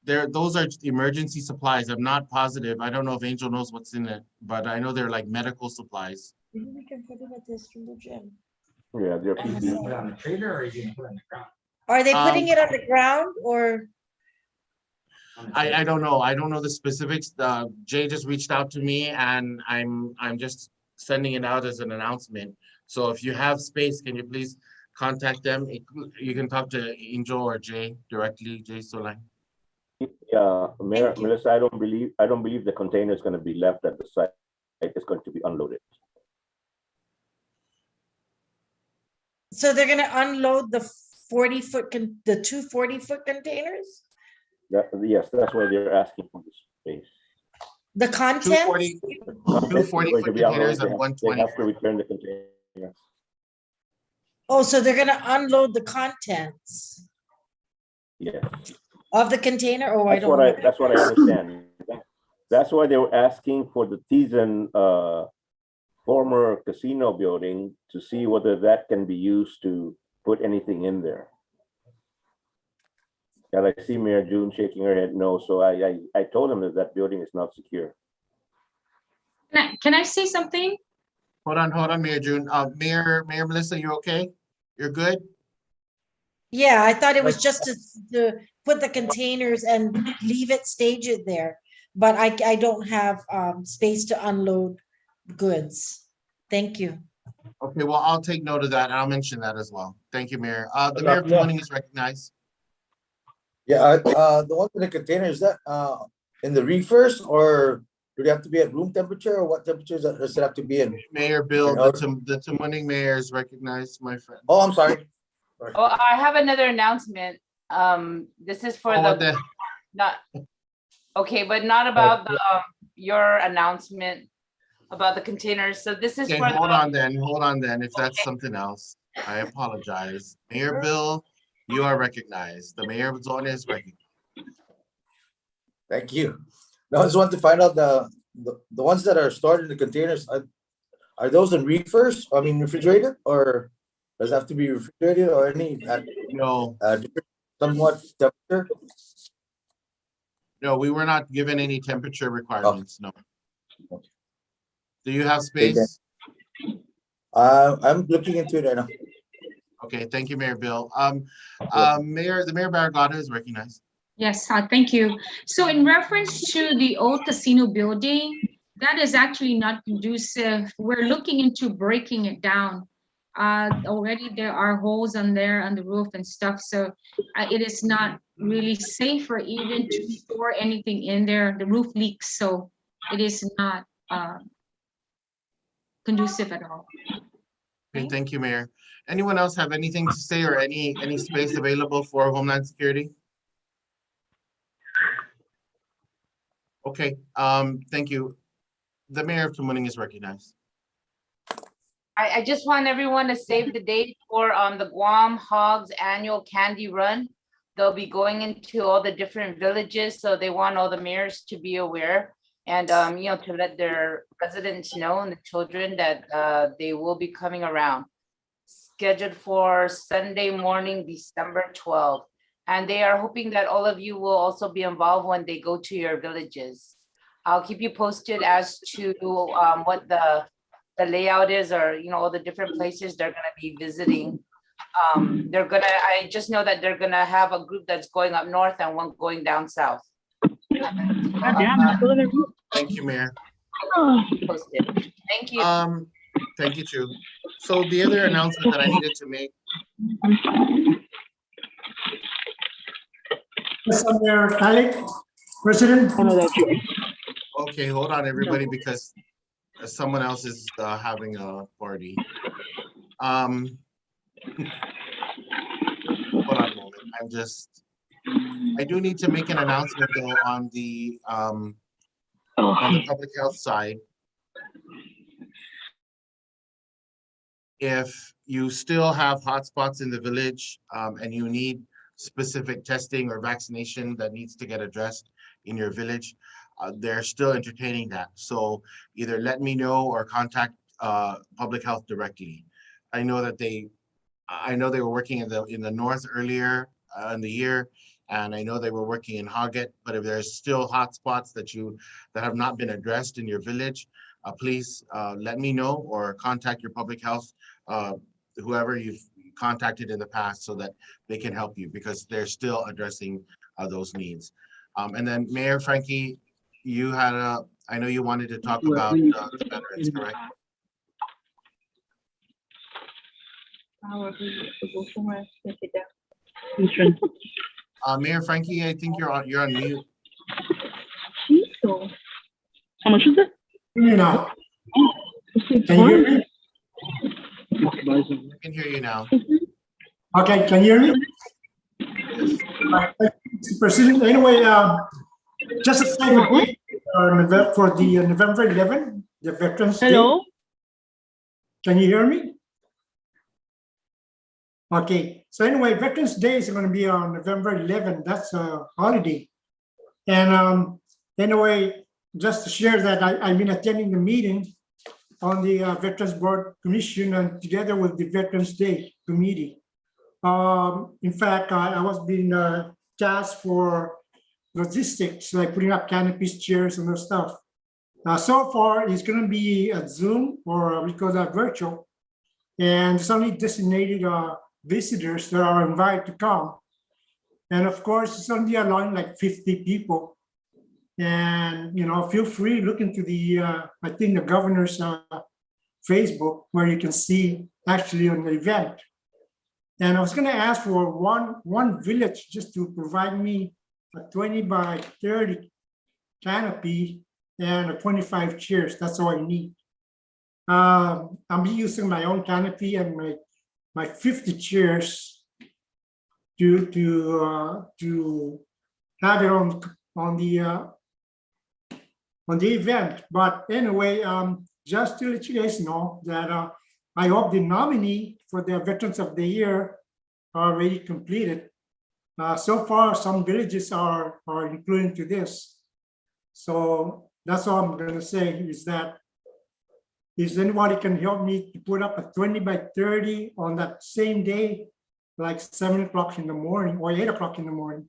Those are emergency supplies. I'm not positive. I don't know if Angel knows what's in it, but I know they're like medical supplies. Maybe we can put it at this gym. Yeah, they're Put it on the trailer, or are you gonna put it on the ground? Are they putting it on the ground or? I don't know. I don't know the specifics. Jay just reached out to me and I'm just sending it out as an announcement. So if you have space, can you please contact them? You can talk to Angel or Jay directly, Jay Solang. Yeah, Mayor Melissa, I don't believe the container is going to be left at the site. It's going to be unloaded. So they're gonna unload the 40-foot, the 2 40-foot containers? Yes, that's why they're asking for the space. The content? 2 40-foot containers and 1 20. They have to return the container. Oh, so they're gonna unload the contents Yes. of the container? Oh, That's what I understand. That's why they were asking for the Tizen former casino building to see whether that can be used to put anything in there. And I see Mayor June shaking her head no, so I told him that building is not secure. Can I say something? Hold on, Mayor June. Mayor Melissa, you okay? You're good? Yeah, I thought it was just to put the containers and leave it, stage it there. But I don't have space to unload goods. Thank you. Okay, well, I'll take note of that and I'll mention that as well. Thank you, Mayor. The Mayor of Tuning is recognized. Yeah, the one in the container, is that in the reefers, or do they have to be at room temperature, or what temperatures does it have to be in? Mayor Bill, the Tamuning mayor is recognized, my friend. Oh, I'm sorry. Oh, I have another announcement. This is for not, okay, but not about the, your announcement about the containers. So this is Okay, for hold on then, if that's something else. I apologize. Mayor Bill, you are recognized. The mayor of Zone is recognized. Thank you. Now I just want to find out the ones that are stored in the containers, are those in reefers? I mean refrigerated, or does it have to be refrigerated, or any No. different somewhat temperature? No, we were not given any temperature requirements, no. Do you have space? I'm looking into it right now. Okay, thank you, Mayor Bill. The Mayor Barragata is recognized. Yes, thank you. So in reference to the old casino building, that is actually not conducive. We're looking into breaking it down. Already there are holes on there on the roof and stuff, so it is not really safe or even to store anything in there. The roof leaks, so it is not conducive at all. Okay, thank you, Mayor. Anyone else have anything to say, or any space available for Homeland Security? Okay, thank you. The Mayor of Tamuning is recognized. I just want everyone to save the date for the Guam Hogs annual candy run. They'll be going into all the different villages, so they want all the mayors to be aware and you know, to let their residents know and the children that they will be coming around. Scheduled for Sunday morning, December 12th. And they are hoping that all of you will also be involved when they go to your villages. I'll keep you posted as to what the layout is, or you know, all the different places they're gonna be visiting. I just know that they're gonna have a group that's going up north and one going down south. Thank you, Mayor. Posted. Thank you. Thank you too. So the other announcement that I needed to make. Mayor Khalid, President. Okay, hold on, everybody, because someone else is having a party. Hold on a moment. I do need to make an announcement though on the public health side. If you still have hotspots in the village and you need specific testing or vaccination that needs to get addressed in your village, they're still entertaining that. So either let me know or contact public health directly. I know they were working in the north earlier in the year, and I know they were working in Hoggett, but if there's still hotspots that have not been addressed in your village, please let me know or contact your public health, whoever you've contacted in the past, so that they can help you, because they're still addressing those needs. And then Mayor Frankie, you had I know you wanted to talk about the veterans, correct? Mayor Frankie, I think you're on mute. How much is it? You know. Can you hear me? I can hear you now. Okay, can you hear me? President, anyway, just a save a date for the November 11th, the Veterans Day. Hello? Can you hear me? Okay, so anyway, Veterans Day is going to be on November 11th. That's a holiday. And anyway, just to share that I've been attending the meeting on the Veterans Board Commission and together with the Veterans Day Committee. In fact, I was being tasked for logistics, like putting up canopies, chairs, and those stuff. So far, it's going to be at Zoom, or we call that virtual, and it's only designated visitors that are invited to come. And of course, it's only allowing like 50 people. And, you know, feel free, look into the, I think the governor's Facebook, where you can see actually on the event. And I was going to ask for one village just to provide me a 20 by 30 canopy and 25 chairs. That's all I need. I'm using my own canopy and my 50 chairs to have it on the event. But anyway, just to let you guys know that I hope the nominee for the Veterans of the Year are already completed. So far, some villages are included to this. So that's all I'm going to say is that if anybody can help me to put up a 20 by 30 on that same day, like 7 o'clock in the morning or 8 o'clock in the morning,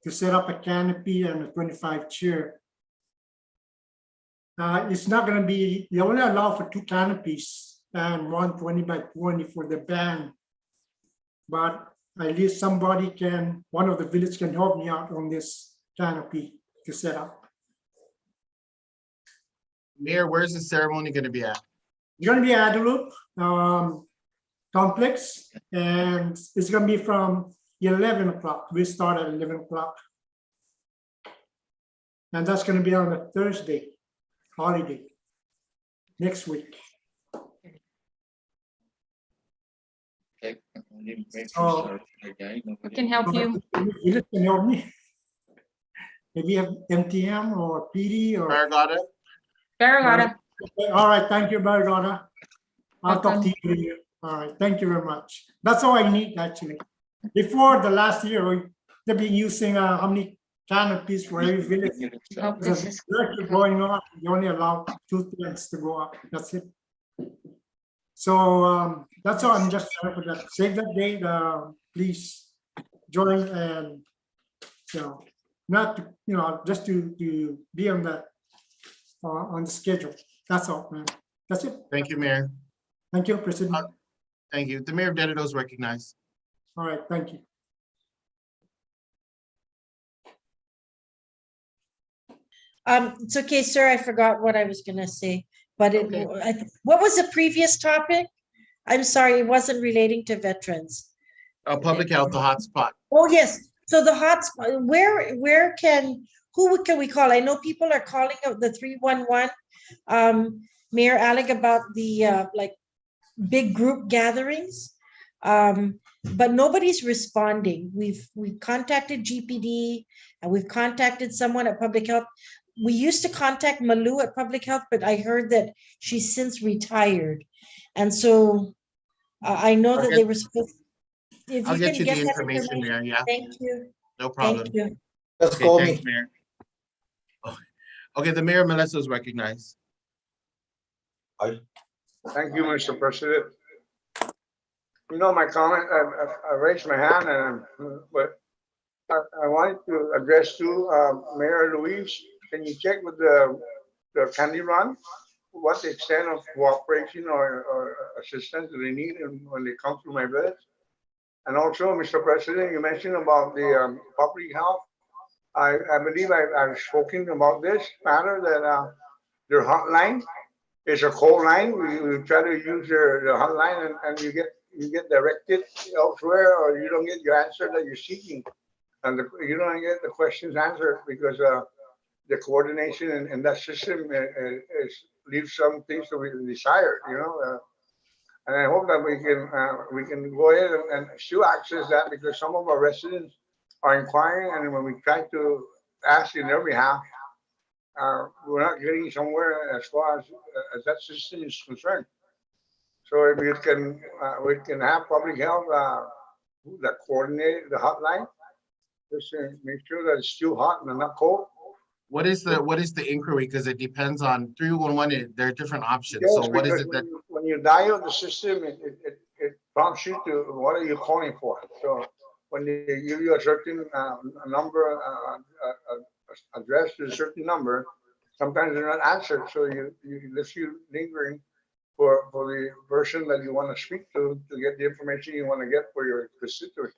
to set up a canopy and a 25 chair. It's not going to be, they only allow for 2 canopies and 1 20 by 20 for the band. But at least somebody can, one of the village can help me out on this canopy to set up. Mayor, where's the ceremony going to be at? It's going to be at Allotment complex, and it's going to be from 11 o'clock. We start at 11 o'clock. And that's going to be on a Thursday, holiday, next week. So, We can help you. You can help me. Maybe have MTM or PD or Barragata? Barragata. All right, thank you, Barragata. I'll talk to you later. All right, thank you very much. That's all I need actually. Before the last year, they've been using how many canopies for every village. Because they're going on, you only allow 2 threads to go up. That's it. So that's all. I'm just trying to put that. Save that date. Please join and not to, just to be on that on the schedule. That's all, man. That's it. Thank you, Mayor. Thank you, President. Thank you. The Mayor of Dededo is recognized. All right, thank you. It's okay, sir. I forgot what I was gonna say, but what was the previous topic? I'm sorry, it wasn't relating to veterans. Public health, the hotspot. Oh, yes. So the hotspot, who can we call? I know people are calling out the 311, Mayor Alec, about the like big group gatherings. But nobody's responding. We've contacted GPD and we've contacted someone at Public Health. We used to contact Malu at Public Health, but I heard that she's since retired. And so I know that they were supposed. If I'll get you can the that information, Mayor. Yeah. Thank you. No problem. Thank you. Just call me. Thanks, Mayor. Okay, the Mayor of Melissa is recognized. Thank you, Mr. President. You know, my comment, I raised my hand, but I wanted to address to Mayor Luis. Can you check with the candy run? What the extent of cooperation or assistance do they need when they come through my village? And also, Mr. President, you mentioned about the public health. I believe I've spoken about this matter that their hotline is a cold line. We try to use their hotline and you get directed elsewhere, or you don't get your answer that you're seeking, and you don't get the questions answered because the coordination in that system leaves some things to be desired, and I hope that we can go ahead and still access that, because some of our residents are inquiring, and when we try to ask in their behalf, we're not getting somewhere as far as that system is concerned. So if you can, we can have public health that coordinate the hotline, just to make sure that it's still hot and not cold. What is the inquiry? Because it depends on 311. There are different options. Yes, so what is it that when you dial the system, it prompts you to what are you calling for? So when they give you a certain number, address to a certain number, sometimes they're not answered. So you leave you lingering for the person that you want to speak to get the information you want to get for your constituent.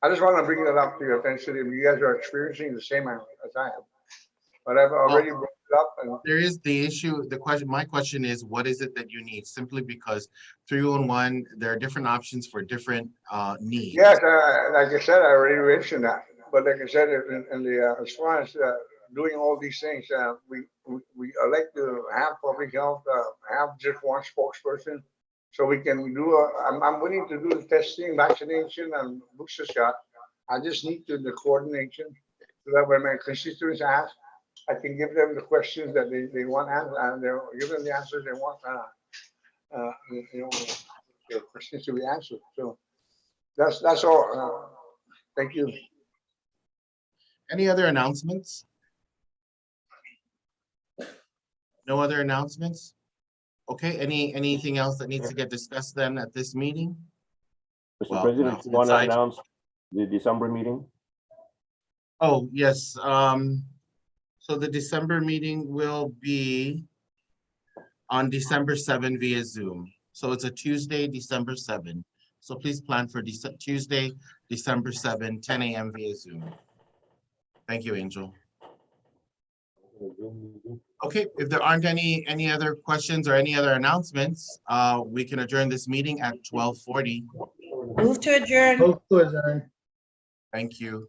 I just want to bring that up to your attention if you guys are experiencing the same as I am. But I've already brought it up. And there is the issue. The question, my question is, what is it that you need? Simply because 311, there are different options for different needs. Yes, like I said, I already mentioned that. But like I said, in the as far as doing all these things. We like to have public health, have just one spokesperson. So we can do, I'm willing to do the testing, vaccination, and booster shot. I just need the coordination so that when my constituents ask, I can give them the questions that they want answered, and they'll give them the answers they want, the questions to be answered. So that's all. Thank you. Any other announcements? No other announcements? Okay, anything else that needs to get discussed then at this meeting? Mr. Well, President, you want to announce the December meeting? Oh, yes. So the December meeting will be on December 7 via Zoom. So it's a Tuesday, December 7. So please plan for Tuesday, December 7, 10 a.m. via Zoom. Thank you, Angel. Okay, if there aren't any other questions or any other announcements, we can adjourn this meeting at 12:40. Move to adjourn. Move to adjourn. Thank you.